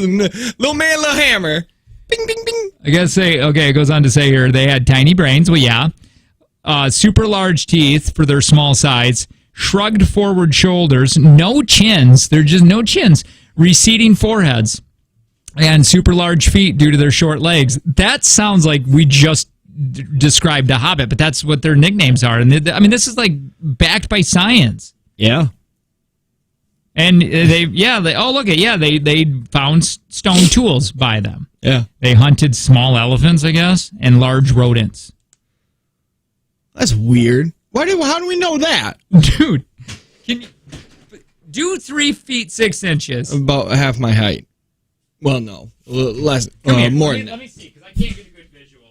little man, little hammer. Bing, bing, bing. I gotta say, okay, it goes on to say here, they had tiny brains. Well, yeah. Super large teeth for their small size. Shrugged forward shoulders. No chins. They're just no chins. Receding foreheads. And super large feet due to their short legs. That sounds like we just described a Hobbit, but that's what their nicknames are. And I mean, this is like backed by science. Yeah. And they found stone tools by them. Yeah. They hunted small elephants, I guess, and large rodents. That's weird. How do we know that? Dude, can you do 3 feet 6 inches? About half my height. Well, no. Less. Here, more. Let me see, because I can't get a good visual.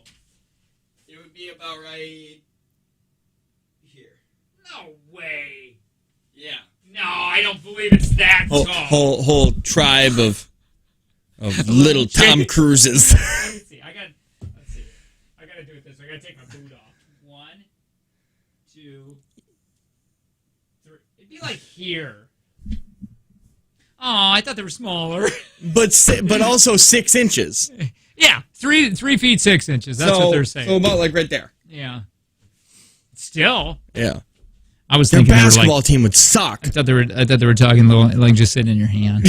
It would be about right here. No way. Yeah. No, I don't believe it's that tall. Whole tribe of little Tom Cruises. Let me see. I gotta do it this way. I gotta take my boot off. 1, 2, 3. It'd be like here. Oh, I thought they were smaller. But also 6 inches. Yeah, 3 feet 6 inches. That's what they're saying. So about like right there. Yeah. Still. Yeah. I was Their thinking basketball team would suck. I thought they were talking like just sitting in your hand.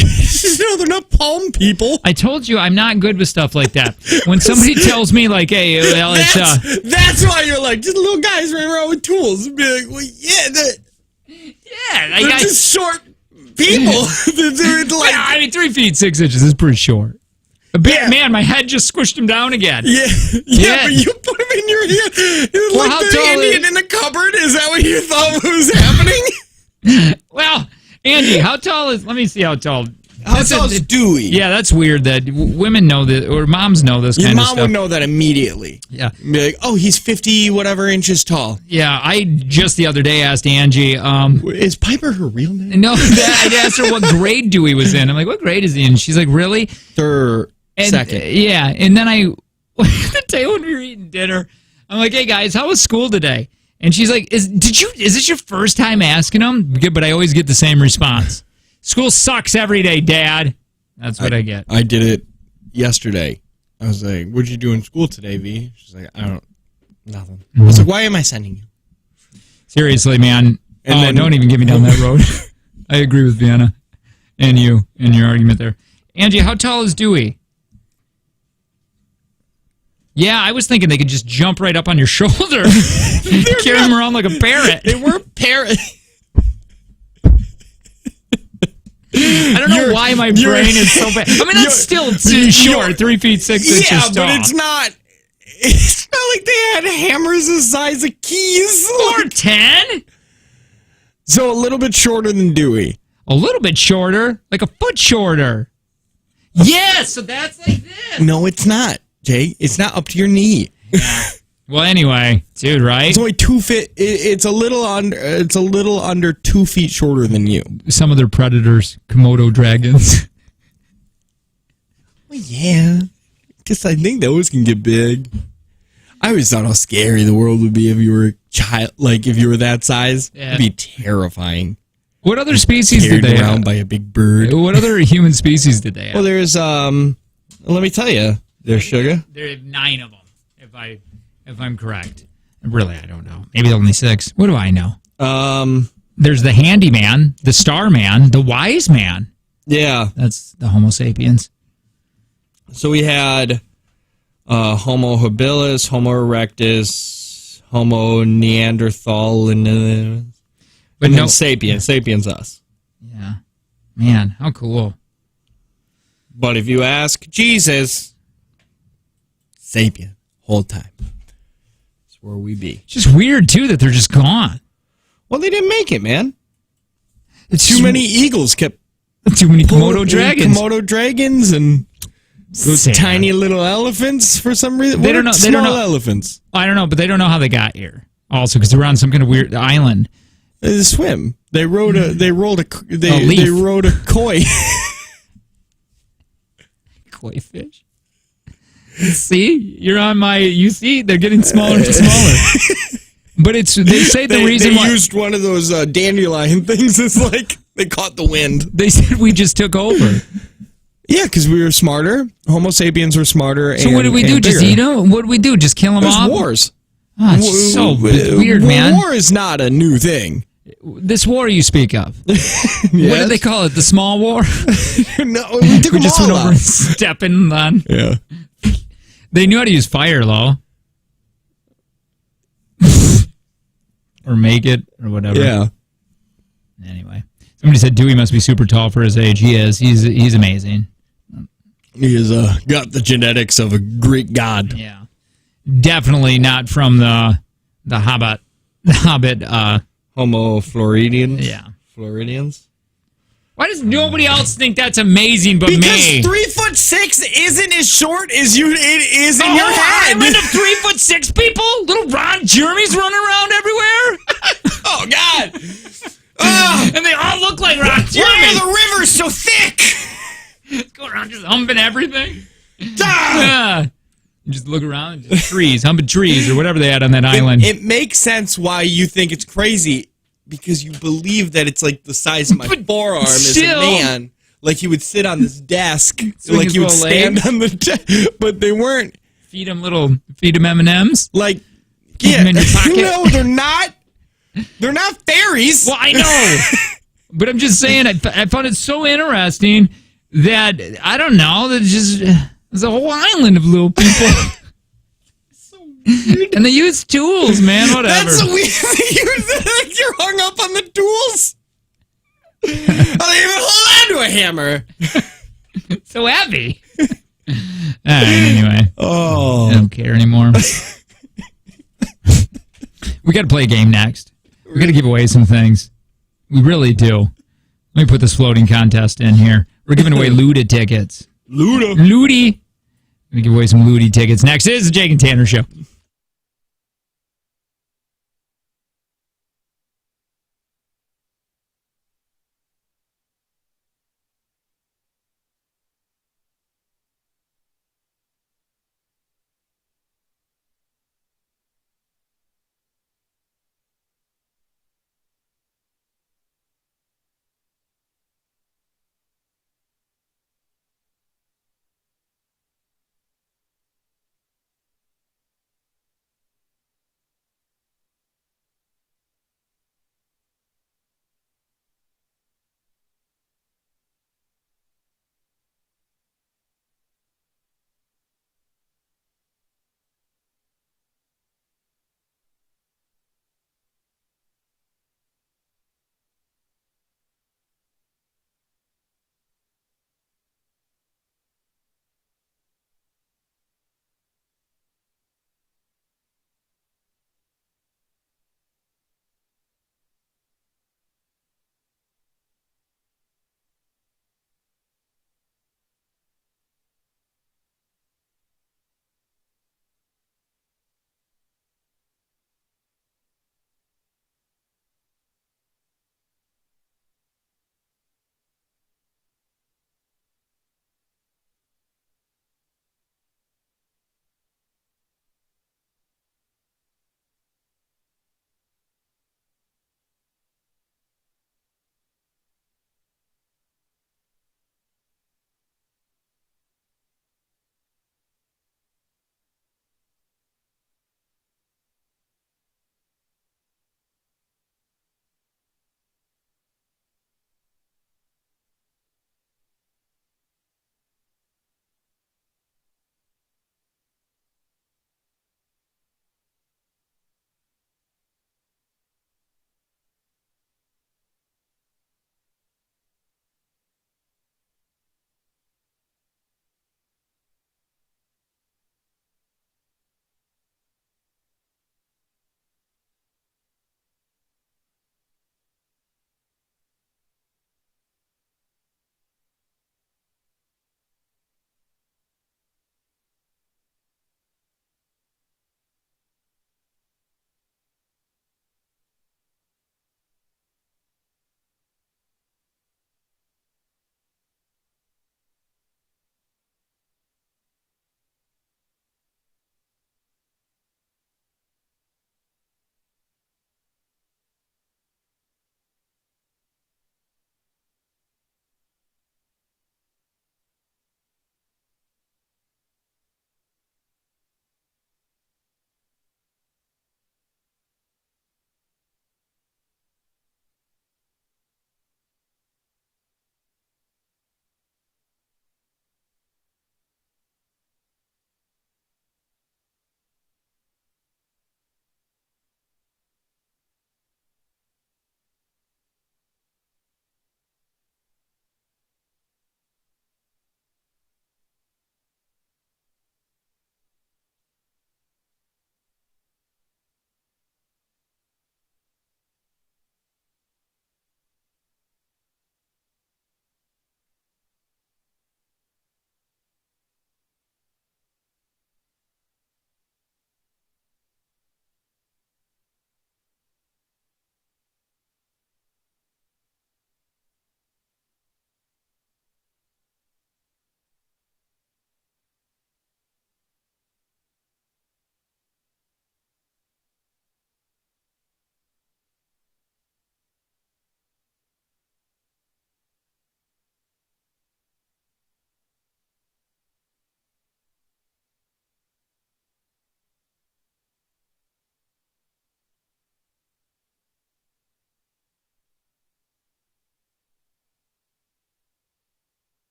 No, they're not palm people. I told you I'm not good with stuff like that. When somebody tells me like, "Hey, well, it's That's why you're like just little guys running around with tools and be like, well, yeah, they're just short people. They're like, I mean, 3 feet 6 inches is pretty short. Man, my head just squished him down again. Yeah, but you put him in your hand. It's Well, like how the tall Indian in the cupboard. Is that what you thought was happening? Well, Andy, how tall is? Let me see how tall. How tall is Dewey? Yeah, that's weird that women know that, or moms know this Your kind of mom stuff. would know that immediately. Yeah. Be like, oh, he's 50 whatever inches tall. Yeah, I just the other day asked Angie. Is Piper her real name? No, I asked her what grade Dewey was in. I'm like, what grade is he in? She's like, really? Third, second. Yeah, and then the day when we were eating dinner, I'm like, hey guys, how was school today? And she's like, is this your first time asking them? But I always get the same response. School sucks every day, Dad. That's what I get. I did it yesterday. I was like, what'd you do in school today, V? She's like, nothing. I was like, why am I sending you? Seriously, man. And then- don't even get me down that road. I agree with Vienna and you in your argument there. Angie, how tall is Dewey? Yeah, I was thinking they could just jump right up on your shoulder. Carry him around like a parrot. They were parrots. I don't know why my brain is so bad. I mean, that's still too short. 3 feet 6 inches Yeah, tall. but it's not like they had hammers the size of keys. Or 10? So a little bit shorter than Dewey. A little bit shorter, like a foot shorter. Yes, so that's like this. No, it's not, Jay. It's not up to your knee. Well, anyway, dude, right? It's only 2 feet. It's a little under. It's a little under 2 feet shorter than you. Some of their predators, Komodo dragons. Well, yeah. Guess I think those can get big. I always thought how scary the world would be if you were a child, like if you were that size. Yeah. It'd be terrifying. What other species did Carried they around have? by a big bird. What other human species did they have? Well, there's let me tell you, there's sugar. There are 9 of them, if I'm correct. Really, I don't know. Maybe only 6. What do I know? There's the handyman, the starman, the wise man. Yeah. That's the Homo sapiens. So we had Homo habilis, Homo erectus, Homo Neanderthal, and then Sapiens us. Yeah. Man, how cool. But if you ask Jesus, Sapien, whole time. That's where we be. It's just weird, too, that they're just gone. Well, they didn't make it, man. It's Too many eagles kept Too many Komodo dragons. Komodo dragons and those Sad. tiny little elephants for some reason. They don't know- they don't Small know. elephants. I don't know, but they don't know how they got here. Also, because they're on some kind of weird island. They swim. They rode a. They rolled a. A They leaf. rode a koi. Koi fish. See, you're on my. You see, they're getting smaller and smaller. But it's. They say the reason they why used one of those dandelion things. It's like they caught the wind. they said we just took over. Yeah, because we were smarter. Homo sapiens were smarter. So what did we do? Just eat them? What did we do? Just kill them There's off? wars. Oh, it's so weird, man. War is not a new thing. This war you speak of. What did they call it? The small war? No, we took We them just all went over out. and stepping on. Yeah. They knew how to use fire, though. Or make it, or whatever. Yeah. Anyway. Somebody said Dewey must be super tall for his age. He is. He's amazing. He is got the genetics of a Greek god. Yeah. Definitely not from the Hobbit. The Hobbit, Homo floridians. yeah. Floridians. Why does nobody else think that's amazing but Because me? 3'6" isn't as short as it is in your head. Island of 3'6" people? Little Ron Jeremy's running around everywhere? Oh God! And they all look like Ron Why are Jeremy. the rivers so thick? Go around just humping everything. Ah! Yeah. Just look around, just trees, humping trees or whatever they had on that island. It makes sense why you think it's crazy because you believe that it's like the size of my But forearm as a still- man. Like he would sit on this desk, Swing like his he would little stand legs. on the desk, but they weren't Feed him M&Ms. like. Keep 'em in your pocket. No, they're not. They're not fairies. Well, I know. But I'm just saying, I found it so interesting that, I don't know, that there's a whole island of little people. And they use tools, man, whatever. That's so weird. You're hung up on the tools. I don't even hold on to a hammer. So heavy. Anyway. Oh. I don't care anymore. We got to play a game next. We got to give away some things. We really do. Let me put this floating contest in here. We're giving away Luda tickets. Ludi. Let me give away some Ludi tickets. Next is the Jake and Tanner Show.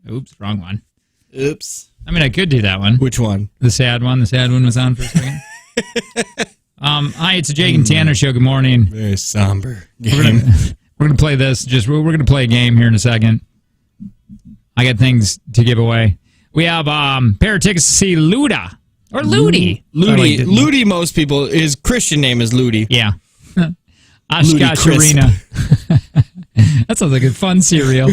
Oops, wrong one. Oops. I mean, I could do that one. Which one? The sad one. The sad one was on for a second. Hi, it's the Jake and Tanner show. Good morning. Very somber We're game. gonna play this. We're gonna play a game here in a second. I got things to give away. We have pair of tickets to see Luda or Ludi. Ludi, most people, his Christian name is Ludi. Yeah. Oshkosh Crisp. Arena. That sounds like a fun cereal.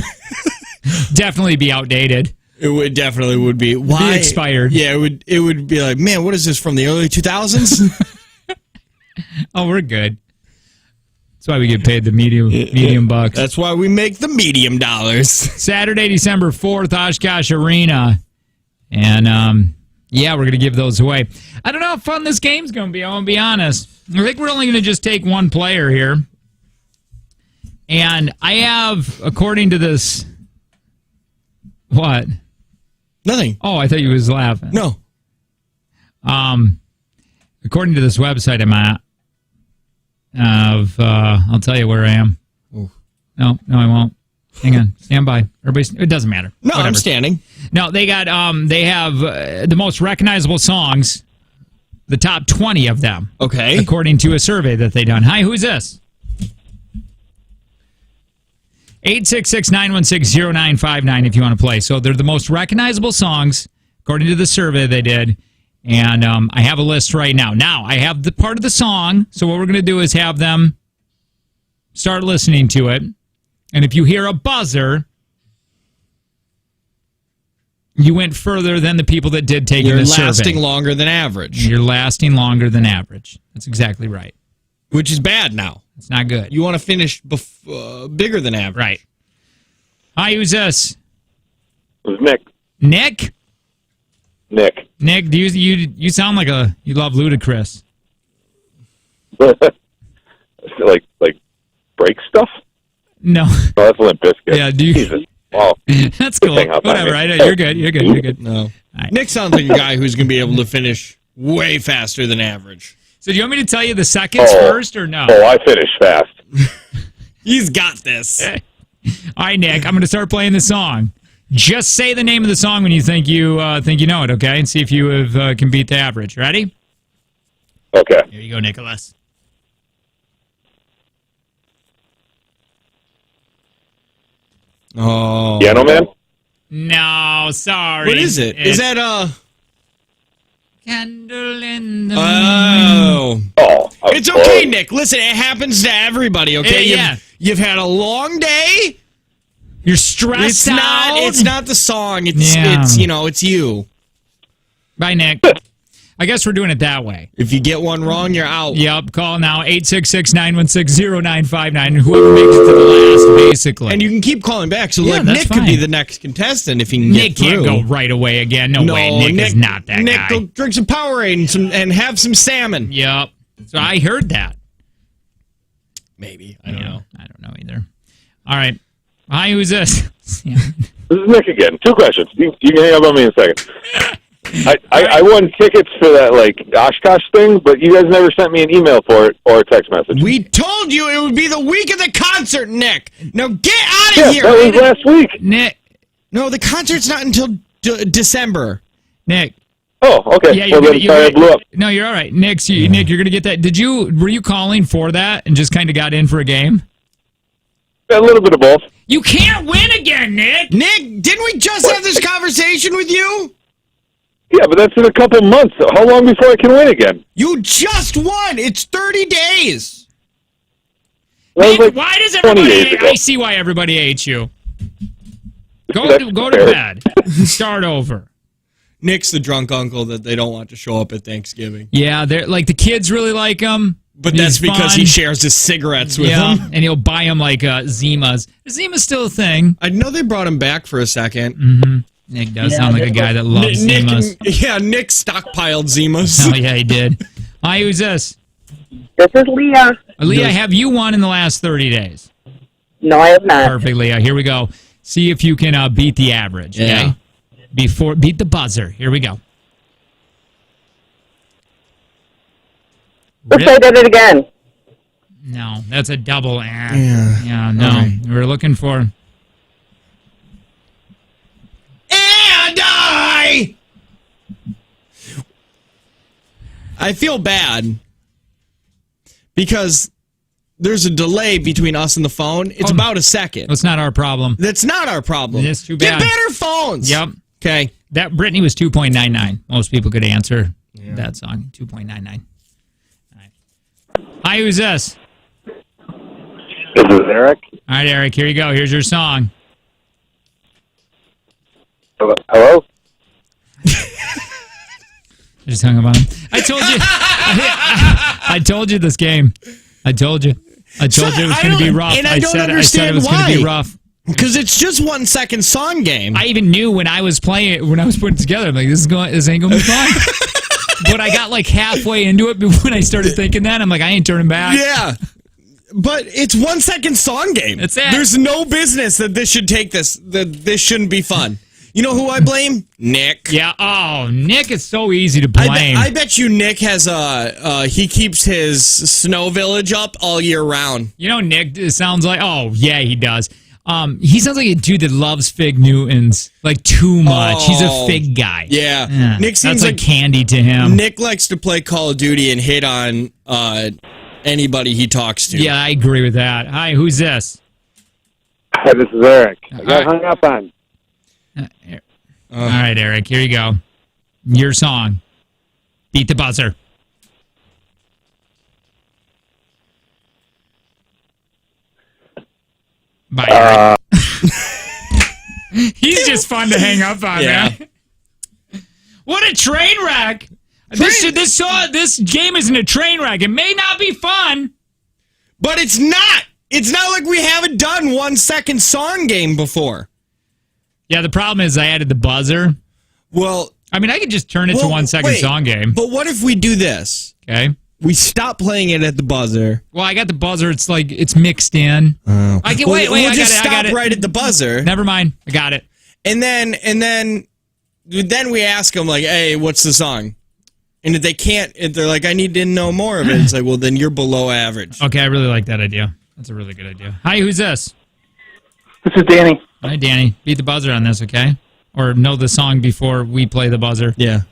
Definitely be outdated. It would definitely would be. Why? Be expired. Yeah, it would be like, man, what is this from the early 2000s? Oh, we're good. That's why we get paid the medium bucks. That's why we make the medium dollars. Saturday, December 4th, Oshkosh Arena. And, yeah, we're going to give those away. I don't know how fun this game's going to be, I'm going to be honest. I think we're only going to just take one player here. And I have, according to this... What? Nothing. Oh, I thought you was laughing. No. According to this website I'm at, I'll tell you where I am. Ooh. No, I won't. Hang on. Stand by. Everybody, it doesn't matter. No, Whatever. I'm standing. No, they got they have the most recognizable songs, the top 20 of them. Okay. According to a survey that they done. Hi, who's this? 866-916-0959 if you want to play. So they're the most recognizable songs according to the survey they did. And I have a list right now. Now, I have the part of the song. So what we're going to do is have them start listening to it. And if you hear a buzzer, you went further than the people that did take You're the survey. lasting longer than average. You're lasting longer than average. That's exactly right. Which is bad now. It's not good. You want to finish bigger than average. Right. Hi, who's this? It was Nick. Nick? Nick. Nick, do you sound like you love Ludacris. like break stuff? No. Oh, that's Limp Bizkit. Yeah, do you? Jesus. Wow. That's cool. Hang up on Whatever. me. I know you're good. You're good. You're good. No. right. Nick sounds like a guy who's going to be able to finish way faster than average. So do you want me to tell you the seconds first or no? Oh, I finished fast. He's got this. All right, Nick. I'm going to start playing the song. Just say the name of the song when you think you know it, okay? And see if you can beat the average. Ready? Okay. Here you go, Nicholas. Oh. Piano Man? No, sorry. What is it? Is that Candle in the Oh. Oh. I'm It's okay, close. Nick. Listen, it happens to everybody, okay? Yeah. You've had a long day. You're stressed out. It's not the song. It's Yeah. it's you. Bye, Nick. I guess we're doing it that way. If you get one wrong, you're out. Yep, call now, 866-916-0959, and whoever makes it to the last, basically. And you can keep calling back. So Yeah, like that's Nick could be fine. the next contestant if he can Nick get through. can't go right away again. No way, Nick is not that Nick, guy. go drink some Powerade and have some salmon. Yep. So I heard that. Maybe. I don't know. I don't know either. All right. Hi, who's this? Yeah. This is Nick again. 2 questions. You can hang up on me in a second. I won tickets for that Oshkosh thing, but you guys never sent me an email for it or a text message. We told you it would be the week of the concert, Nick. Now get out of Yeah, here. that was last week. Nick. No, the concert's not until December. Nick. Oh, okay. Yeah, Well, then, sorry I blew up. No, you're all right. Nick, you're going to get that. Were you calling for that and just kind of got in for a game? A little bit of both. You can't win again, Nick. Nick, didn't we just have this conversation with you? Yeah, but that's in a couple months. How long before I can win again? You just won. It's 30 days. That was Nick, like why does 20 everybody days hate? ago. I see why everybody hates you. Go That's to fair. bed. Start over. Nick's the drunk uncle that they don't want to show up at Thanksgiving. Yeah, they're like the kids really like him. But that's He's because fun. he shares his cigarettes with Yeah, them. and he'll buy them like Zimas. Zima's still a thing. I know they brought him back for a second. Nick does sound like a guy that loves Nick, Zimas. Nick stockpiled Zimas. Oh yeah, he did. Hi, who's this? This is Leah. Leah, have you won in the last 30 days? No, I have not. Perfect, Leah. Here we go. See if you can beat the average. Okay. Yeah. Beat the buzzer. Here we go. Looks like I did it again. No, that's a double. Yeah. No. All right. We're looking for. I feel bad because there's a delay between us and the phone. It's about a second. It's not our problem. That's not our problem. It's too bad. Get better phones. Yep. Okay. That Brittany was 2.99. Most people could answer that song. 2.99. All right. Hi, who's this? This is Eric. All right, Eric, here you go. Here's your song. Hello? I just hung up on him. I told you. I told you this game. I told you it was going to be rough. And I don't said understand it was going to be rough. Because it's just 1 second song game. I even knew when I was playing it, when I was putting it together, I'm like, this ain't going to be fun. But I got like halfway into it when I started thinking that. I'm like, I ain't turning back. Yeah. But it's 1 second song game. That's it. There's no business that this should take this. That this shouldn't be fun. You know who I blame? Nick. Yeah. Oh, Nick is so easy to blame. I bet you Nick has he keeps his snow village up all year round. You know, Nick sounds like. Oh, yeah, he does. He sounds like a dude that loves Fig Newtons like too much. He's a Fig guy. Yeah. Nick seems that's like candy to him. Nick likes to play Call of Duty and hit on anybody he talks to. Yeah, I agree with that. Hi, who's this? Hi, this is Eric. I got hung up on. All right, Eric, here you go. Your song. Beat the buzzer. Bye, Eric. He's just fun to hang up on, man. What a train wreck! This game isn't a train wreck. It may not be fun, but it's not. It's not like we haven't done 1 second song game before. Yeah, the problem is I added the buzzer. Well, I mean, I could just turn it to 1 second song game. But what if we do this? Okay. We stop playing it at the buzzer. Well, I got the buzzer. It's like it's mixed in. Oh. I can We'll I just got it. I got stop it. right at the buzzer. Never mind. I got it. And then we ask them like, "Hey, what's the song?" And if they can't, if they're like, "I need to know more of it," it's like, "Well, then you're below average." Okay, I really like that idea. That's a really good idea. Hi, who's this? This is Danny. Hi, Danny. Beat the buzzer on this, okay? Or know the song before we play the buzzer. Yeah.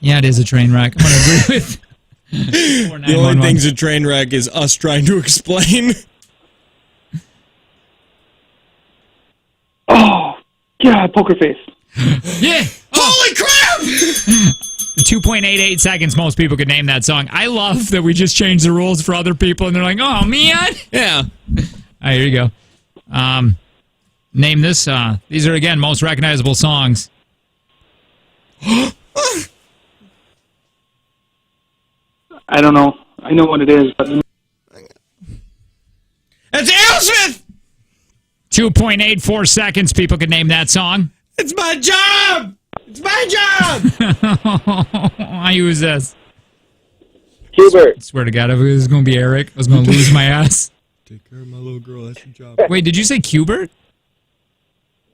Yeah, it is a train wreck. I'm going to agree with. The only thing's a train wreck is us trying to explain. Oh, yeah, poker face. Yeah. Holy crap! 2.88 seconds, most people could name that song. I love that we just changed the rules for other people, and they're like, oh, man. Yeah. All right, here you go. Name this. These are, again, most recognizable songs. I don't know. I know what it is, but... It's Aerosmith! 2.84 seconds, people could name that song. It's my job! It's my job! Hi, who is this? Hubert. I swear to God, if it was going to be Eric, I was going to lose my ass. Take care of my little girl. That's your job. Wait, did you say Cubert?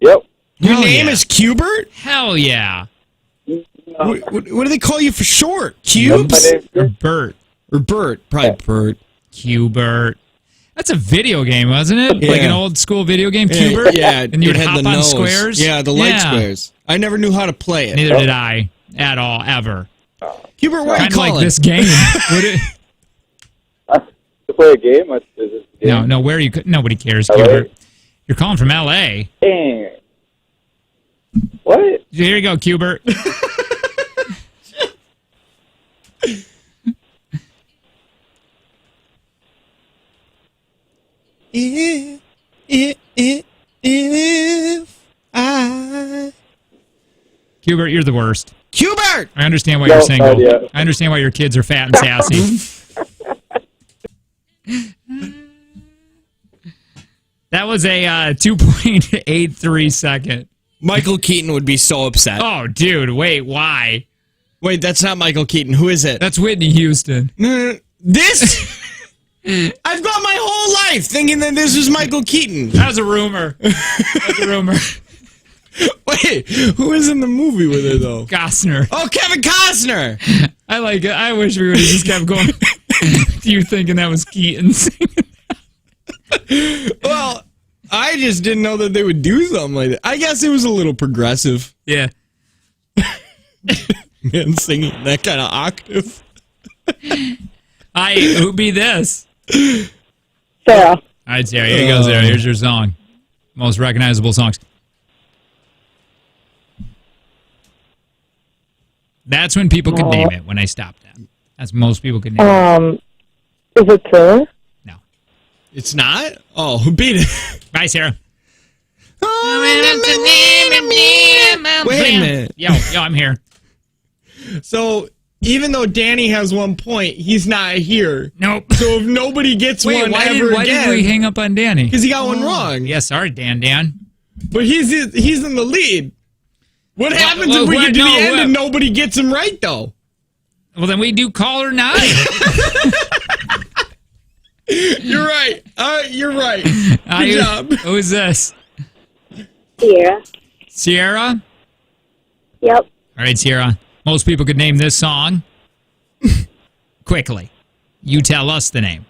Yep. Your Hell name yeah. is Cubert? Hell yeah. What do they call you for short? My Cubes? name's Or Bert. Or Bert? Probably Bert. Cubert. That's a video game, wasn't it? Like an old school video game, Cubert? Yeah, And you would it had hop the on nose. squares? Yeah, the light squares. I never knew how to play it. Neither did I at all, ever. Cubert, what are you Kind of like calling? this game. Would it? To play a game? Is this a game? No, where are you? Nobody cares, LA? Cubert. You're calling from L.A. Dang. What? Here you go, Cubert. If I... Cubert, you're the worst. Cubert! I understand why No, you're single. not yet. I understand why your kids are fat and sassy. That was a 2.83 second. Michael Keaton would be so upset. Oh, dude, wait, why? Wait, that's not Michael Keaton. Who is it? That's Whitney Houston. This? I've got my whole life thinking that this was Michael Keaton. That was a rumor. That was a rumor. Wait, who is in the movie with her, though? Costner. Oh, Kevin Costner! I like it. I wish we would have just kept going. You thinking that was Keaton singing? Well, I just didn't know that they would do something like that. I guess it was a little progressive. Yeah. Man, singing that kind of octave. Hi, who be this? Sarah. All right, Sarah, here you go, Sarah. Here's your song. Most recognizable songs. That's when people could name it, when I stopped that. That's most people could name it. Is it Thriller? No. It's not? Oh, who beat it? Bye, Sarah. Wait a minute. Yo, I'm here. So, even though Danny has 1 point, he's not here. Nope. So if nobody gets Wait, one why ever did we again, hang up on Danny? because he got one wrong. Yeah, sorry, Dan. But he's in the lead. What happens if we get to the end and nobody gets him right, though? Well, then we do caller 9. You're right. You're right. Good job. Who is this? Sierra. Sierra? Yep. All right, Sierra. Most people could name this song. Quickly. You tell us the name.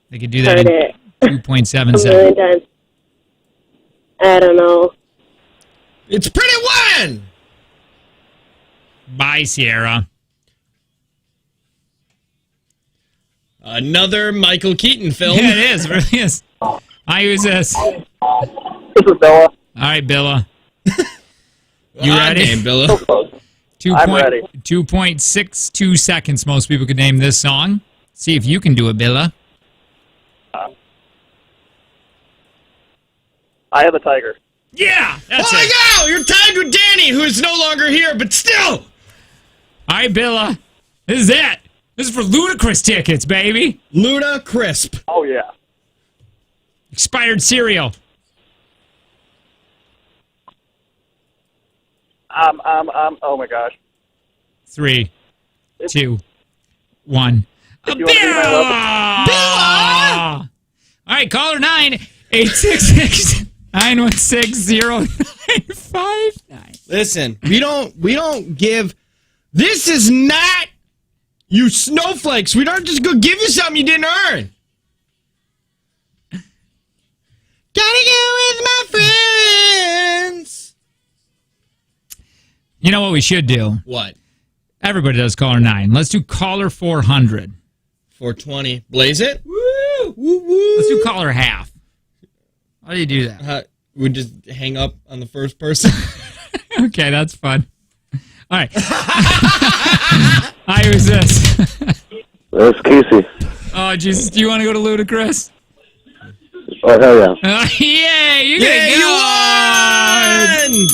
They could do that Heard in it 2.77. a million times. I don't know. It's Pretty Woman! Bye, Sierra. Another Michael Keaton film. Yeah, it is. It really is. Hi, who's this? All This is Bella. right, Billa. You ready? Name, Billa. So close. 2. I'm ready. 2.62 seconds. Most people could name this song. See if you can do it, Billa. I have a tiger. Yeah, that's Oh, it. my God! You're tied with Danny, who is no longer here, but still! All right, Billa. This is it. This is for ludicrous tickets, baby. Luda Crisp. Oh, yeah. Expired cereal. Oh, my gosh. 3, 2, 1. you wanna be my Billa! All right, caller 9, 866-916-0959. Listen, we don't give. This is not you snowflakes. We don't just go give you something you didn't earn. Gotta go with my friends. You know what we should do? What? Everybody does caller 9. Let's do caller 400. 420. Blaze it. Woo! Woo woo. Let's do caller half. How do you do that? We just hang up on the first person. Okay, that's fun. All right. Hi, who's this? That's Casey. Oh, Jesus. Do you want to go to Ludacris? Oh, hell yeah. Yeah, you Yeah, can you go. won!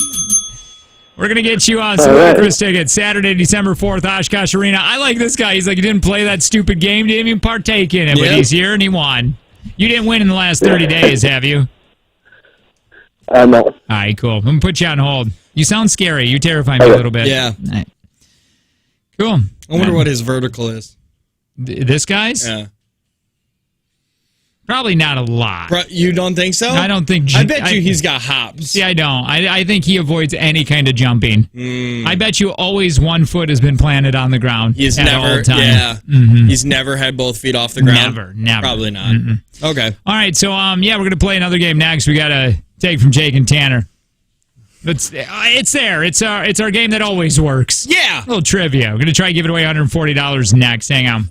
We're going to get you on some All right. Ludacris tickets. Saturday, December 4th, Oshkosh Arena. I like this guy. He's like, he didn't play that stupid game, didn't even partake in it, but Yep. he's here and he won. You didn't win in the last 30 days, have you? No. All right, cool. I'm going to put you on hold. You sound scary. You terrify me a little bit. Yeah. All right. Cool. I wonder what his vertical is. This guy's? Yeah. Probably not a lot. You don't think so? I don't think... I bet you he's got hops. See, I don't. I think he avoids any kind of jumping. I bet you always one foot has been planted on the ground He's at never, all time. yeah. He's never had both feet off the ground. Never. Probably not. Okay. All right, so yeah, we're gonna play another game next. We got to take from Jake and Tanner. It's there. It's our game that always works. Yeah. A little trivia. We're gonna try to give it away $140 next. Hang on.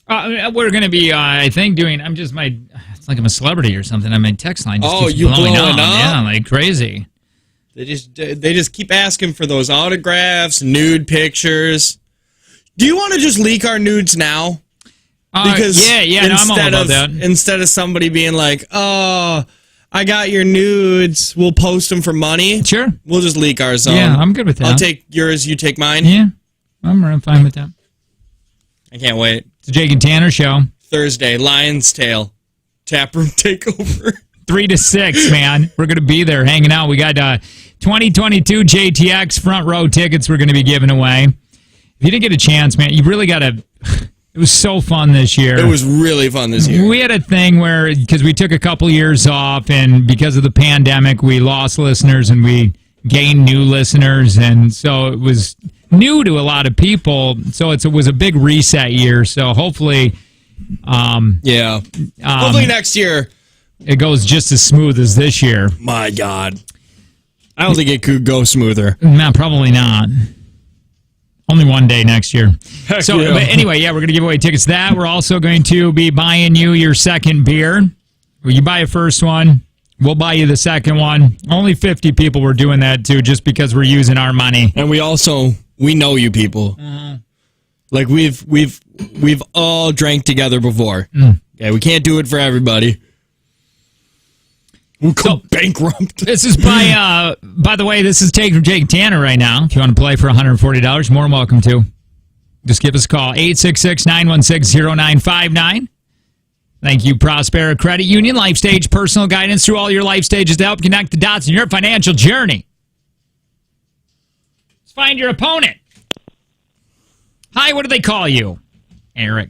We're going to be, I think, doing. It's like I'm a celebrity or something. My text line just keeps you blowing blowing up. Yeah, like crazy. They just keep asking for those autographs, nude pictures. Do you want to just leak our nudes now? Because no, I'm all about that. Instead of somebody being like, "Oh, I got your nudes. We'll post them for money." Sure. We'll just leak ours. Yeah, I'm good with that. I'll take yours. You take mine. Yeah, I'm fine with that. I can't wait. It's a Jake and Tanner show. Thursday, Lion's Tail, Taproom Takeover. 3 to 6, man. We're going to be there hanging out. We got 2022 JTX front row tickets we're going to be giving away. If you didn't get a chance, man, you really got to. It was so fun this year. It was really fun this year. We had a thing where, because we took a couple years off, and because of the pandemic, we lost listeners and we gained new listeners. And so it was new to a lot of people. So it was a big reset year. So hopefully. Hopefully next year. It goes just as smooth as this year. My God. I don't think it could go smoother. No, probably not. Only one day next year. Heck So, yeah. but anyway, we're going to give away tickets to that. We're also going to be buying you your second beer. You buy a first one, we'll buy you the second one. Only 50 people were doing that, too, just because we're using our money. And we know you people. Like we've all drank together before. Okay, we can't do it for everybody. We'll go bankrupt. This is by the way, this is taken from Jake Tanner right now. If you want to play for $140, more than welcome to. Just give us a call, 866-916-0959. Thank you, Prospera Credit Union, Life Stage Personal Guidance through all your life stages to help connect the dots in your financial journey. Let's find your opponent. Hi, what do they call you? Eric.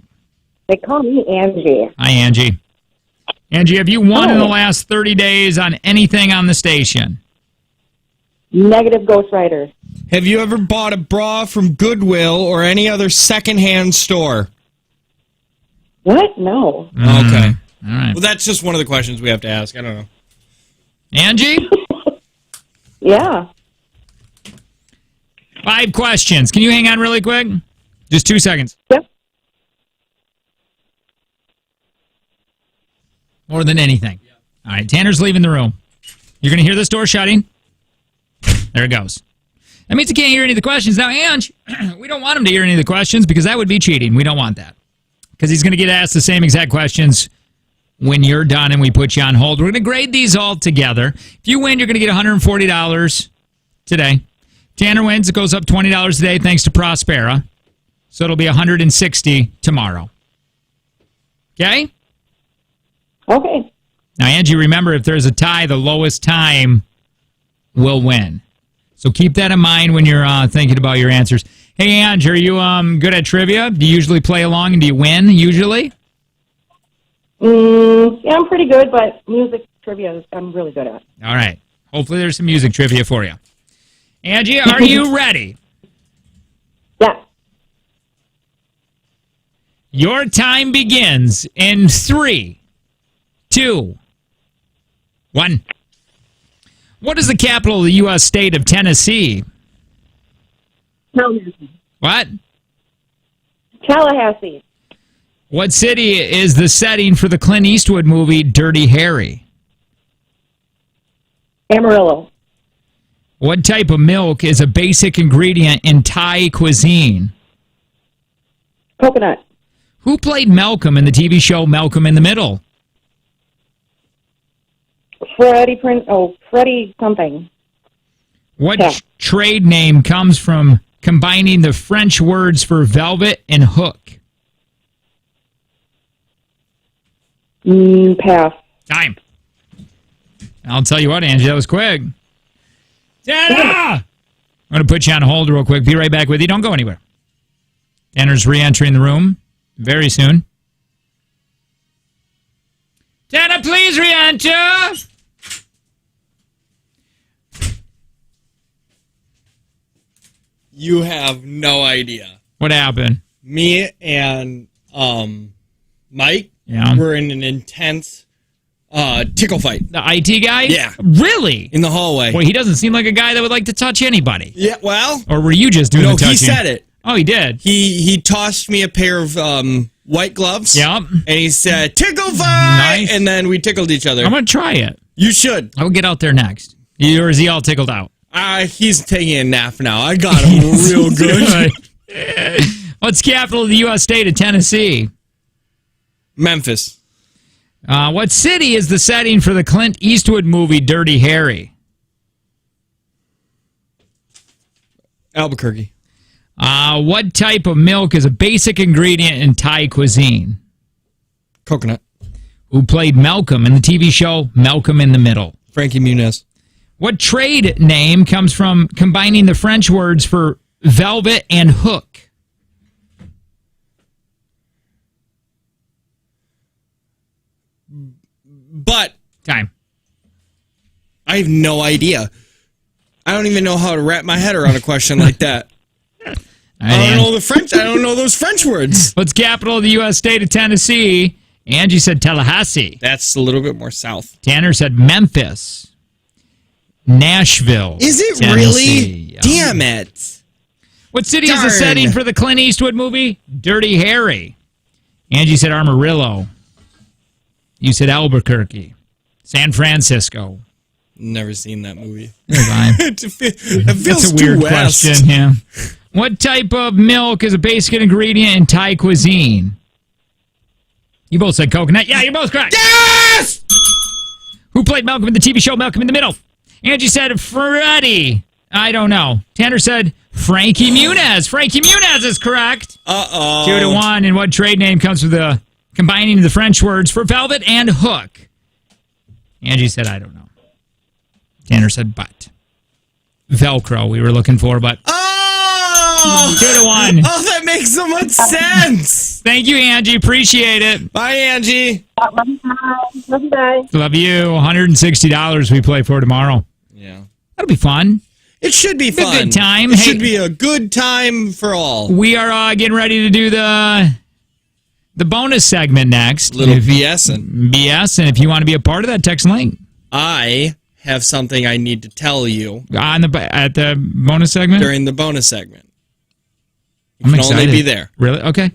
They call me Angie. Hi, Angie. Angie, have you won in the last 30 days on anything on the station? Negative Ghost Riders. Have you ever bought a bra from Goodwill or any other secondhand store? What? No. Okay. All right. Well, that's just one of the questions we have to ask. I don't know. Angie? Yeah. 5 questions. Can you hang on really quick? Just 2 seconds. Yep. More than anything. All right, Tanner's leaving the room. You're going to hear this door shutting. There it goes. That means he can't hear any of the questions. Now, Ange, we don't want him to hear any of the questions because that would be cheating. We don't want that. Because he's going to get asked the same exact questions when you're done and we put you on hold. We're going to grade these all together. If you win, you're going to get $140 today. Tanner wins. It goes up $20 today thanks to Prospera. So it'll be $160 tomorrow. Okay? Okay. Now, Angie, remember, if there's a tie, the lowest time will win. So keep that in mind when you're thinking about your answers. Hey, Angie, are you good at trivia? Do you usually play along and do you win, usually? Yeah, I'm pretty good, but music trivia I'm really good at. All right. Hopefully there's some music trivia for you. Angie, are you ready? Yeah. Your time begins in 3, 2, 1. What is the capital of the U.S. state of Tennessee? What? Tallahassee. What city is the setting for the Clint Eastwood movie Dirty Harry? Amarillo. What type of milk is a basic ingredient in Thai cuisine? Coconut. Who played Malcolm in the TV show Malcolm in the Middle? Freddie something. What Yeah. trade name comes from combining the French words for velvet and hook? Pass. Time. I'll tell you what, Angie, that was quick. Tanner! I'm going to put you on hold real quick. Be right back with you. Don't go anywhere. Tanner's re-entering the room very soon. Tanner, please re-enter! You have no idea. What happened? Me and Mike Yeah. were in an intense tickle fight The IT guy? Yeah. Really? in the hallway. Well, he doesn't seem like a guy that would like to touch anybody. Yeah, well, Or were you just doing no, the touching? he said it. Oh, he did? He tossed me a pair of white gloves. Yep. And he said, tickle fight! Nice. And then we tickled each other. I'm going to try it. You should. I'll get out there next. Or is he all tickled out? He's taking a nap now. I got him real good. What's the capital of the U.S. state of Tennessee? Memphis. What city is the setting for the Clint Eastwood movie Dirty Harry? Albuquerque. What type of milk is a basic ingredient in Thai cuisine? Coconut. Who played Malcolm in the TV show Malcolm in the Middle? Frankie Muniz. What trade name comes from combining the French words for velvet and hook? But Time. I have no idea. I don't even know how to wrap my head around a question like that. I don't know the French. I don't know those French words. What's the capital of the U.S. state of Tennessee? Angie said Tallahassee. That's a little bit more south. Tanner said Memphis. Nashville. Is it Tennessee. really? Damn it. What city is the Darn. setting for the Clint Eastwood movie? Dirty Harry. Angie said Amarillo. You said Albuquerque. San Francisco. Never seen that movie. Fine. It feels That's a too weird west. question. Yeah. What type of milk is a basic ingredient in Thai cuisine? You both said coconut. Yeah, you're both correct. Yes! Who played Malcolm in the TV show Malcolm in the Middle? Angie said Freddie. I don't know. Tanner said Frankie Muniz. Frankie Muniz is correct. Uh-oh. 2-1. And what trade name comes with the combining the French words for velvet and hook? Angie said, I don't know. Tanner said, but. Velcro we were looking for, but. Oh! 2-1. Oh, that makes so much sense. Thank you, Angie. Appreciate it. Bye, Angie. Love you guys. Love you. $160 we play for tomorrow. Yeah. That'll be fun. It should be a fun. good time. It Hey- should be a good time for all. We are getting ready to do the bonus segment next. Little If- BSing. BS, and if you want to be a part of that, text link I have something I need to tell you at the bonus segment. during the bonus segment. You I'm can excited. only be there. Really? Okay.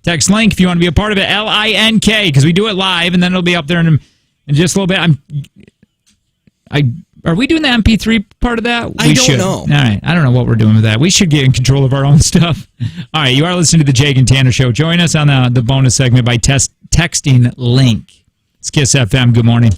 Text link if you want to be a part of it. LINK because we do it live, and then it'll be up there in just a little bit. Are we doing the MP3 part of that? I don't know. All right. I don't know what we're doing with that. We should get in control of our own stuff. All right. You are listening to the Jake and Tanner Show. Join us on the bonus segment by texting link. It's Kiss FM. Good morning.